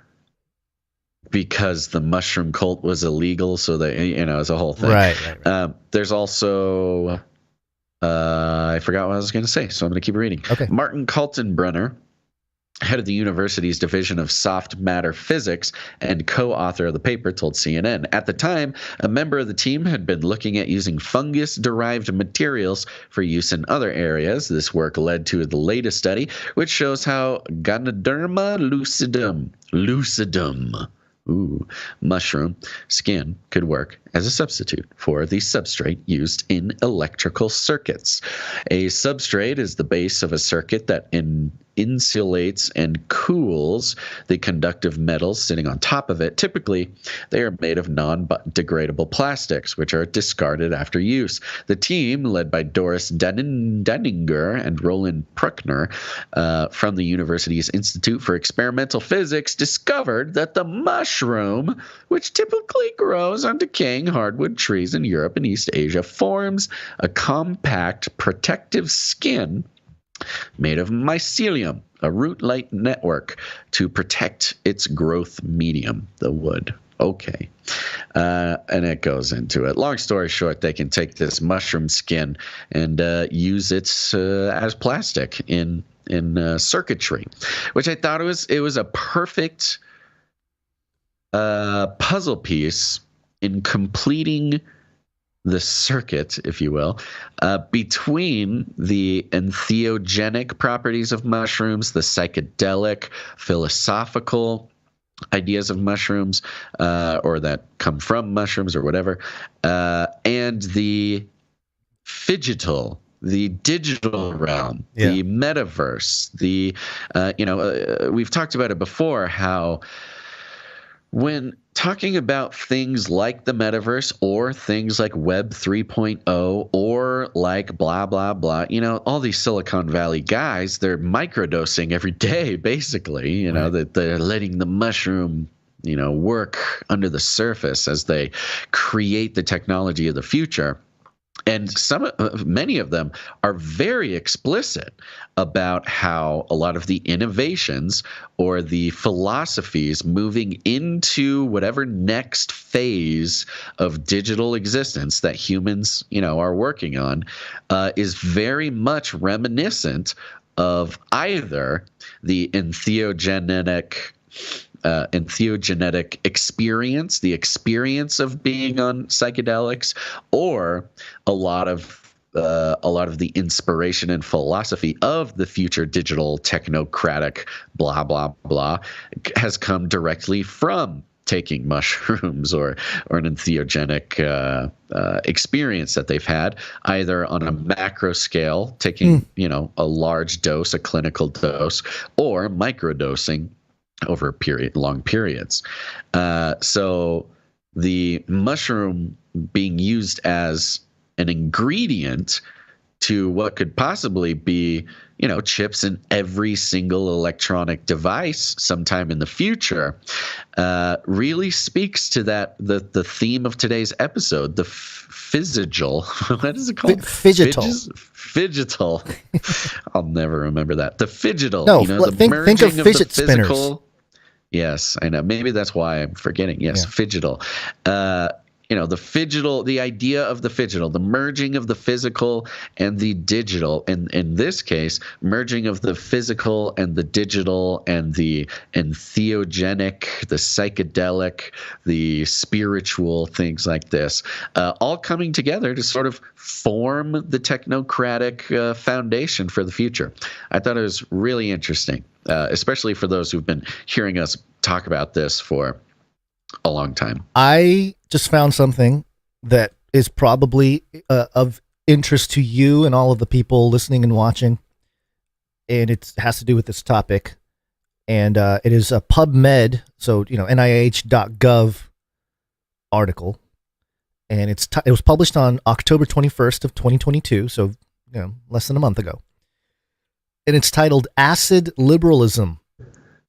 because the mushroom cult was illegal, so that it's a whole thing. Right. There's also I forgot what I was going to say, so I'm going to keep reading. Okay. Martin Kaltenbrunner, head of the university's division of soft matter physics and co-author of the paper, told CNN. At the time, a member of the team had been looking at using fungus-derived materials for use in other areas. This work led to the latest study, which shows how Ganoderma lucidum, mushroom skin could work as a substitute for the substrate used in electrical circuits. A substrate is the base of a circuit that insulates and cools the conductive metals sitting on top of it. Typically, they are made of non-degradable plastics, which are discarded after use. The team, led by Doris Denninger and Roland Pruckner from the university's Institute for Experimental Physics, discovered that the mushroom, which typically grows on decaying hardwood trees in Europe and East Asia, forms a compact protective skin made of mycelium, a root-like network to protect its growth medium, the wood. Okay. And it goes into it. Long story short, they can take this mushroom skin and use it as plastic in circuitry, which I thought it was a perfect puzzle piece in completing the circuit, if you will, between the entheogenic properties of mushrooms, the psychedelic, philosophical ideas of mushrooms, or that come from mushrooms or whatever, and the PHYGITAL, the digital realm, the metaverse, we've talked about it before, how when talking about things like the metaverse or things like Web 3.0 or like blah, blah, blah, all these Silicon Valley guys, they're microdosing every day, basically, that they're letting the mushroom, work under the surface as they create the technology of the future. And many of them are very explicit about how a lot of the innovations or the philosophies moving into whatever next phase of digital existence that humans, are working on, is very much reminiscent of either the entheogenetic experience, the experience of being on psychedelics, or a lot of the inspiration and philosophy of the future digital technocratic blah blah blah has come directly from taking mushrooms or an entheogenic experience that they've had, either on a macro scale, taking a large dose, a clinical dose, or microdosing over long periods. So the mushroom being used as an ingredient to what could possibly be, chips in every single electronic device sometime in the future, really speaks to the theme of today's episode, the PHYGITAL. What is it called? PHYGITAL. I'll never remember that. The PHYGITAL. No, the think of fidget the physical. spinners. Yes, I know. Maybe that's why I'm forgetting. Yes, PHYGITAL. The PHYGITAL, the idea of the PHYGITAL, the merging of the physical and the digital. And in this case, merging of the physical and the digital and the entheogenic, the psychedelic, the spiritual, things like this, all coming together to sort of form the technocratic foundation for the future. I thought it was really interesting, especially for those who've been hearing us talk about this for a long time. I just found something that is probably of interest to you and all of the people listening and watching, and it has to do with this topic. And it is a PubMed, so NIH.gov article, and it was published on October 21st of 2022, so less than a month ago. And it's titled "Acid Liberalism: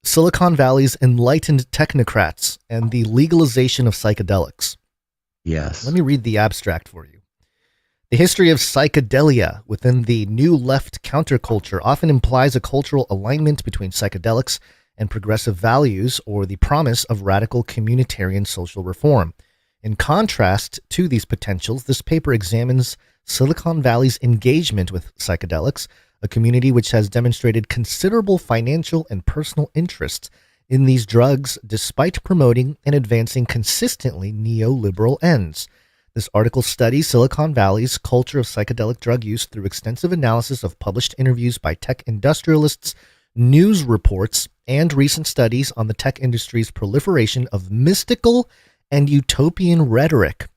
Silicon Valley's Enlightened Technocrats and the Legalization of Psychedelics." Yes. Let me read the abstract for you. The history of psychedelia within the new left counterculture often implies a cultural alignment between psychedelics and progressive values, or the promise of radical communitarian social reform. In contrast to these potentials, this paper examines Silicon Valley's engagement with psychedelics, a community which has demonstrated considerable financial and personal interest in these drugs despite promoting and advancing consistently neoliberal ends. This article studies Silicon Valley's culture of psychedelic drug use through extensive analysis of published interviews by tech industrialists, news reports, and recent studies on the tech industry's proliferation of mystical and utopian rhetoric.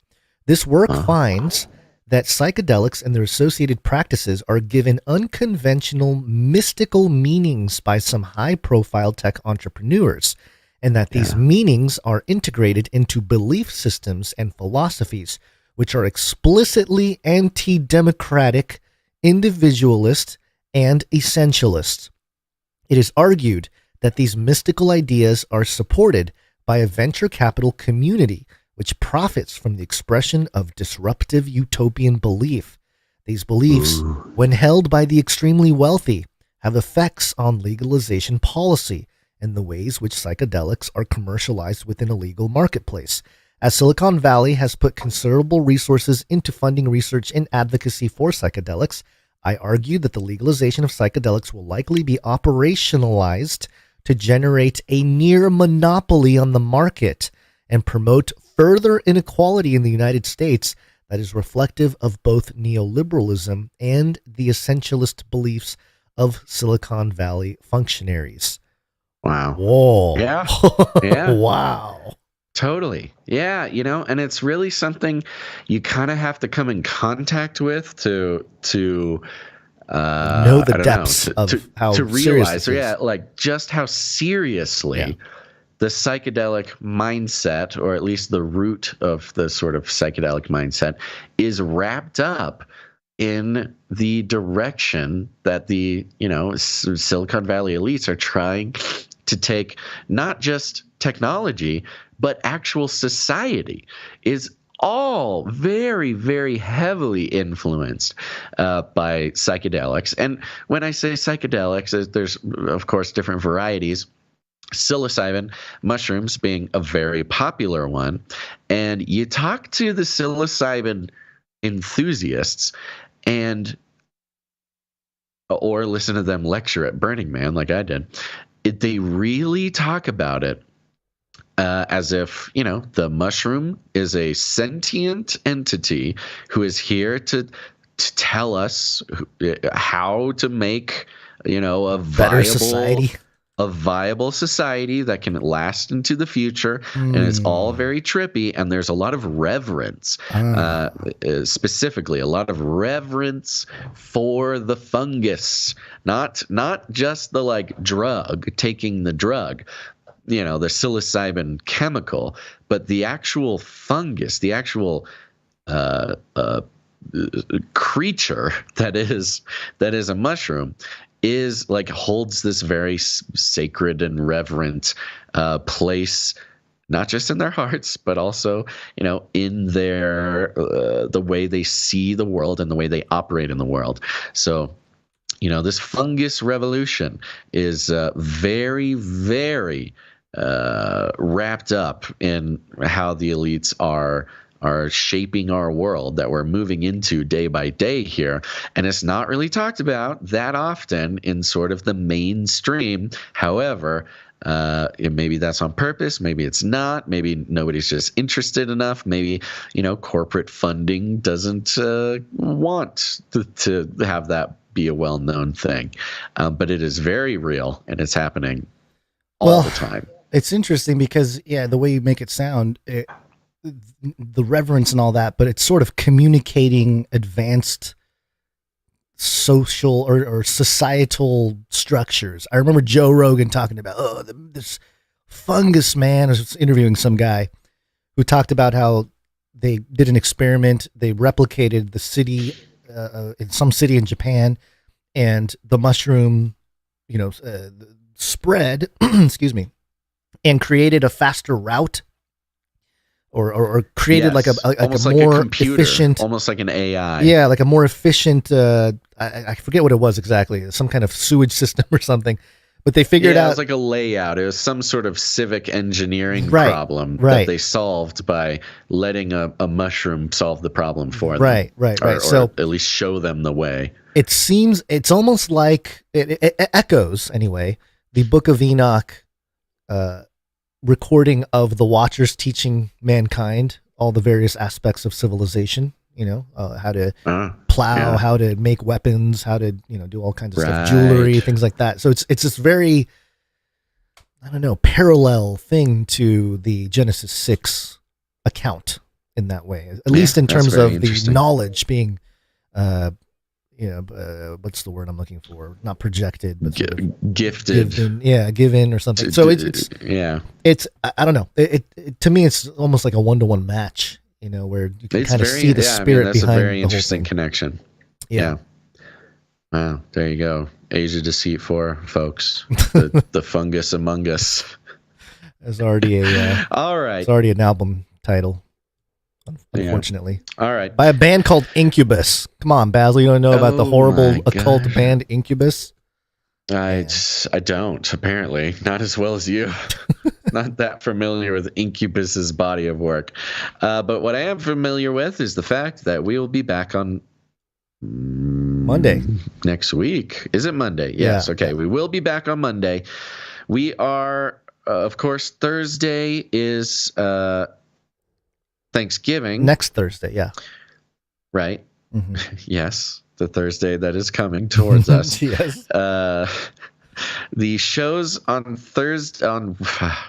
This work finds that psychedelics and their associated practices are given unconventional, mystical meanings by some high-profile tech entrepreneurs, and that these meanings are integrated into belief systems and philosophies, which are explicitly anti-democratic, individualist, and essentialist. It is argued that these mystical ideas are supported by a venture capital community which profits from the expression of disruptive utopian belief. These beliefs, when held by the extremely wealthy, have effects on legalization policy and the ways which psychedelics are commercialized within a legal marketplace. As Silicon Valley has put considerable resources into funding research and advocacy for psychedelics, I argue that the legalization of psychedelics will likely be operationalized to generate a near monopoly on the market and promote further inequality in the United States that is reflective of both neoliberalism and the essentialist beliefs of Silicon Valley functionaries. Wow. Whoa. Yeah. Yeah. Wow. Totally. Yeah. And it's really something you kind of have to come in contact with to know the depths of how to realize, serious like just how seriously the psychedelic mindset, or at least the root of the sort of psychedelic mindset, is wrapped up in the direction that the Silicon Valley elites are trying to take, not just technology but actual society, is all very, very heavily influenced by psychedelics. And when I say psychedelics, there's of course different varieties. Psilocybin mushrooms being a very popular one. And you talk to the psilocybin enthusiasts, and or listen to them lecture at Burning Man like I did, they really talk about it as if, the mushroom is a sentient entity who is here to tell us how to make, a viable society that can last into the future. And it's all very trippy. And there's a lot of reverence, specifically a lot of reverence for the fungus, not just the drug, taking the drug, the psilocybin chemical, but the actual fungus, the actual creature that is a mushroom is holds this very sacred and reverent place, not just in their hearts, but also, in their the way they see the world and the way they operate in the world. So, this fungus revolution is very, very wrapped up in how the elites are shaping our world that we're moving into day by day here. And it's not really talked about that often in sort of the mainstream. However, maybe that's on purpose. Maybe it's not. Maybe nobody's just interested enough. Maybe, corporate funding doesn't want to have that be a well-known thing. But it is very real, and it's happening all the time. It's interesting because, the way you make it sound, the reverence and all that, but it's sort of communicating advanced social or societal structures. I remember Joe Rogan talking about, this fungus man. I was interviewing some guy who talked about how they did an experiment. They replicated the city in some city in Japan, and the mushroom, spread, excuse me, and created a faster route. Or created like a more efficient, almost like an AI. Yeah, like a more efficient. I forget what it was exactly. Some kind of sewage system or something. But they figured out it was like a layout. It was some sort of civic engineering problem that they solved by letting a mushroom solve the problem for them. Right. So at least show them the way. It seems it's almost like it echoes anyway the Book of Enoch. Recording of the Watchers teaching mankind all the various aspects of civilization, how to plow, how to make weapons, how to, do all kinds of stuff, jewelry, things like that. So it's this very, parallel thing to the Genesis 6 account in that way, at least in terms of the knowledge being, what's the word I'm looking for? Not projected, but gifted. Given or something. So it's I don't know. It to me, it's almost like a 1-to-1 match. Where you can kind of see the spirit that's behind a very the whole interesting thing. connection. Yeah. Wow. There you go. Age of Deceit 4, folks. The fungus among us. There's already a. All right. It's already an album title. Unfortunately. All right. By a band called Incubus. Come on, Basil, you don't know about the horrible occult band Incubus? I don't, apparently. Not as well as you. Not that familiar with Incubus's body of work. But what I am familiar with is the fact that we will be back on Monday. Next week. Is it Monday? Yes. Yeah. Okay. We will be back on Monday. We are, of course, Thursday is Thanksgiving. Next Thursday, yeah. Right? Mm-hmm. Yes. The Thursday that is coming towards us. Yes. The shows on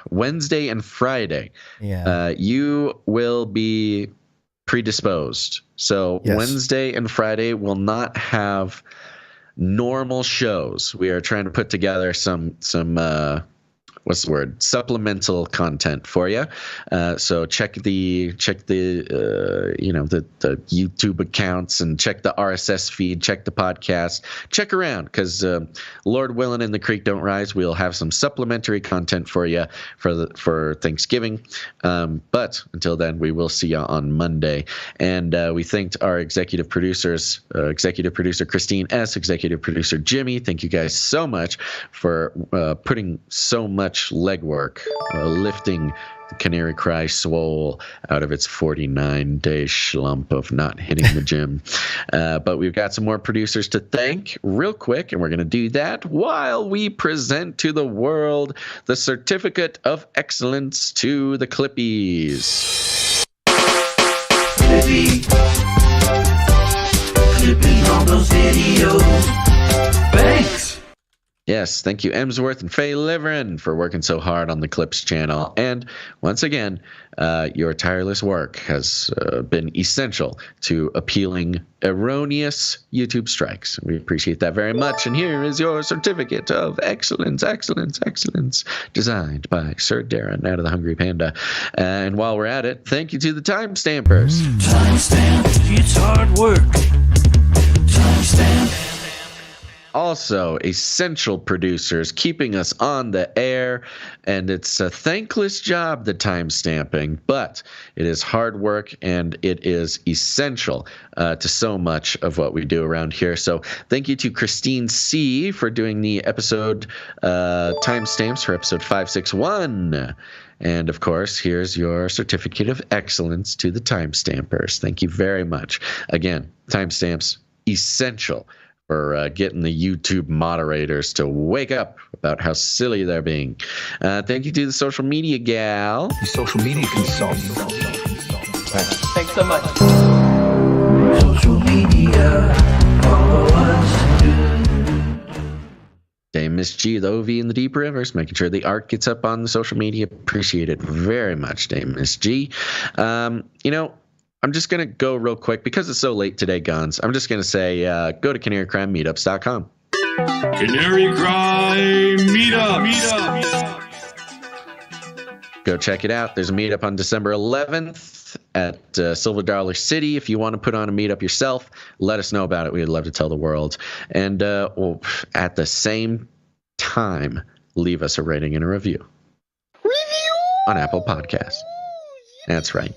Wednesday and Friday. Yeah. You will be predisposed. So yes. Wednesday and Friday will not have normal shows. We are trying to put together some what's the word? Supplemental content for you. So check the YouTube accounts and check the RSS feed, check the podcast, check around because Lord willing and the creek don't rise. We'll have some supplementary content for you for Thanksgiving. But until then, we will see you on Monday. And we thanked our executive producers, executive producer Christine S., executive producer Jimmy. Thank you guys so much for putting so much legwork, lifting the Canary Cry swole out of its 49-day schlump of not hitting the gym. But we've got some more producers to thank real quick, and we're going to do that while we present to the world the Certificate of Excellence to the Clippies. Clippy on those videos. Thanks. Yes, thank you, Emsworth and Faye Liverin, for working so hard on the Clips channel. And once again, your tireless work has been essential to appealing erroneous YouTube strikes. We appreciate that very much. And here is your Certificate of Excellence, designed by Sir Darren out of the Hungry Panda. And while we're at it, thank you to the timestampers. Timestamp, it's hard work. Timestamp. Also, essential producers keeping us on the air, and it's a thankless job, the timestamping, but it is hard work and it is essential to so much of what we do around here. So thank you to Christine C. for doing the episode timestamps for episode 561. And, of course, here's your Certificate of Excellence to the timestampers. Thank you very much. Again, timestamps, essential for getting the YouTube moderators to wake up about how silly they're being. Thank you to the social media gal. The social media consultant. Thanks so much. Social media, follow us. Dame Miss G, the OV in the Deep Rivers, making sure the art gets up on the social media. Appreciate it very much, Dame Miss G. I'm just going to go real quick because it's so late today, Guns. I'm just going to say go to canarycrimemeetups.com. Canary Crime Meetup. Go check it out. There's a meetup on December 11th at Silver Dollar City. If you want to put on a meetup yourself, let us know about it. We'd love to tell the world. And at the same time, leave us a rating and a review. On Apple Podcasts. That's right.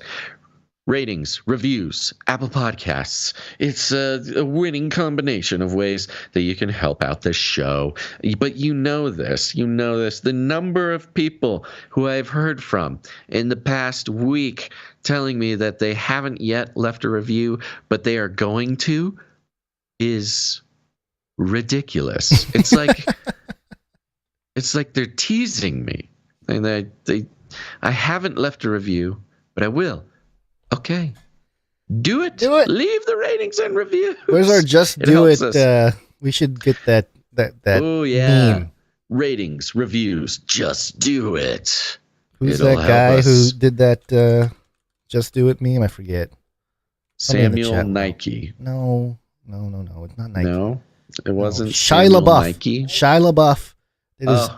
Ratings, reviews, Apple Podcasts. It's a winning combination of ways that you can help out this show. But you know this. The number of people who I've heard from in the past week telling me that they haven't yet left a review, but they are going to, is ridiculous. It's like they're teasing me. And I haven't left a review, but I will. Okay. Do it. Leave the ratings and reviews. Where's our Just Do It? We should get that oh, yeah. meme. Ratings, reviews, just do it. Who's that guy who did that Just Do It meme? I forget. Samuel Nike. No. It's not Nike. No, it wasn't Shia LaBeouf. Nike. Shia LaBeouf. It is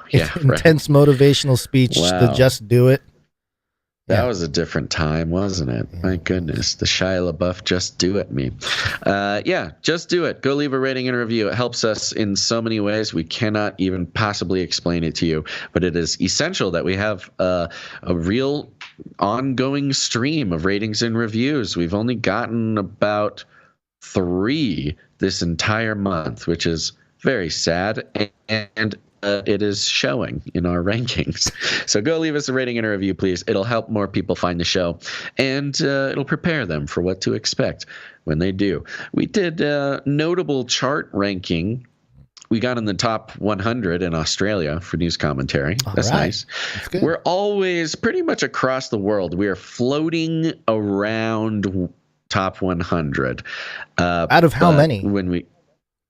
intense motivational speech to Just Do It. That was a different time, wasn't it? Yeah. My goodness. The Shia LaBeouf Just Do It meme. Just do it. Go leave a rating and a review. It helps us in so many ways. We cannot even possibly explain it to you. But it is essential that we have a real ongoing stream of ratings and reviews. We've only gotten about 3 this entire month, which is very sad. And it is showing in our rankings. So go leave us a rating and a review, please. It'll help more people find the show, and it'll prepare them for what to expect when they do. We did notable chart ranking. We got in the top 100 in Australia for news commentary. That's nice. That's good. We're always pretty much across the world. We are floating around top 100. Out of how many?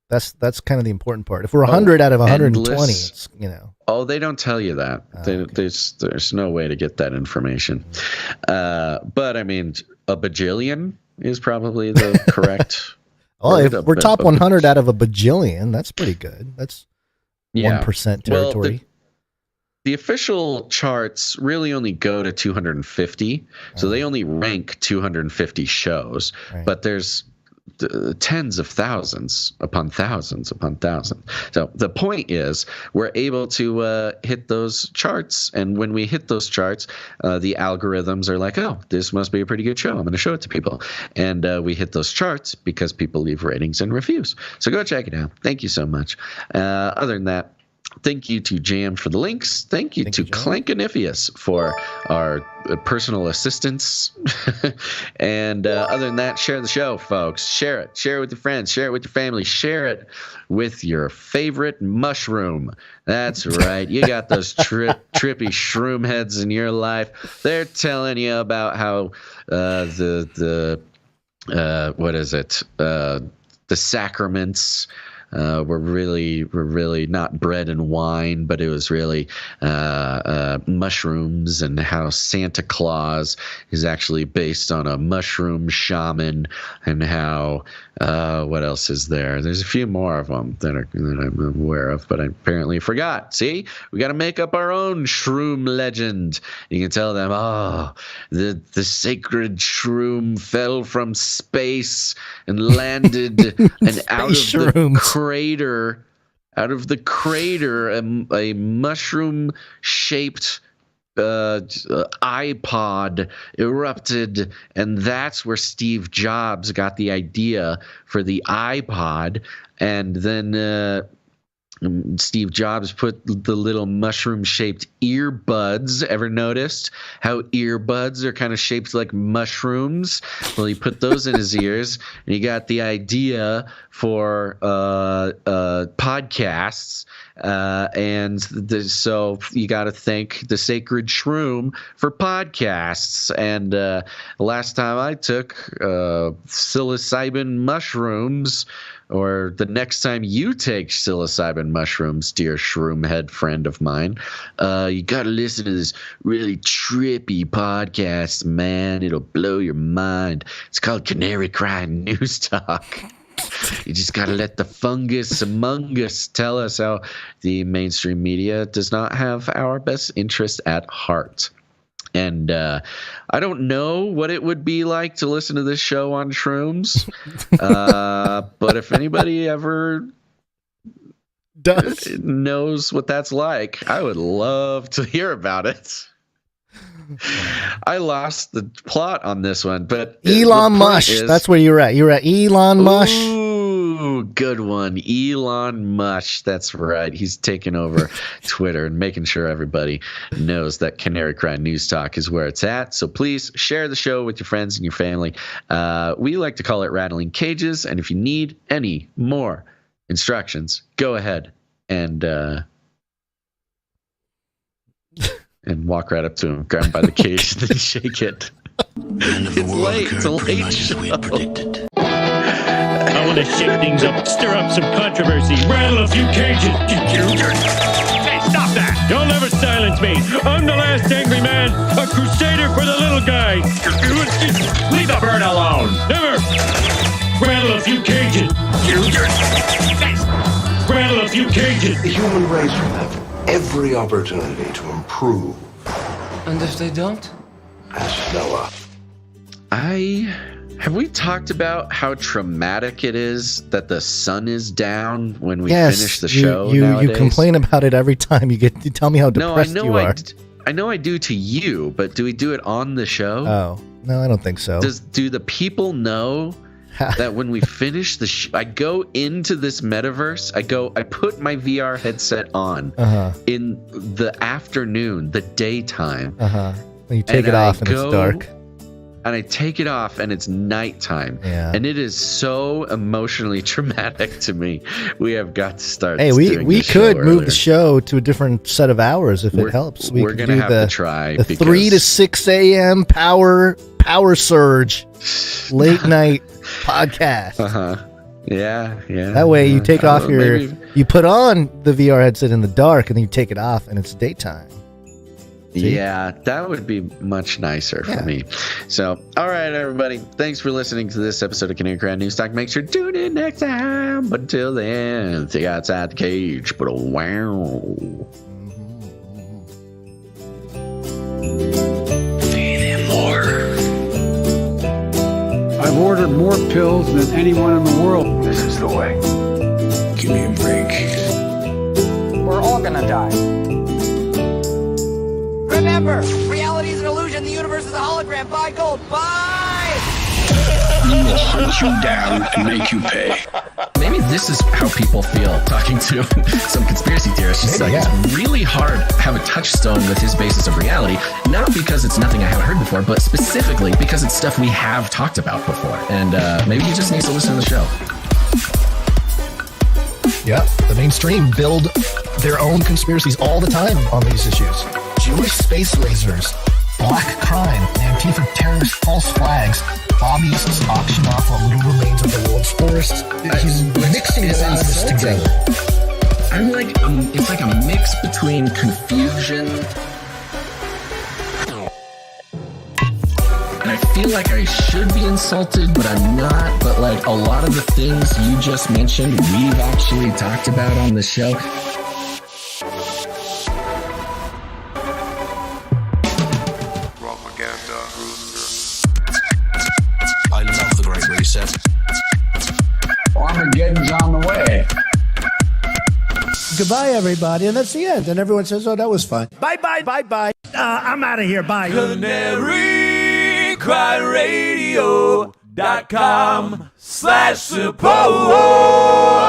That's kind of the important part. If we're 100 out of 120, it's, Oh, they don't tell you that. There's no way to get that information. But I mean, a bajillion is probably the correct. If we're top 100 out of a bajillion, that's pretty good. That's 1% territory. Well, the official charts really only go to 250, so they only rank 250 shows. Right. But there's tens of thousands upon thousands upon thousands. So the point is we're able to hit those charts, and when we hit those charts, the algorithms are like, oh, this must be a pretty good show. I'm going to show it to people. And we hit those charts because people leave ratings and reviews. So go check it out. Thank you so much. Other than that, Thank you to Jam for the links. Thank you to Clankanifius for our personal assistance. And other than that, share the show, folks. Share it. Share it with your friends. Share it with your family. Share it with your favorite mushroom. That's right. You got those trippy shroom heads in your life. They're telling you about how the sacraments were really not bread and wine, but it was really mushrooms, and how Santa Claus is actually based on a mushroom shaman, and how what else is there? There's a few more of them that I'm aware of, but I apparently forgot. See, we got to make up our own shroom legend. You can tell them, the sacred shroom fell from space and landed and out of the crater, a mushroom-shaped iPod erupted, and that's where Steve Jobs got the idea for the iPod. And then Steve Jobs put the little mushroom-shaped earbuds. Ever noticed how earbuds are kind of shaped like mushrooms? Well, he put those in his ears, and he got the idea for podcasts. So you got to thank the sacred shroom for podcasts. And last time I took psilocybin mushrooms, or the next time you take psilocybin mushrooms, dear shroom head friend of mine, you got to listen to this really trippy podcast, man. It'll blow your mind. It's called Canary Cry News Talk. You just got to let the fungus among us tell us how the mainstream media does not have our best interest at heart. And I don't know what it would be like to listen to this show on shrooms, but if anybody ever knows what that's like, I would love to hear about it. I lost the plot on this one, but Elon Musk. That's where you're at. You're at Elon Musk. Ooh, good one. Elon Musk. That's right. He's taking over Twitter and making sure everybody knows that Canary Cry News Talk is where it's at. So please share the show with your friends and your family. We like to call it Rattling Cages. And if you need any more instructions, go ahead and walk right up to him, grab him by the cage, and then shake it. It's late. It's a late show. I want to shake things up, stir up some controversy, rattle a few cages. Hey, stop that! You'll never silence me. I'm the last angry man, a crusader for the little guy. Leave the bird alone. Never. Rattle a few cages. Rattle a few cages. The human race will have every opportunity to improve. And if they don't? Ask Noah. Have we talked about how traumatic it is that the sun is down when we finish the show nowadays? You complain about it every time you tell me how depressed you are. I know I do to you, but do we do it on the show? Oh, no, I don't think so. Do the people know that when we finish the I go into this metaverse, I put my VR headset on in the afternoon, the daytime. And you take it off and it's dark. And I take it off and it's nighttime. Yeah. And it is so emotionally traumatic to me. We have got to start. Hey, we could move the show to a different set of hours if it helps. We're going to have to try. The 3 to 6 a.m. power surge late night podcast. Yeah. That way you take off you put on the VR headset in the dark and then you take it off and it's daytime. See? Yeah, that would be much nicer for me. So, all right, everybody. Thanks for listening to this episode of Canary Cry News Talk. Make sure to tune in next time. But until then, stay outside the cage. But wow. Feed him more. I've ordered more pills than anyone in the world. This is the way. Give me a break. We're all gonna die. Remember, reality is an illusion. The universe is a hologram. Buy gold. Bye! We will hunt you down and make you pay. Maybe this is how people feel talking to some conspiracy theorists. It's it's really hard to have a touchstone with his basis of reality, not because it's nothing I haven't heard before, but specifically because it's stuff we have talked about before. And maybe he just needs to listen to the show. Yeah, the mainstream build their own conspiracies all the time on these issues. Jewish space lasers, black crime, Antifa terrorist false flags, hobbyists auction off what little remains of the world's forests. He's mixing a lot of this together. I'm like, it's like a mix between confusion and I feel like I should be insulted, but I'm not. But like a lot of the things you just mentioned, we've actually talked about on the show. I love the Great Reset. Armageddon's on the way. Goodbye, everybody. And that's the end. And everyone says, oh, that was fun. Bye, bye, bye, bye. I'm out of here. Bye. Canary Cry Radio.com/support.